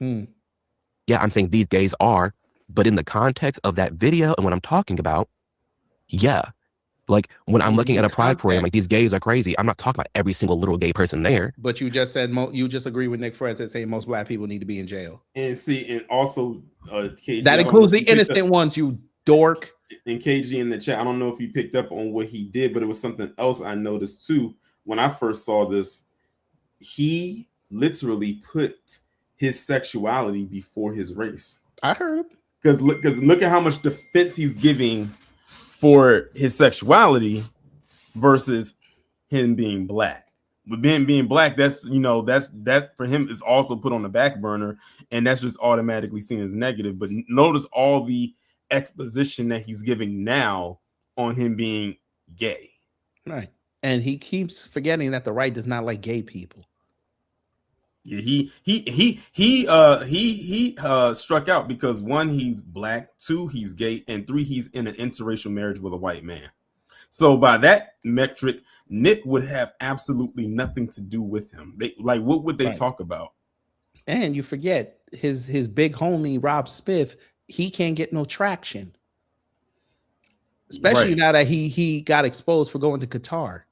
Yeah, I'm saying these gays are, but in the context of that video and what I'm talking about, yeah. Like when I'm looking at a pride parade, I'm like, these gays are crazy. I'm not talking about every single little gay person there. But you just said you just agree with Nick Fred that saying most Black people need to be in jail. And also KG, that includes the innocent ones, you dork. And KG in the chat, I don't know if you picked up on what he did, but it was something else I noticed too. When I first saw this, he literally put his sexuality before his race. I heard him. Because look at how much defense he's giving for his sexuality versus him being Black. But being Black, that's for him is also put on the back burner, and that's just automatically seen as negative. But notice all the exposition that he's giving now on him being gay. Right. And he keeps forgetting that the right does not like gay people. Yeah, he struck out because 1, he's Black, 2, he's gay, and 3, he's in an interracial marriage with a white man. So by that metric, Nick would have absolutely nothing to do with him. What would they talk about? And you forget his big homie Rob Smith, he can't get no traction. Especially now that he got exposed for going to Qatar.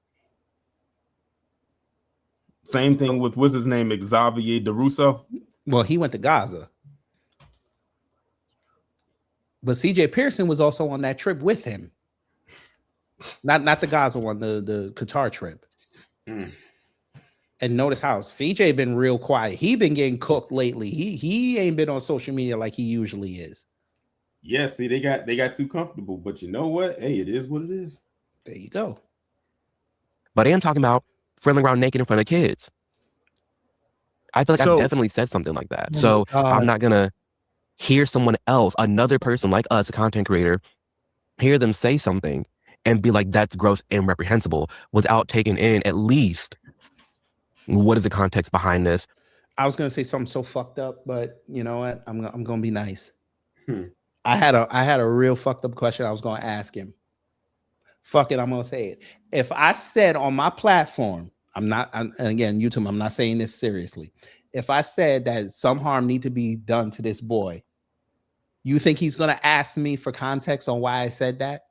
Same thing with what's his name, Xavier DeRusso. Well, he went to Gaza. But CJ Pearson was also on that trip with him. Not the Gaza one, the Qatar trip. And notice how CJ been real quiet. He been getting cooked lately. He ain't been on social media like he usually is. Yeah, see, they got too comfortable. But you know what? Hey, it is what it is. There you go. But I am talking about friendly around naked in front of kids. I feel like I've definitely said something like that. So I'm not going to hear someone else, another person like us, a content creator, hear them say something and be like, that's gross and reprehensible without taking in at least what is the context behind this. I was going to say something so fucked up, but you know what? I'm going to be nice. I had a real fucked up question I was going to ask him. Fuck it, I'm gonna say it. If I said on my platform, and again, YouTube, I'm not saying this seriously. If I said that some harm need to be done to this boy, you think he's gonna ask me for context on why I said that?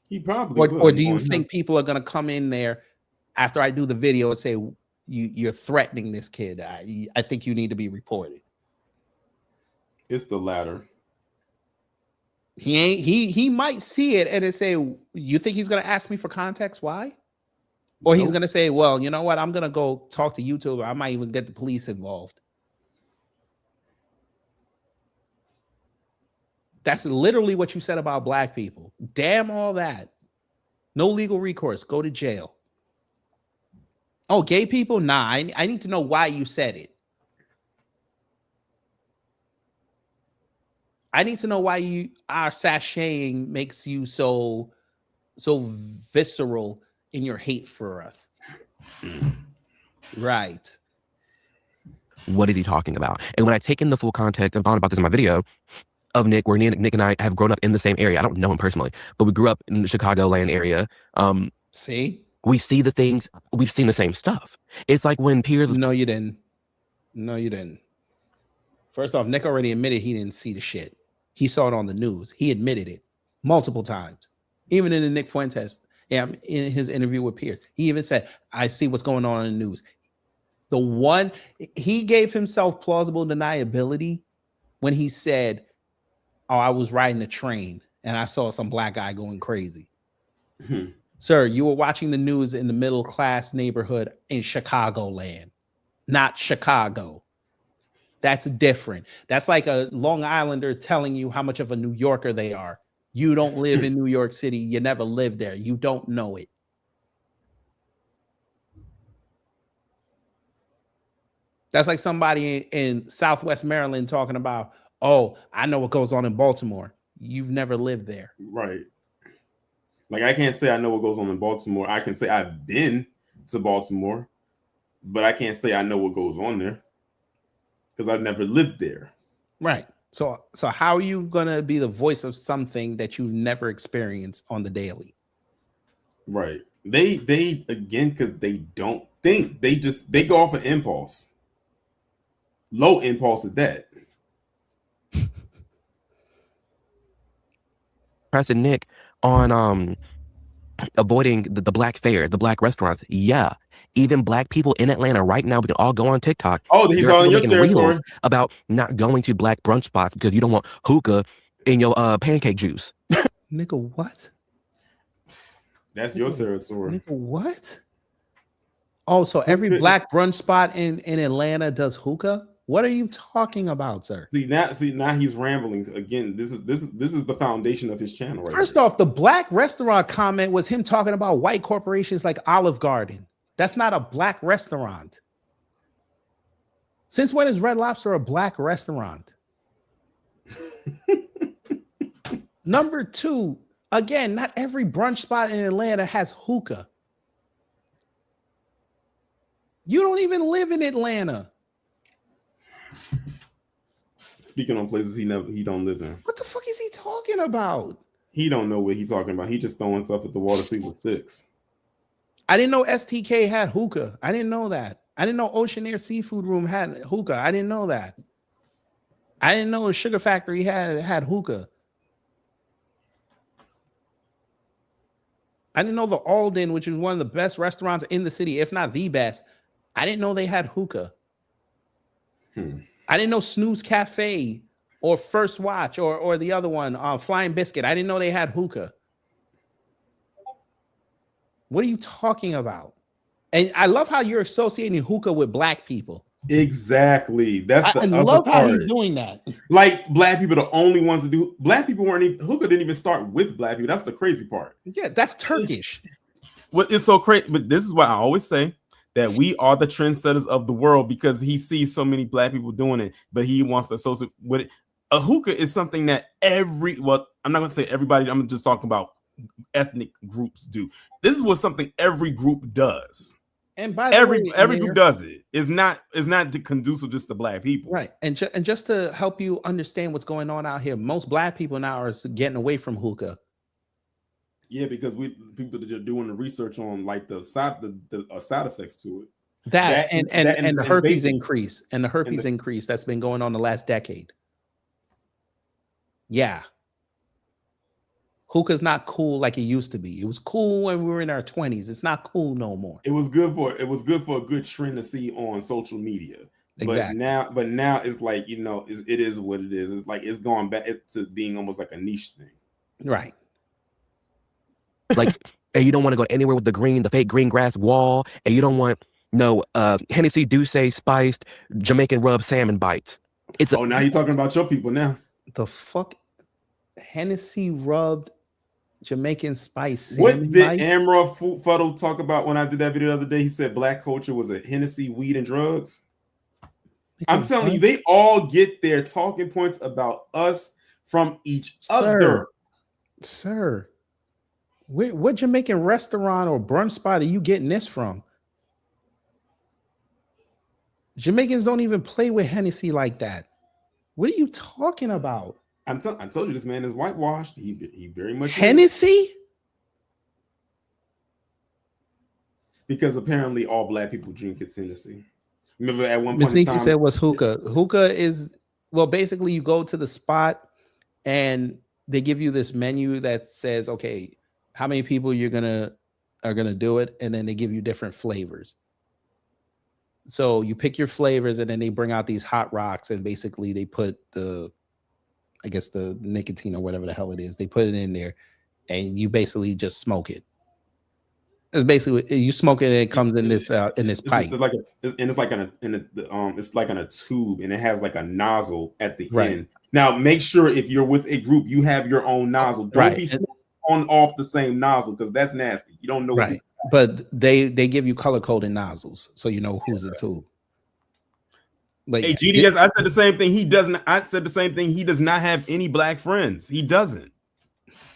He probably will. Or do you think people are gonna come in there after I do the video and say you're threatening this kid? I think you need to be reported. It's the latter. He might see it and say, you think he's gonna ask me for context why? Or he's gonna say, well, you know what? I'm gonna go talk to YouTube. I might even get the police involved. That's literally what you said about black people. Damn all that. No legal recourse. Go to jail. Oh, gay people? Nah, I need to know why you said it. I need to know why our sashaying makes you so visceral in your hate for us. Right. What is he talking about? And when I take in the full context, I've gone about this in my video of Nick, where Nick and I have grown up in the same area. I don't know him personally, but we grew up in the Chicagoland area. See? We see the things, we've seen the same stuff. It's like when Piers... No, you didn't. No, you didn't. First off, Nick already admitted he didn't see the shit. He saw it on the news. He admitted it multiple times. Even in the Nick Fuentes, in his interview with Piers, he even said, I see what's going on in the news. The one, he gave himself plausible deniability when he said, oh, I was riding a train and I saw some black guy going crazy. Sir, you were watching the news in the middle class neighborhood in Chicagoland, not Chicago. That's different. That's like a Long Islander telling you how much of a New Yorker they are. You don't live in New York City. You never lived there. You don't know it. That's like somebody in Southwest Maryland talking about, oh, I know what goes on in Baltimore. You've never lived there. Right. Like, I can't say I know what goes on in Baltimore. I can say I've been to Baltimore, but I can't say I know what goes on there because I've never lived there. Right. So how are you going to be the voice of something that you've never experienced on the daily? Right. They again, because they don't think. They go off an impulse. Low impulse at that. Pressing Nick on avoiding the black fare, the black restaurants. Yeah. Even black people in Atlanta right now, we can all go on TikTok. Oh, he's on your territory about not going to black brunch spots because you don't want hookah in your pancake juice. Nigga, what? That's your territory. Nigga, what? Oh, so every black brunch spot in Atlanta does hookah? What are you talking about, sir? See now he's rambling again. This is the foundation of his channel. Right First off, the black restaurant comment was him talking about white corporations like Olive Garden. That's not a black restaurant. Since when is Red Lobster a black restaurant? Number two, again, not every brunch spot in Atlanta has hookah. You don't even live in Atlanta. Speaking on places he don't live in. What the fuck is he talking about? He don't know what he's talking about. He just throwing stuff at the wall to see what sticks. I didn't know STK had hookah. I didn't know that. I didn't know Ocean Air Seafood Room had hookah. I didn't know that. I didn't know the Sugar Factory had hookah. I didn't know the Alden, which is one of the best restaurants in the city, if not the best. I didn't know they had hookah. I didn't know Snooze Cafe or First Watch or the other one, Flying Biscuit. I didn't know they had hookah. What are you talking about? And I love how you're associating hookah with black people. Exactly. That's the I other love how part. he's doing that. Like, black people are the only ones to do. Black people weren't even, hookah didn't even start with black people. That's the crazy part. Yeah, that's Turkish. What is so crazy, but this is why I always say that we are the trendsetters of the world, because he sees so many black people doing it, but he wants to associate with it. A hookah is something that I'm not going to say everybody, I'm just talking about ethnic groups do. This is what something every group does. And by the way, every group does it. It's not conducive just to black people. Right. And just to help you understand what's going on out here, most black people now are getting away from hookah. Yeah, because people that are doing the research on like the side effects to it. That and the herpes vaping. increase and the herpes increase that's been going on the last decade. Yeah. Hookah's not cool like it used to be. It was cool when we were in our 20s. It's not cool no more. It was good for a good trend to see on social media. Exactly. But now it's like, you know, it is what it is. It's like it's going back to being almost like a niche thing. Right. Like, and you don't want to go anywhere with the fake green grass wall, and you don't want Hennessy Douce spiced Jamaican rub salmon bites. Now you're talking about your people now. The fuck? Hennessy rubbed Jamaican spice. What did Amra Fuddle talk about when I did that video the other day? He said black culture was a Hennessy, weed, and drugs. I'm telling you, they all get their talking points about us from each other. Sir, what Jamaican restaurant or brunch spot are you getting this from? Jamaicans don't even play with Hennessy like that. What are you talking about? I told you this man is whitewashed. He very much Hennessy? is. Because apparently all black people drink his Hennessy. Remember at one point in time, said was hookah. Hookah is, well, basically you go to the spot and they give you this menu that says, okay, how many people are gonna do it, and then they give you different flavors. So you pick your flavors, and then they bring out these hot rocks, and basically they put the nicotine or whatever the hell it is. They put it in there, and you basically just smoke it. It's basically you smoke it, and it comes in this pipe. It's like in a tube, and it has like a nozzle at the end. Now, make sure if you're with a group, you have your own nozzle. Don't be on off the same nozzle, because that's nasty. You don't know. Right. But they give you color coded nozzles, so you know who's in who. But hey, GDS, I said the same thing. I said the same thing. He does not have any black friends. He doesn't.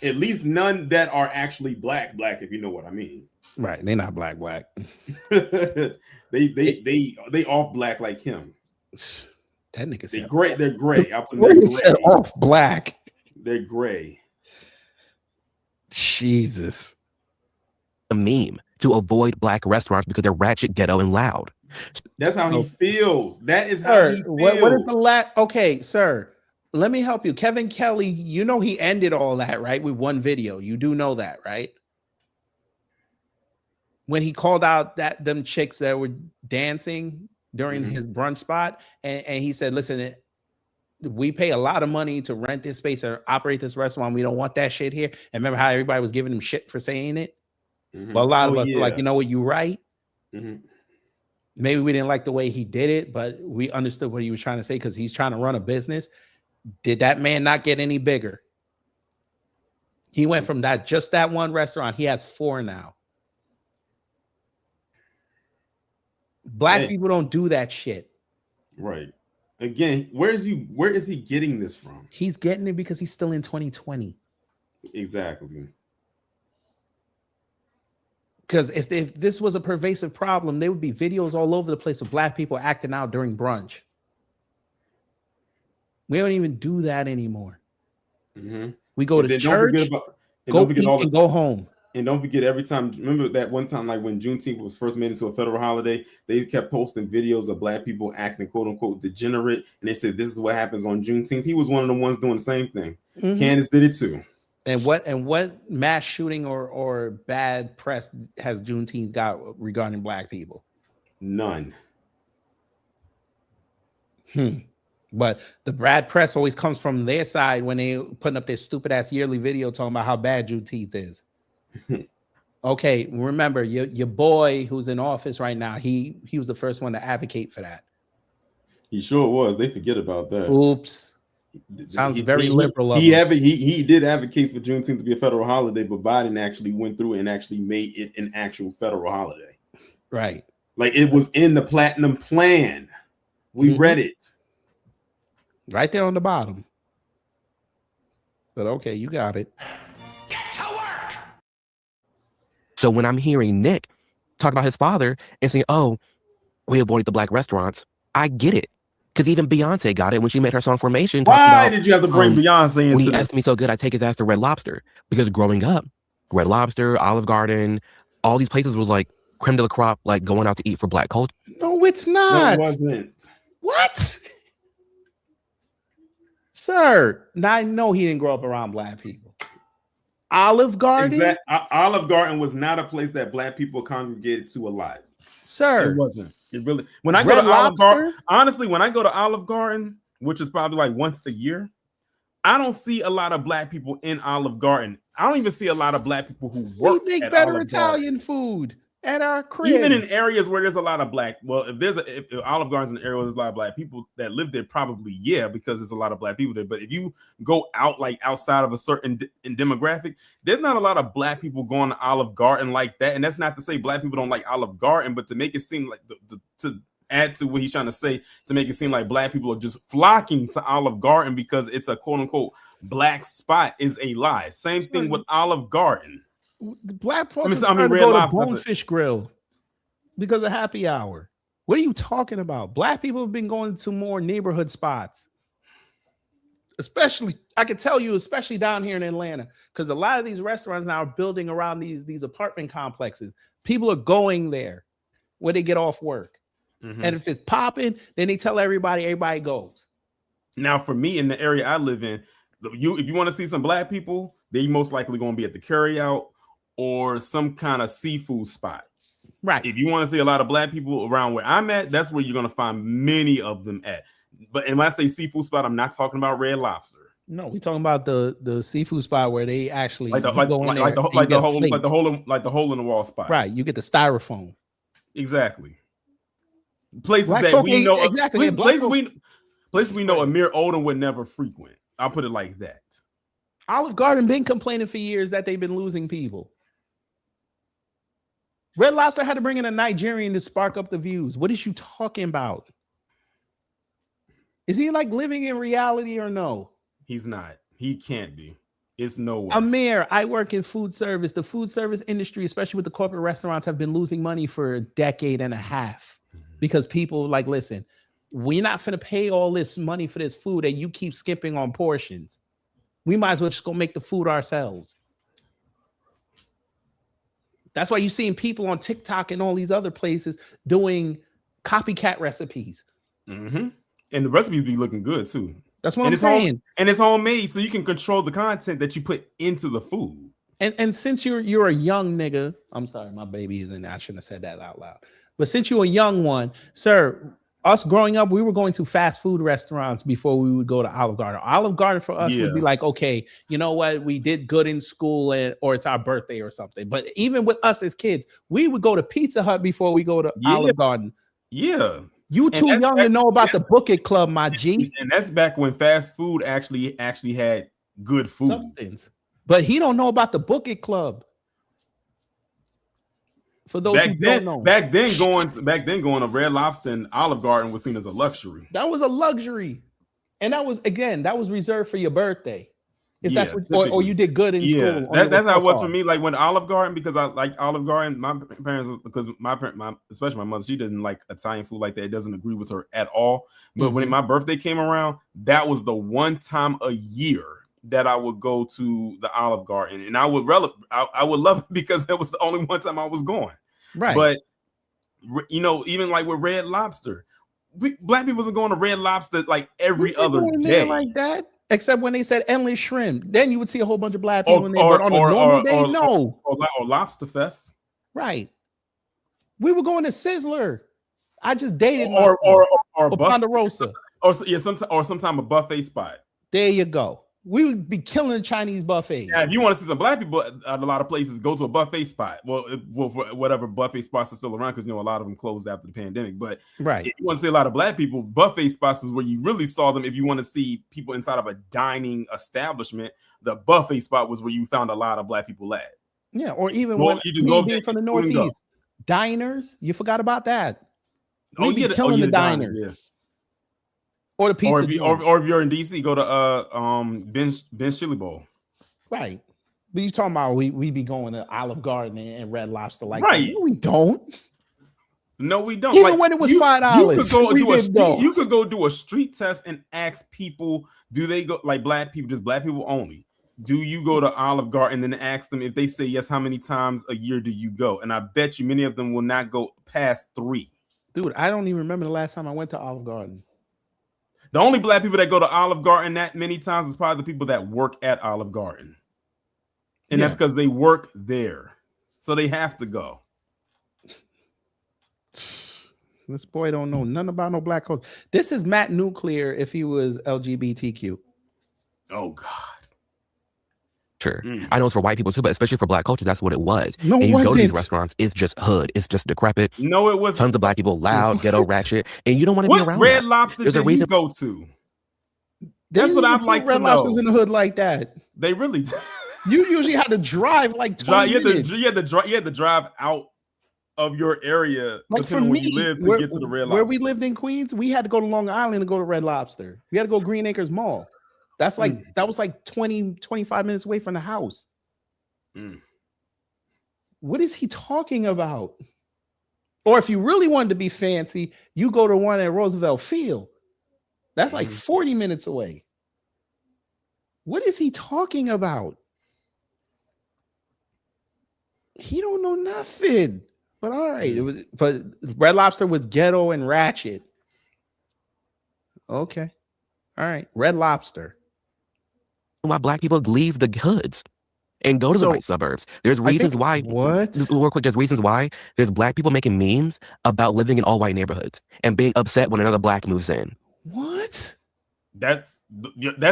At least none that are actually black, if you know what I mean. Right. They're not black. they off black like him. That nigga said they're gray. I put that said off black. They're gray. Jesus. A meme to avoid black restaurants because they're ratchet, ghetto, and loud. That's how he feels. That is how he feels. What is the okay, sir? Let me help you. Kevin Kelly, you know he ended all that, right? With one video. You do know that, right? When he called out them chicks that were dancing during his brunch spot, and he said, listen, we pay a lot of money to rent this space or operate this restaurant. We don't want that shit here. And remember how everybody was giving him shit for saying it? Well, a lot of us were like, you know what, you right. Maybe we didn't like the way he did it, but we understood what he was trying to say because he's trying to run a business. Did that man not get any bigger? He went from just that one restaurant. He has 4 now. Black people don't do that shit. Right. Again, where is he getting this from? He's getting it because he's still in 2020. Exactly. Because if this was a pervasive problem, there would be videos all over the place of black people acting out during brunch. We don't even do that anymore. We go to church, go eat, and go home. And don't forget, every time, remember that one time, like when Juneteenth was first made into a federal holiday, they kept posting videos of black people acting quote unquote degenerate. And they said, this is what happens on Juneteenth. He was one of the ones doing the same thing. Candace did it too. And what mass shooting or bad press has Juneteenth got regarding black people? None. But the bad press always comes from their side when they putting up their stupid ass yearly video talking about how bad Juneteenth is. Okay, remember your boy who's in office right now, he was the first one to advocate for that. He sure was. They forget about that. Oops. Sounds very liberal of him. He did advocate for Juneteenth to be a federal holiday, but Biden actually went through and actually made it an actual federal holiday. Right. Like it was in the platinum plan. We read it. Right there on the bottom. But okay, you got it. So when I'm hearing Nick talk about his father and saying, oh, we avoided the black restaurants, I get it. Because even Beyonce got it when she made her song Formation. Why did you have to bring Beyonce into when he this? asked me so good, I take his ass to Red Lobster. Because growing up, Red Lobster, Olive Garden, all these places was like creme de la crop, like going out to eat for Black culture. No, it's not. No, it wasn't. What? Sir, now I know he didn't grow up around Black people. Olive Garden? Olive Garden was not a place that Black people congregated to a lot. Sir. It wasn't. It really, when I go to Olive Garden, honestly, when I go to Olive Garden, which is probably like once a year, I don't see a lot of Black people in Olive Garden. I don't even see a lot of Black people who work. We make at better Olive Italian food at our crib. Even in areas where there's a lot of Black, well, if Olive Garden's an area where there's a lot of Black people that live there, probably because there's a lot of Black people there. But if you go out like outside of a certain demographic, there's not a lot of Black people going to Olive Garden like that. And that's not to say Black people don't like Olive Garden, but to make it seem like to add to what he's trying to say, to make it seem like Black people are just flocking to Olive Garden because it's a quote unquote Black spot is a lie. Same thing with Olive Garden. The Black folks I mean, to Red go Lobster, to Bonefish Grill because of happy hour. What are you talking about? Black people have been going to more neighborhood spots. Especially, I can tell you, especially down here in Atlanta, because a lot of these restaurants now are building around these apartment complexes. People are going there where they get off work. And if it's popping, then they tell everybody goes. Now, for me in the area I live in, if you want to see some Black people, they most likely going to be at the carryout or some kind of seafood spot. Right. If you want to see a lot of Black people around where I'm at, that's where you're going to find many of them at. But when I say seafood spot, I'm not talking about Red Lobster. No, we're talking about the seafood spot where they actually like the hole in the wall spot. Right. You get the styrofoam. Exactly. Places Black that we know, exactly. places we know Amir Odom would never frequent. I'll put it like that. Olive Garden been complaining for years that they've been losing people. Red Lobster had to bring in a Nigerian to spark up the views. What is you talking about? Is he like living in reality or no? He's not. He can't be. It's no way. Amir, I work in food service. The food service industry, especially with the corporate restaurants, have been losing money for a decade and a half because people like, listen, we're not finna pay all this money for this food and you keep skipping on portions. We might as well just go make the food ourselves. That's why you're seeing people on TikTok and all these other places doing copycat recipes. And the recipes be looking good too. That's what I'm saying. And it's homemade, so you can control the content that you put into the food. And since you're a young nigga, I'm sorry, my baby isn't. I shouldn't have said that out loud. But since you're a young one, sir, us growing up, we were going to fast food restaurants before we would go to Olive Garden. Olive Garden for us would be like, okay, you know what? We did good in school or it's our birthday or something. But even with us as kids, we would go to Pizza Hut before we go to Olive Garden. Yeah. You too young to know about the Book It Club, my G. And that's back when fast food actually had good food. Somethings. But he don't know about the Book It Club. For those who don't know, back then going to Red Lobster and Olive Garden was seen as a luxury. That was a luxury, and that was reserved for your birthday. If that's what, or you did good in school. That's how it was for me. Like when Olive Garden, because I like Olive Garden. My parents, because especially my mother, she didn't like Italian food like that. It doesn't agree with her at all. But when my birthday came around, that was the one time a year that I would go to the Olive Garden, and I would love it because it was the only one time I was going. Right. But you know, even like with Red Lobster, Black people are going to Red Lobster like every other day, like that. Except when they said endless shrimp, then you would see a whole bunch of Black people in there. But on a normal day, no. Or Lobster Fest. Right. We were going to Sizzler. I just dated or Ponderosa. Sometime a buffet spot. There you go. We would be killing the Chinese buffet. Yeah, if you want to see some Black people at a lot of places, go to a buffet spot. Well, for whatever buffet spots are still around, because you know a lot of them closed after the pandemic. But if you want to see a lot of Black people, buffet spots is where you really saw them. If you want to see people inside of a dining establishment, the buffet spot was where you found a lot of Black people at. Yeah, or even when you just go from the Northeast, diners. You forgot about that. We'd be killing the diners. Yeah. Or the pizza, or if you're in DC, go to Ben's Chili Bowl. Right, but you talking about we be going to Olive Garden and Red Lobster like right? That. No, we don't. No, we don't. Even when it was $5, you could go do a street test and ask people, do they go like Black people, just Black people only? do you go to Olive Garden? And then ask them, if they say yes, how many times a year do you go? And I bet you many of them will not go past 3. Dude, I don't even remember the last time I went to Olive Garden. The only black people that go to Olive Garden that many times is probably the people that work at Olive Garden. And that's because they work there. So they have to go. This boy don't know nothing about no black culture. This is Matt Nuclear if he was LGBTQ. Oh, God. Sure. I know it's for white people too, but especially for black culture, that's what it was. No, and you go to these wasn't. restaurants, it's just hood. It's just decrepit. No, it was tons of black people, loud, ghetto, ratchet, and you don't want to be What around Red that. Lobster There's a did he reason. go to? They That's what didn't I'd even like put to Red know. Lobsters in the hood like that. They really did. You usually had to drive like 20 minutes. You had to drive out of your area, Like for depending on where me, you live, to get to the Red Lobster. where we lived in Queens, we had to go to Long Island to go to Red Lobster. We had to go to Green Acres Mall. That's like that was like 20, 25 minutes away from the house. What is he talking about? Or if you really wanted to be fancy, you go to one at Roosevelt Field. That's like 40 minutes away. What is he talking about? He don't know nothing. But all right, but Red Lobster was ghetto and ratchet. Okay. All right. Red Lobster. Why black people leave the hoods and go to the white suburbs. There's reasons why. What? Real quick, there's reasons why there's black people making memes about living in all white neighborhoods and being upset when another black moves in. What? That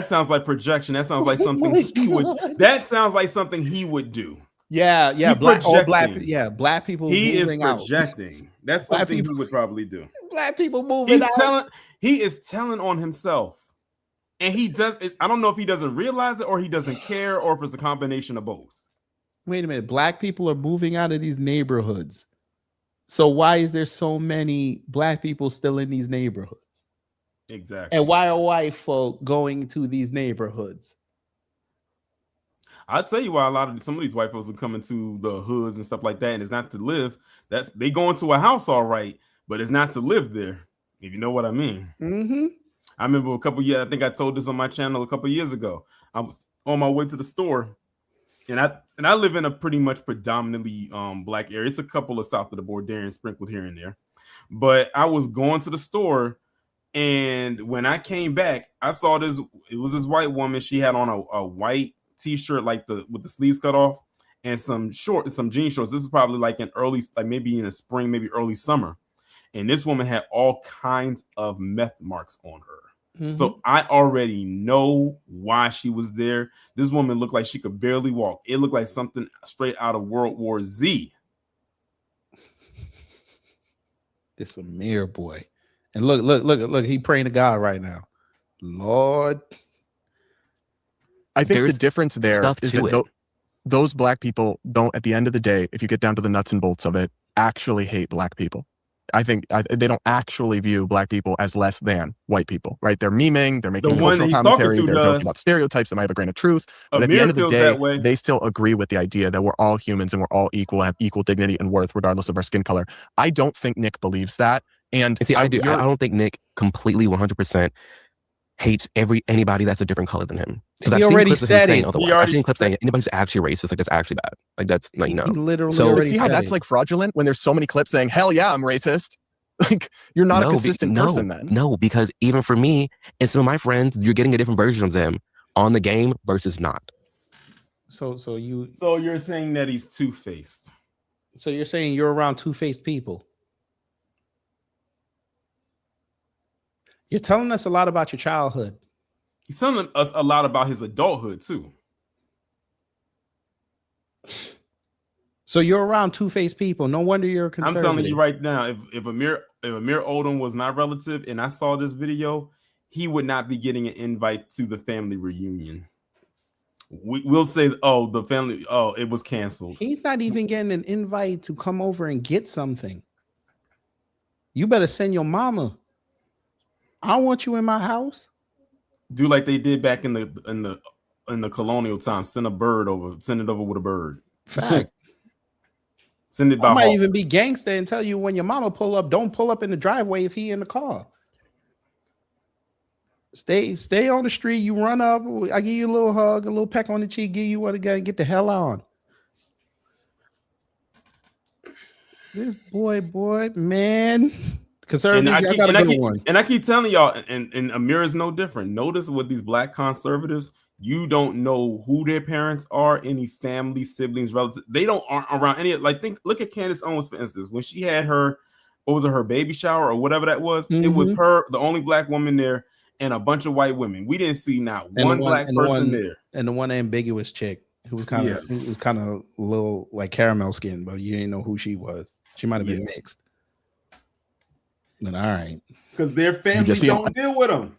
sounds like projection. That sounds like something he would. That sounds like something he would do. Yeah, He's black projecting. people. He is moving out. projecting. That's Black something people- he would probably do. Black people moving out. He is telling on himself. And he does. I don't know if he doesn't realize it or he doesn't care or if it's a combination of both. Wait a minute. Black people are moving out of these neighborhoods. So why is there so many black people still in these neighborhoods? Exactly. And why are white folk going to these neighborhoods? I'll tell you why some of these white folks are coming to the hoods and stuff like that, and it's not to live. They go into a house all right, but it's not to live there. If you know what I mean. Mm-hmm. I remember a couple years. I think I told this on my channel a couple years ago. I was on my way to the store, and I live in a pretty much predominantly black area. It's a couple of south of the border and sprinkled here and there, but I was going to the store. And when I came back, I saw this. It was this white woman. She had on a white t-shirt, with the sleeves cut off, and some jean shorts. This is probably like maybe in the spring, maybe early summer. And this woman had all kinds of meth marks on her. So I already know why she was there. This woman looked like she could barely walk. It looked like something straight out of World War Z. This Amir boy. And look, he praying to God right now. Lord. I think There's the difference there stuff is to that it. those black people don't, at the end of the day, if you get down to the nuts and bolts of it, actually hate black people. I think they don't actually view black people as less than white people, right? They're memeing, they're making cultural commentary, they're joking about stereotypes that might have a grain of truth. But at the end of the day, they still agree with the idea that we're all humans and we're all equal, have equal dignity and worth, regardless of our skin color. I don't think Nick believes that. And see, I do. I don't think Nick completely 100% hates anybody that's a different color than him. He already said it. I've seen clips saying anybody's actually racist, like that's actually bad. Like that's like He literally already see how said that's it. like fraudulent when there's so many clips saying, hell yeah, I'm racist. Like you're not a consistent person then. No, because even for me and some of my friends, you're getting a different version of them on the game versus not. So you're saying that he's two-faced. So you're saying you're around two-faced people. You're telling us a lot about your childhood. He's telling us a lot about his adulthood too. So you're around two-faced people. No wonder you're a I'm conservative. telling you right now, if Amir Odom was not relative and I saw this video, he would not be getting an invite to the family reunion. We'll say, it was canceled. He's not even getting an invite to come over and get something. You better send your mama. I don't want you in my house. Do like they did back in the colonial times. Send it over with a bird. Fact. Send it by I might hawk. even be gangster and tell you when your mama pull up, don't pull up in the driveway if he in the car. Stay on the street. You run up. I give you a little hug, a little peck on the cheek. Give you what again? Get the hell on. This boy, man. Conservatives, And y'all got a good one. I keep telling y'all, and Amir is no different. Notice with these black conservatives, you don't know who their parents are, any family, siblings, relatives. They aren't around any. Like, look at Candace Owens, for instance. When she had her, what was it, her baby shower or whatever that was? It was her, the only black woman there, and a bunch of white women. We didn't see not one black person there. And the one ambiguous chick who was kind of a little like caramel skin, but you didn't know who she was. She might have been mixed. But all right, because their family don't deal with them.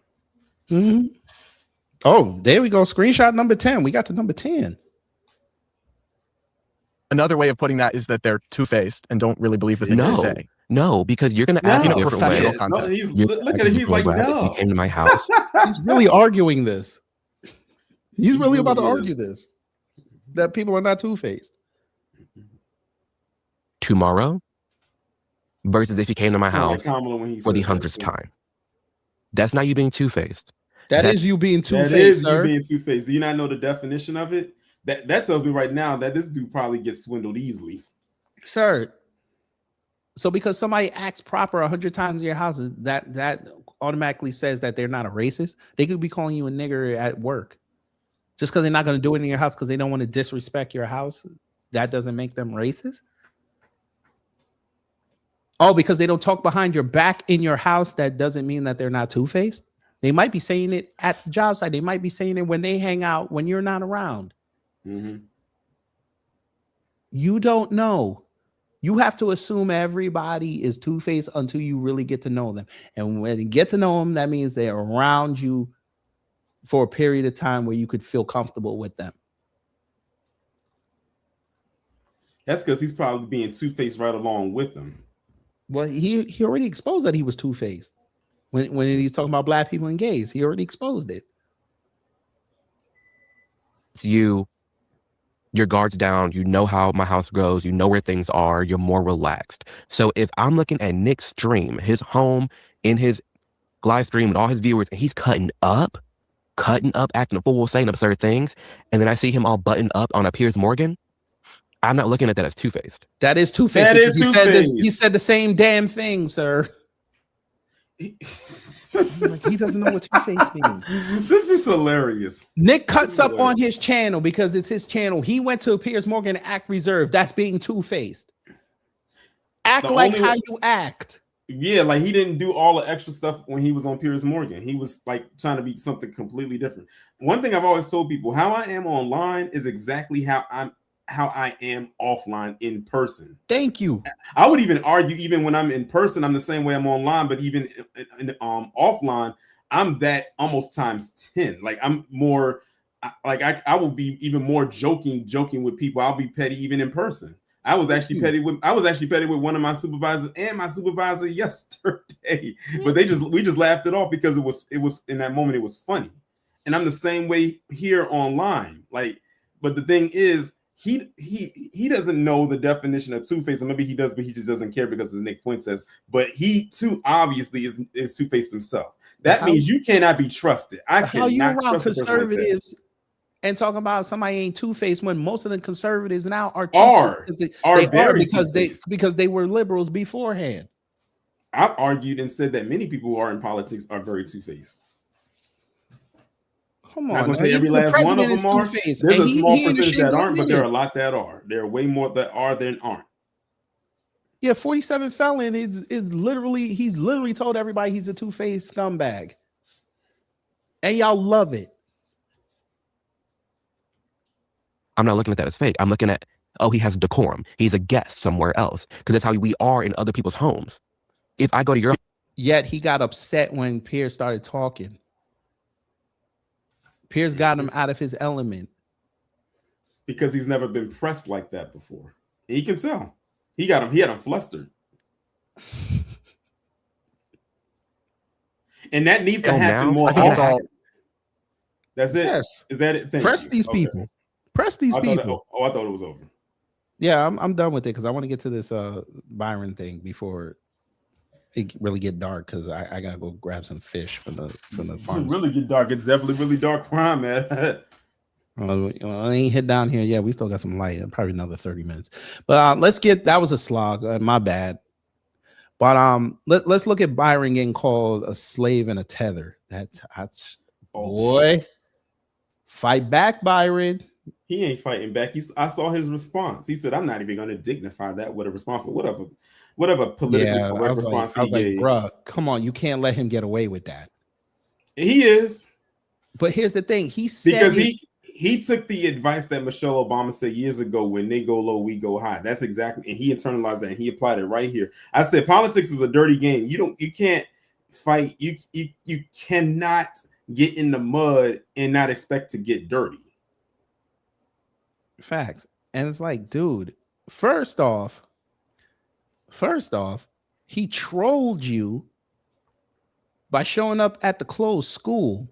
Mm-hmm. Oh, there we go. Screenshot number 10. We got to number 10. Another way of putting that is that they're two-faced and don't really believe the things they say. No, because you're going to act in a different way. No, look at it. He's like, no. He came to my house. He's really arguing this. He's really about to argue this. That people are not two-faced. Tomorrow versus if you came to my house for the 100th time. That's not you being two-faced. That is you being two-faced, That is sir. you being two-faced. Do you not know the definition of it? That tells me right now that this dude probably gets swindled easily. Sir. So because somebody acts proper 100 times in your house, that automatically says that they're not a racist. They could be calling you a nigger at work. Just because they're not going to do it in your house because they don't want to disrespect your house, that doesn't make them racist. Oh, because they don't talk behind your back in your house, that doesn't mean that they're not two-faced. They might be saying it at the job site. They might be saying it when they hang out, when you're not around. Mm-hmm. You don't know. You have to assume everybody is two-faced until you really get to know them. And when you get to know them, that means they're around you for a period of time where you could feel comfortable with them. That's because he's probably being two-faced right along with them. Well, he already exposed that he was two-faced. When he's talking about black people and gays, he already exposed it. It's your guard's down. You know how my house goes. You know where things are. You're more relaxed. So if I'm looking at Nick's stream, his home, in his live stream and all his viewers, and he's cutting up, acting a fool, saying absurd things, and then I see him all buttoned up on a Piers Morgan, I'm not looking at that as two-faced. That is two-faced. That is two-faced. He said the same damn thing, sir. Like, he doesn't know what two-faced means. This is hilarious. Nick cuts up on his channel because it's his channel. He went to Piers Morgan and act reserved. That's being two-faced. Act like how you act. Yeah, like he didn't do all the extra stuff when he was on Piers Morgan. He was like trying to be something completely different. One thing I've always told people, how I am online is exactly how I am offline in person. Thank you. I would even argue, even when I'm in person, I'm the same way I'm online, but even in offline, I'm that almost times 10. Like I'm more like I will be even more joking with people. I'll be petty even in person. I was actually petty with one of my supervisors and my supervisor yesterday, but we just laughed it off because it was in that moment it was funny. And I'm the same way here online. Like, but the thing is, he doesn't know the definition of two-faced, or maybe he does, but he just doesn't care because it's Nick Fuentes. But he too obviously is two-faced himself. That means you cannot be trusted. I cannot you around trust conservatives and talking about somebody ain't two-faced when most of the conservatives now are because they were liberals beforehand. I've argued and said that many people who are in politics are very two-faced. Come on, I'm not gonna say every last one of them are. There's a small percentage that aren't, but there are a lot that are. There are way more that are than aren't. Yeah, 47 felon is literally, he's literally told everybody he's a two-faced scumbag. And y'all love it. I'm not looking at that as fake. I'm looking at, oh, he has decorum. He's a guest somewhere else. Because that's how we are in other people's homes. If I go to your... Yet he got upset when Piers started talking. Piers got him out of his element. Because he's never been pressed like that before. He can tell. He had him flustered. And that needs to happen more often. That's it. Yes. Is that it? Press these people. Press these people. I thought it was over. Yeah, I'm done with it because I want to get to this Byron thing before it really get dark because I gotta go grab some fish from the farm. Really get dark. It's definitely really dark where I'm at. I ain't hit down here yet. We still got some light. Probably another 30 minutes. But let's get. That was a slog. My bad. But let's look at Byron getting called a slave and a tether. That's boy. Fight back, Byron. He ain't fighting back. I saw his response. He said, "I'm not even going to dignify that with a response or whatever politically correct response he gave." Bruh, come on, you can't let him get away with that. He is. But here's the thing: he said because he took the advice that Michelle Obama said years ago: "When they go low, we go high." That's exactly, and he internalized that and he applied it right here. I said, politics is a dirty game. You can't fight. You cannot get in the mud and not expect to get dirty. Facts. And it's like, dude, first off, he trolled you by showing up at the closed school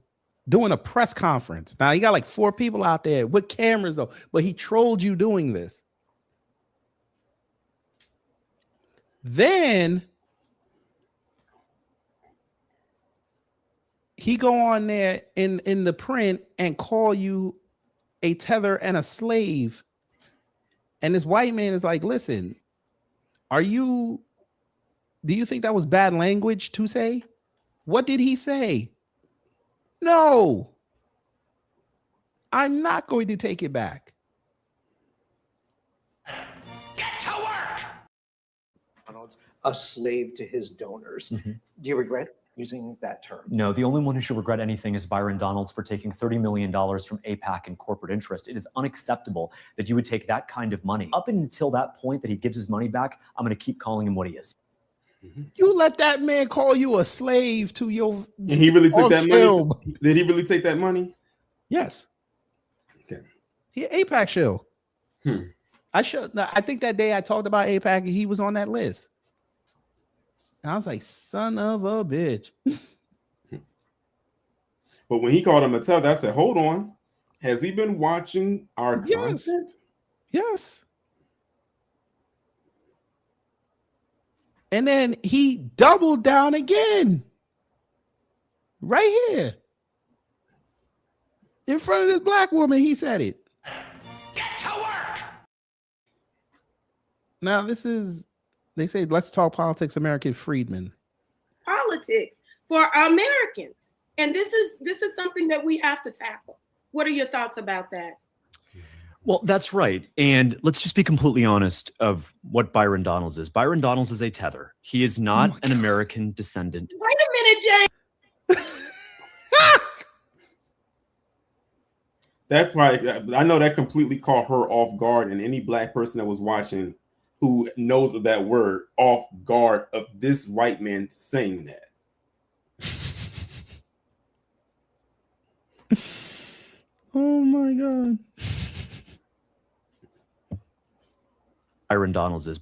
doing a press conference. Now, you got like 4 people out there with cameras, though, but he trolled you doing this. Then he go on there in the print and call you a tether and a slave. And this white man is like, listen, do you think that was bad language to say? What did he say? No, I'm not going to take it back. A slave to his donors. Do you regret using that term? No, the only one who should regret anything is Byron Donalds for taking $30 million from AIPAC and corporate interest. It is unacceptable that you would take that kind of money. Up until that point that he gives his money back, I'm going to keep calling him what he is. You let that man call you a slave to your. And he really took that money. Did he really take that money? Yes. Okay. He AIPAC show. I think that day I talked about AIPAC, he was on that list. And I was like, son of a bitch. But when he called him a tether, I said, hold on. Has he been watching our content? Yes. And then he doubled down again. Right here. In front of this black woman, he said it. Get to work. Now, they say, let's talk politics, American Friedman. Politics for Americans. And this is something that we have to tackle. What are your thoughts about that? Well, that's right. And let's just be completely honest of what Byron Donalds is. Byron Donalds is a tether. He is not an American descendant. Wait a minute, James. That probably, I know that completely caught her off guard, and any black person that was watching who knows of that word, off guard of this white man saying that. Oh my God. Byron Donalds is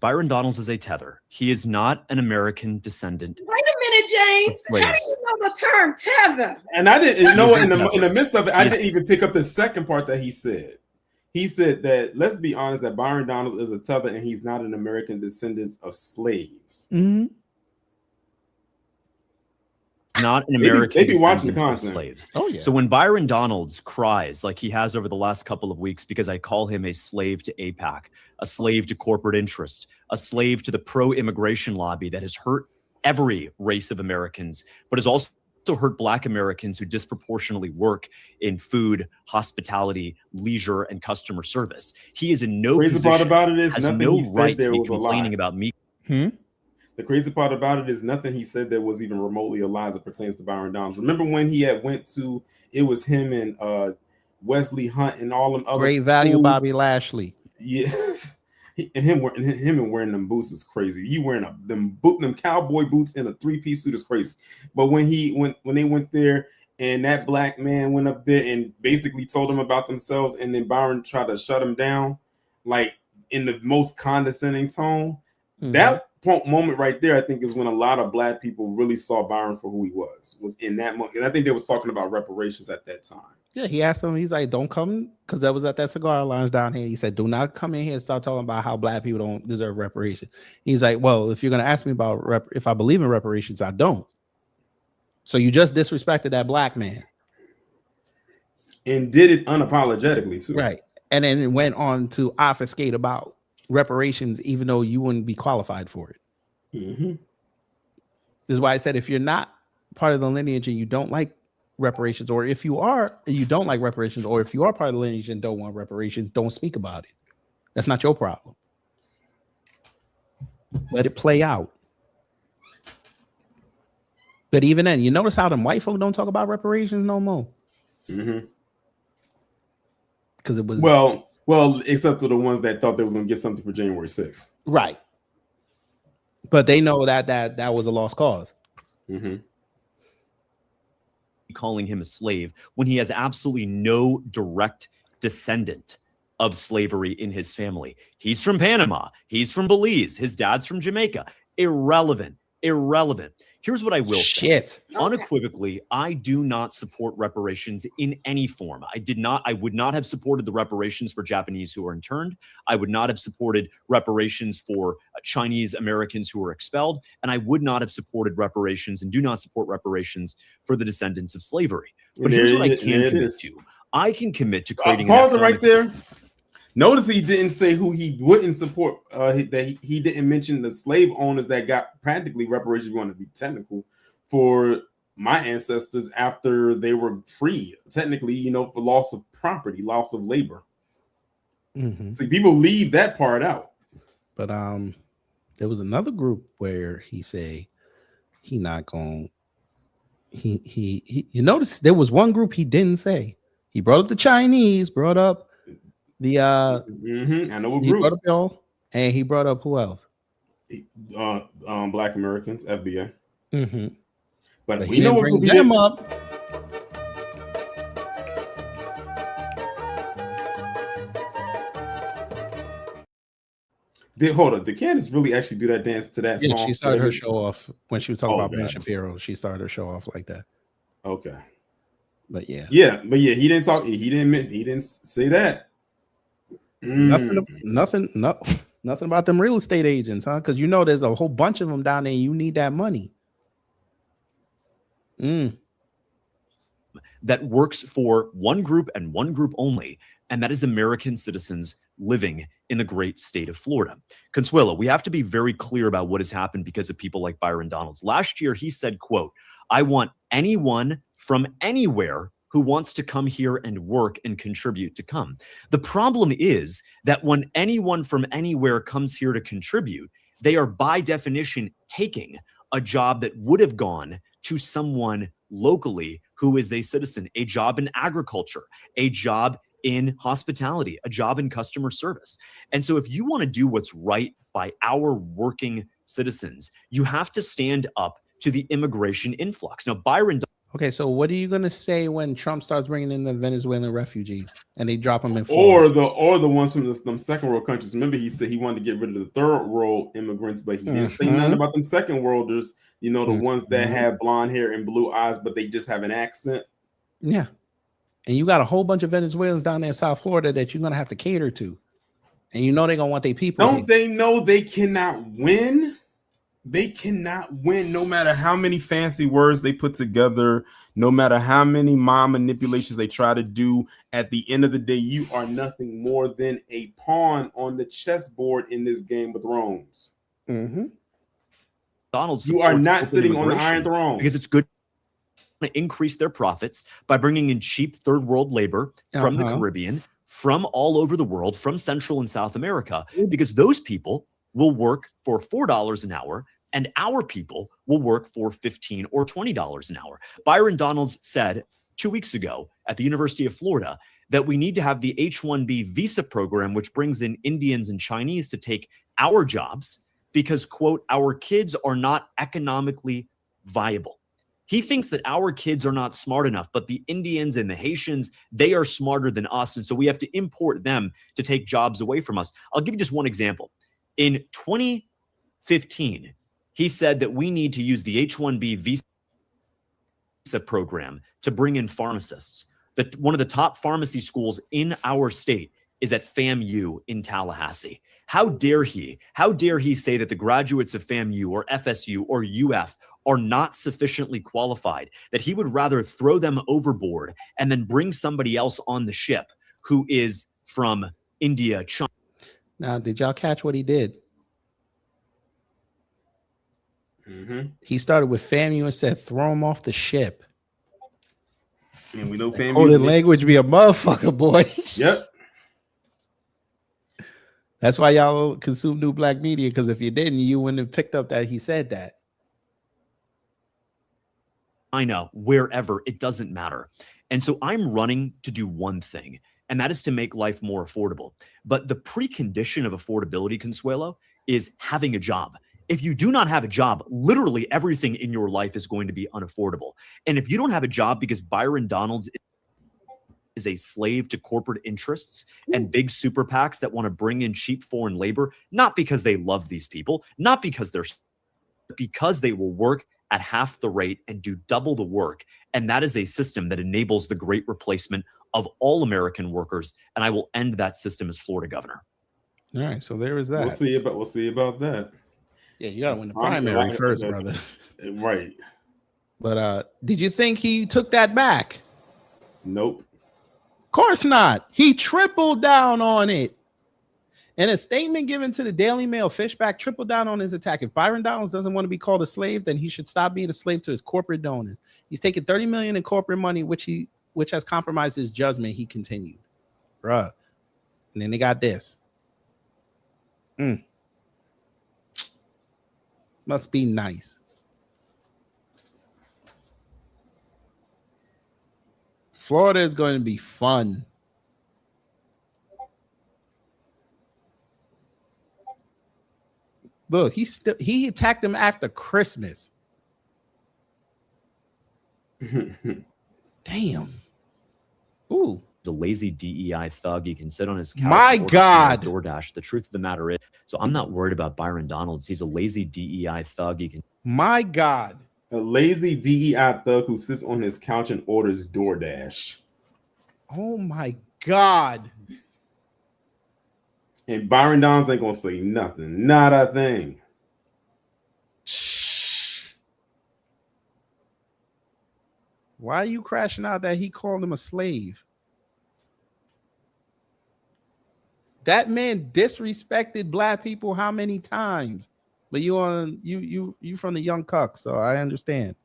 a tether. He is not an American descendant. Wait a minute, James. How do you know the term tether? And I didn't know in the midst of it, I didn't even pick up the second part that he said. He said that, let's be honest, that Byron Donalds is a tether and he's not an American descendant of slaves. Not an American they be watching the descendant of content. slaves. Oh, yeah. So when Byron Donalds cries like he has over the last couple of weeks because I call him a slave to AIPAC, a slave to corporate interest, a slave to the pro-immigration lobby that has hurt every race of Americans, but has also hurt Black Americans who disproportionately work in food, hospitality, leisure, and customer service. He is in no Crazy position, part about it is has nothing no he said right to there be was a complaining lie. about me. The crazy part about it is nothing he said that was even remotely a lie as it pertains to Byron Donalds. Remember when he had went to, it was him and Wesley Hunt and all them other Great value, fools. Bobby Lashley. Yes. And him wearing them boots is crazy. You wearing them cowboy boots and a 3-piece suit is crazy. But when they went there and that black man went up there and basically told them about themselves, and then Byron tried to shut him down, like in the most condescending tone. That moment right there, I think, is when a lot of black people really saw Byron for who he was in that moment. And I think they was talking about reparations at that time. Yeah, he asked him, he's like, don't come, because that was at that cigar lounge down here. He said, do not come in here and start talking about how black people don't deserve reparations. He's like, well, if you're going to ask me about if I believe in reparations, I don't. So you just disrespected that black man. And did it unapologetically too. Right. And then it went on to obfuscate about reparations, even though you wouldn't be qualified for it. Mm-hmm. This is why I said, if you're not part of the lineage and you don't like reparations, or if you are, you don't like reparations, or if you are part of the lineage and don't want reparations, don't speak about it. That's not your problem. Let it play out. But even then, you notice how them white folk don't talk about reparations no more. Mm-hmm. Because it was well, except for the ones that thought they was going to get something for January 6th. Right. But they know that was a lost cause. Mm-hmm. Calling him a slave when he has absolutely no direct descendant of slavery in his family. He's from Panama. He's from Belize. His dad's from Jamaica. Irrelevant. Here's what I will say. Unequivocally, I do not support reparations in any form. I would not have supported the reparations for Japanese who were interned. I would not have supported reparations for Chinese Americans who were expelled. And I would not have supported reparations and do not support reparations for the descendants of slavery. But here's what I can commit to. I can commit to creating pause it right there. Notice he didn't say who he wouldn't support. That he didn't mention the slave owners that got practically reparations, if you want to be technical, for my ancestors after they were free. Technically, for loss of property, loss of labor. Mm-hmm. See, people leave that part out. But there was another group where he said he not going. He you notice there was one group he didn't say. He brought up the Chinese, brought up the I know what he group. brought up y'all, and he brought up who else? Black Americans, FBA. Mm-hmm. But he we know didn't what bring group them up. Did Candace really actually do that dance to that song? Yeah, she started her show off when she was talking about Ben Shapiro. She started her show off like that. Okay. But yeah, he didn't talk. He didn't say that. Nothing about them real estate agents, huh? Because there's a whole bunch of them down there. You need that money. That works for one group and one group only, and that is American citizens living in the great state of Florida. Consuelo, we have to be very clear about what has happened because of people like Byron Donalds. Last year, he said, quote, "I want anyone from anywhere who wants to come here and work and contribute to come." The problem is that when anyone from anywhere comes here to contribute, they are by definition taking a job that would have gone to someone locally who is a citizen, a job in agriculture, a job in hospitality, a job in customer service. And so if you want to do what's right by our working citizens, you have to stand up to the immigration influx. Now, Byron. Okay, so what are you going to say when Trump starts bringing in the Venezuelan refugees and they drop them in Florida? Or the ones from them second world countries? Remember, he said he wanted to get rid of the third world immigrants, but he didn't say nothing about them second worlders. The ones that have blonde hair and blue eyes, but they just have an accent. Yeah, and you got a whole bunch of Venezuelans down there in South Florida that you're going to have to cater to, and they're going to want their people. Don't they know they cannot win? They cannot win no matter how many fancy words they put together, no matter how many mind manipulations they try to do. At the end of the day, you are nothing more than a pawn on the chessboard in this Game of Thrones. Mm-hmm. Donald, you are not sitting on the Iron Throne because it's good to increase their profits by bringing in cheap third world labor from the Caribbean, from all over the world, from Central and South America, because those people will work for $4 an hour and our people will work for $15 or $20 an hour. Byron Donalds said 2 weeks ago at the University of Florida that we need to have the H-1B visa program, which brings in Indians and Chinese to take our jobs because, quote, our kids are not economically viable. He thinks that our kids are not smart enough, but the Indians and the Haitians, they are smarter than us. And so we have to import them to take jobs away from us. I'll give you just one example. In 2015, he said that we need to use the H-1B visa program to bring in pharmacists. that one of the top pharmacy schools in our state is at FAMU in Tallahassee. How dare he say that the graduates of FAMU or FSU or UF are not sufficiently qualified, that he would rather throw them overboard and then bring somebody else on the ship who is from India, China. Now, did y'all catch what he did? He started with FAMU and said, throw him off the ship. And we know FAMU. Oh, the language be a motherfucker, boy. Yep. That's why y'all consume New Black Media, because if you didn't, you wouldn't have picked up that he said that. I know, wherever, it doesn't matter. And so I'm running to do one thing, and that is to make life more affordable. But the precondition of affordability, Consuelo, is having a job. If you do not have a job, literally everything in your life is going to be unaffordable. And if you don't have a job because Byron Donalds is a slave to corporate interests and big super PACs that want to bring in cheap foreign labor, not because they love these people, not because because they will work at half the rate and do double the work. And that is a system that enables the great replacement of all American workers. And I will end that system as Florida governor. All right, so there is that. We'll see about that. Yeah, you gotta win the primary first, brother. Right. But did you think he took that back? Nope. Of course not. He tripled down on it. In a statement given to the Daily Mail, Fishback tripled down on his attack. If Byron Donalds doesn't want to be called a slave, then he should stop being a slave to his corporate donors. He's taken $30 million in corporate money, which has compromised his judgment. He continued, bruh. And then they got this. Must be nice. Florida is going to be fun. Look, he attacked him after Christmas. Damn. Ooh. A lazy DEI thug. He can sit on his couch. My God. DoorDash. The truth of the matter is, so I'm not worried about Byron Donalds. He's a lazy DEI thug. He can. My God. A lazy DEI thug who sits on his couch and orders DoorDash. Oh my God. And Byron Donalds ain't gonna say nothing. Not a thing. Why are you crashing out that he called him a slave? That man disrespected black people how many times? But you from the Young Cuck, so I understand.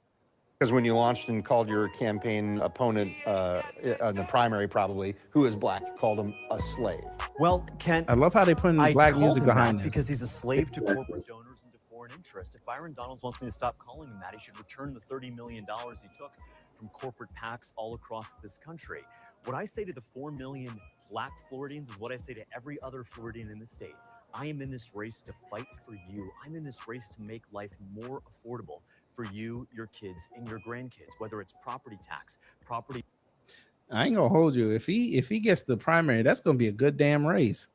Because when you launched and called your campaign opponent in the primary, probably, who is black, you called him a slave. Well, Kent, I love how they put black music behind this. Because he's a slave to corporate donors and to foreign interest. If Byron Donalds wants me to stop calling him that, he should return the $30 million he took from corporate PACs all across this country. What I say to the 4 million black Floridians is what I say to every other Floridian in the state. I am in this race to fight for you. I'm in this race to make life more affordable for you, your kids, and your grandkids, whether it's property tax, property. I ain't gonna hold you. If he gets the primary, that's gonna be a good damn race.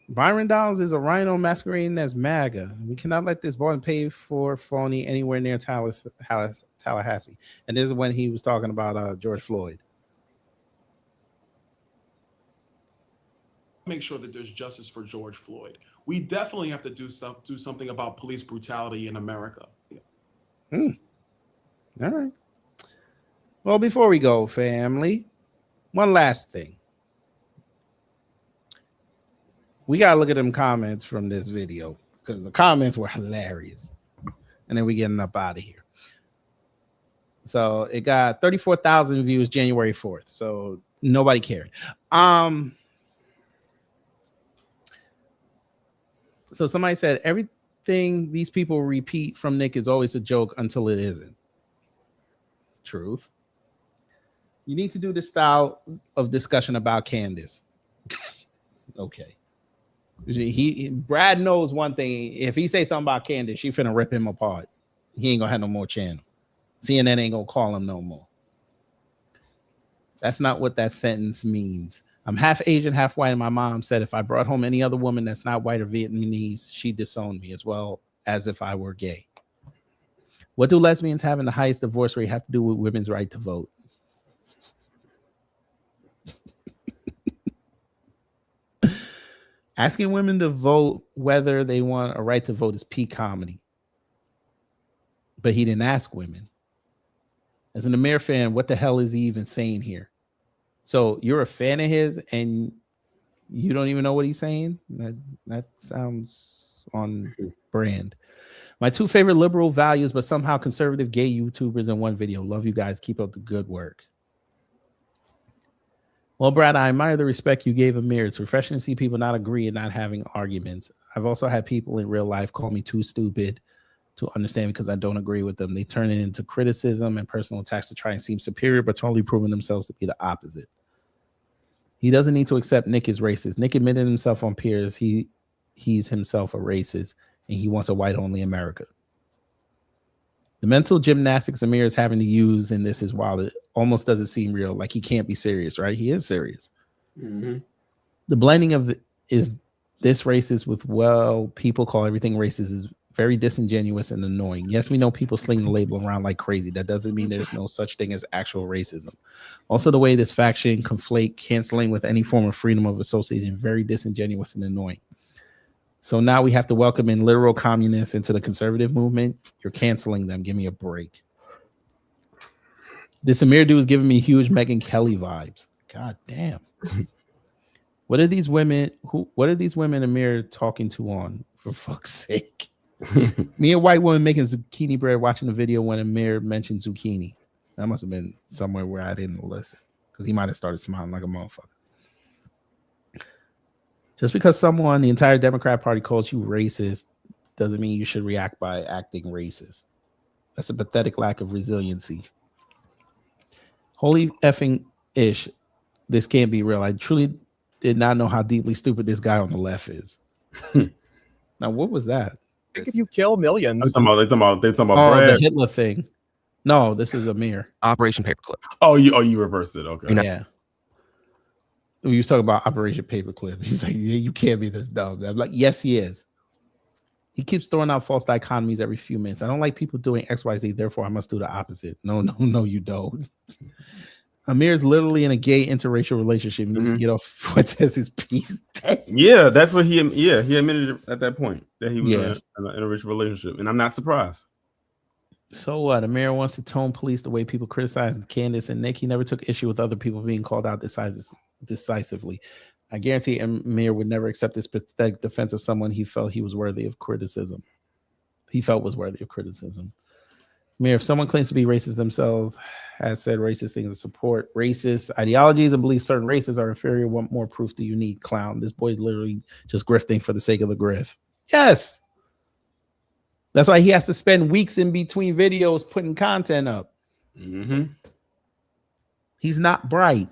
Byron Donalds is a rhino masquerading as MAGA. We cannot let this boy pay for phony anywhere near Tallahassee. And this is when he was talking about George Floyd. Make sure that there's justice for George Floyd. We definitely have to do something about police brutality in America. All right. Well, before we go, family, one last thing. We got to look at them comments from this video because the comments were hilarious. And then we getting up out of here. So it got 34,000 views January 4th. So nobody cared. So somebody said everything these people repeat from Nick is always a joke until it isn't. Truth. You need to do this style of discussion about Candace. Okay. Brad knows one thing. If he say something about Candace, she finna rip him apart. He ain't gonna have no more channel. CNN ain't gonna call him no more. That's not what that sentence means. I'm half Asian, half white, and my mom said if I brought home any other woman that's not white or Vietnamese, she'd disown me as well as if I were gay. What do lesbians having the highest divorce rate have to do with women's right to vote? Asking women to vote whether they want a right to vote is peak comedy. But he didn't ask women. As an Amir fan, what the hell is he even saying here? So you're a fan of his and you don't even know what he's saying? That sounds on brand. My two favorite liberal values, but somehow conservative gay YouTubers in one video. Love you guys. Keep up the good work. Well, Brad, I admire the respect you gave Amir. It's refreshing to see people not agree and not having arguments. I've also had people in real life call me too stupid to understand because I don't agree with them. They turn it into criticism and personal attacks to try and seem superior, but totally proving themselves to be the opposite. He doesn't need to accept Nick is racist. Nick admitted himself on Piers. He's himself a racist, and he wants a white-only America. The mental gymnastics Amir is having to use in this is wild. It almost doesn't seem real. Like he can't be serious, right? He is serious. Mm-hmm. The blending of is this racist with, well, people call everything racist is very disingenuous and annoying. Yes, we know people sling the label around like crazy. That doesn't mean there's no such thing as actual racism. Also, the way this faction conflate canceling with any form of freedom of association, very disingenuous and annoying. So now we have to welcome in literal communists into the conservative movement. You're canceling them. Give me a break. This Amir dude is giving me huge Megyn Kelly vibes. God damn. What are these women? What are these women Amir talking to on? For fuck's sake. Me, a white woman making zucchini bread, watching the video when Amir mentioned zucchini. That must have been somewhere where I didn't listen because he might have started smiling like a motherfucker. Just because someone, the entire Democrat Party, calls you racist doesn't mean you should react by acting racist. That's a pathetic lack of resiliency. Holy effing ish. This can't be real. I truly did not know how deeply stupid this guy on the left is. Now, what was that? I think if you kill millions. They're talking about the Brad. Hitler thing. No, this is Amir. Operation Paperclip. Oh, you reversed it. Okay. Yeah. We was talking about Operation Paperclip. He's like, yeah, you can't be this dumb. I'm like, yes, he is. He keeps throwing out false dichotomies every few minutes. I don't like people doing XYZ, therefore I must do the opposite. No, you don't. Amir's literally in a gay interracial relationship. He needs to get off what says his piece. Yeah, that's what he admitted it at that point that he was in an interracial relationship, and I'm not surprised. So what? Amir wants to tone police the way people criticize Candace and Nick. He never took issue with other people being called out decisively. I guarantee Amir would never accept this pathetic defense of someone he felt he was worthy of criticism. He felt was worthy of criticism. Amir, if someone claims to be racist themselves, has said racist things to support racist ideologies and believes certain races are inferior, what more proof do you need, clown? This boy's literally just grifting for the sake of the grift. Yes. That's why he has to spend weeks in between videos putting content up. Mm-hmm. He's not bright.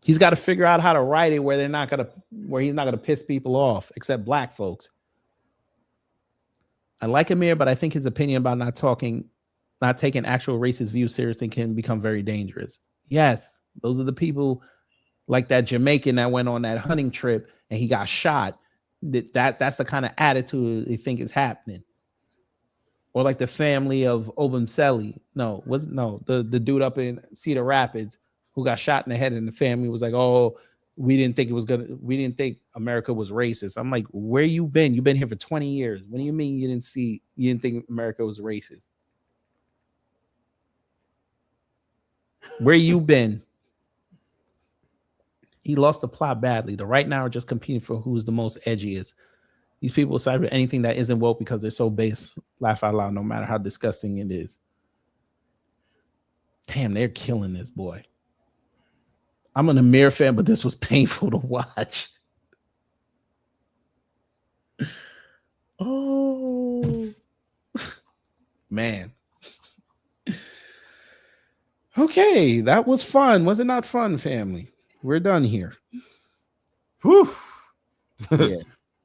He's got to figure out how to write it where he's not gonna piss people off, except black folks. I like Amir, but I think his opinion about not taking actual racist views seriously can become very dangerous. Yes, those are the people like that Jamaican that went on that hunting trip and he got shot. That's the kind of attitude they think is happening. Or like the family of Obumseli. The dude up in Cedar Rapids who got shot in the head, and the family was like, oh, we didn't think America was racist. I'm like, where you been? You've been here for 20 years. What do you mean you didn't think America was racist? Where you been? He lost the plot badly. The right now are just competing for who's the most edgiest. These people decide for anything that isn't woke because they're so base. Laugh out loud, no matter how disgusting it is. Damn, they're killing this boy. I'm an Amir fan, but this was painful to watch. Oh, man. Okay, that was fun. Was it not fun, family? We're done here. Whew. Yeah.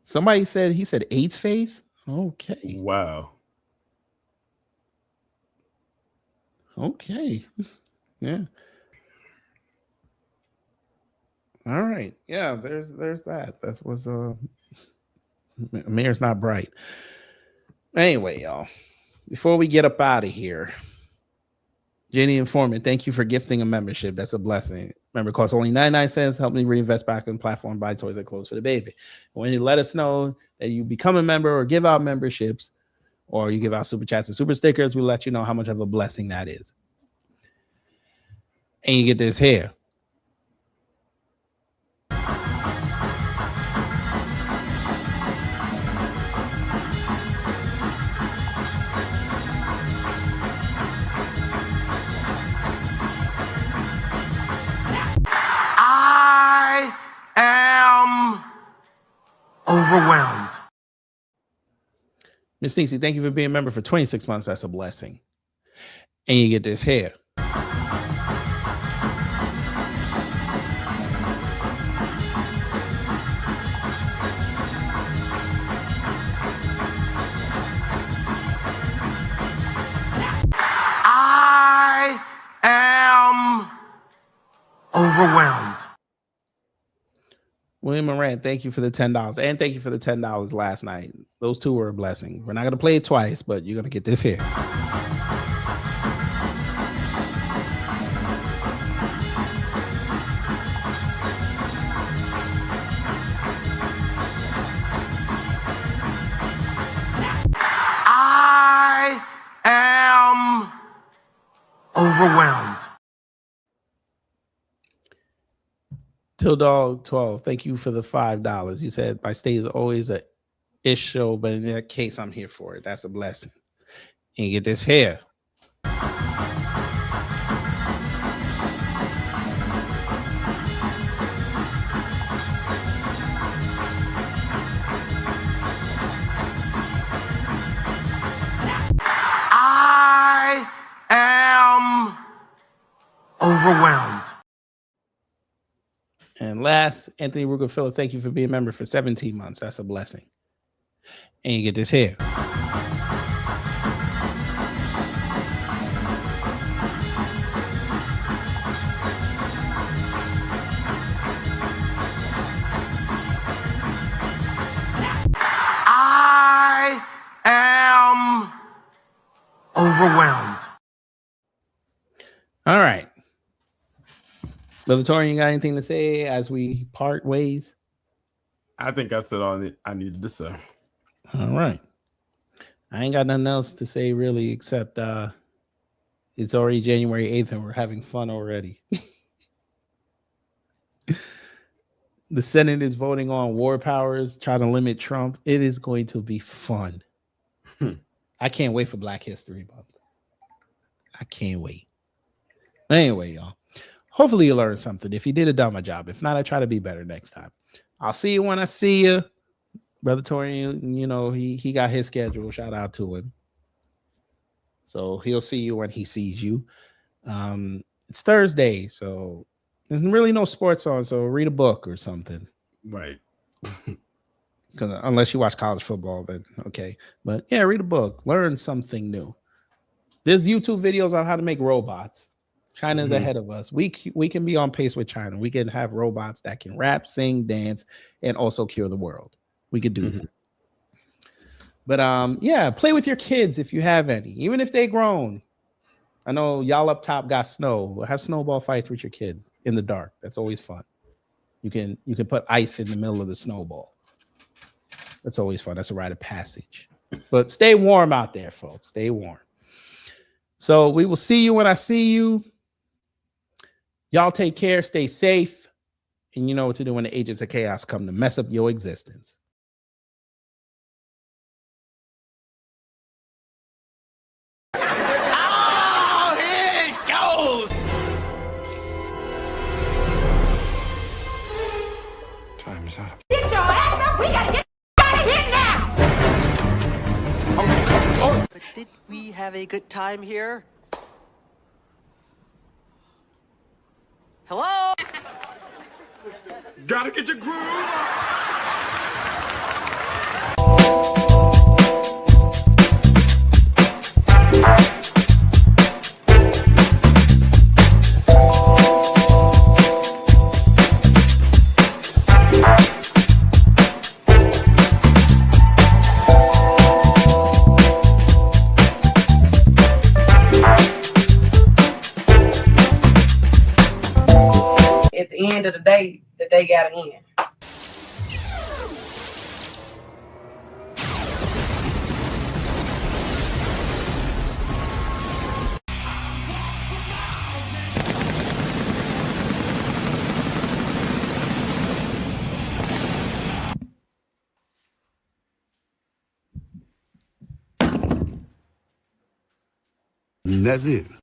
Somebody said, he said AIDS face? Okay. Wow. Okay. Yeah. All right. Yeah, there's that. That was Amir's not bright. Anyway, y'all, before we get up out of here, Jenny Informant, thank you for gifting a membership. That's a blessing. Remember, it costs only 99 cents. Help me reinvest back in the platform, buy toys and clothes for the baby. When you let us know that you become a member or give out memberships, or you give out super chats and super stickers, we'll let you know how much of a blessing that is. And you get this here. I am overwhelmed. Miss Nisi, thank you for being a member for 26 months. That's a blessing. And you get this here. I am overwhelmed. William Moran, thank you for the $10. And thank you for the $10 last night. Those two were a blessing. We're not going to play it twice, but you're going to get this here. I am overwhelmed. Till Dog 12, thank you for the $5. You said my stay is always a ish show, but in that case, I'm here for it. That's a blessing. And you get this here. I am overwhelmed. And last, Anthony Rugafilla, thank you for being a member for 17 months. That's a blessing. And you get this here. I am overwhelmed. All right. Brother Torian, you got anything to say as we part ways? I think I said all I needed to say. All right. I ain't got nothing else to say really, except it's already January 8th and we're having fun already. The Senate is voting on war powers, trying to limit Trump. It is going to be fun. I can't wait for Black History Month. I can't wait. Anyway, y'all. Hopefully you learned something. If you did a dumb job. If not, I try to be better next time. I'll see you when I see you. Brother Torian, you know, he got his schedule. Shout out to him. So he'll see you when he sees you. It's Thursday, so there's really no sports on. So read a book or something. Right. Because unless you watch college football, then okay. But yeah, read a book. Learn something new. There's YouTube videos on how to make robots. China's ahead of us. We can be on pace with China. We can have robots that can rap, sing, dance, and also cure the world. We could do that. But yeah, play with your kids if you have any, even if they're grown. I know y'all up top got snow. Have snowball fights with your kids in the dark. That's always fun. You can put ice in the middle of the snowball. That's always fun. That's a rite of passage. But stay warm out there, folks. Stay warm. So we will see you when I see you. Y'all take care, stay safe, and you know what to do when the agents of chaos come to mess up your existence. Oh, here it goes. Time's up. Get your ass up. We gotta get out of here now. But did we have a good time here? Hello? Gotta get your groove on. end of the day that they got in. And that's it.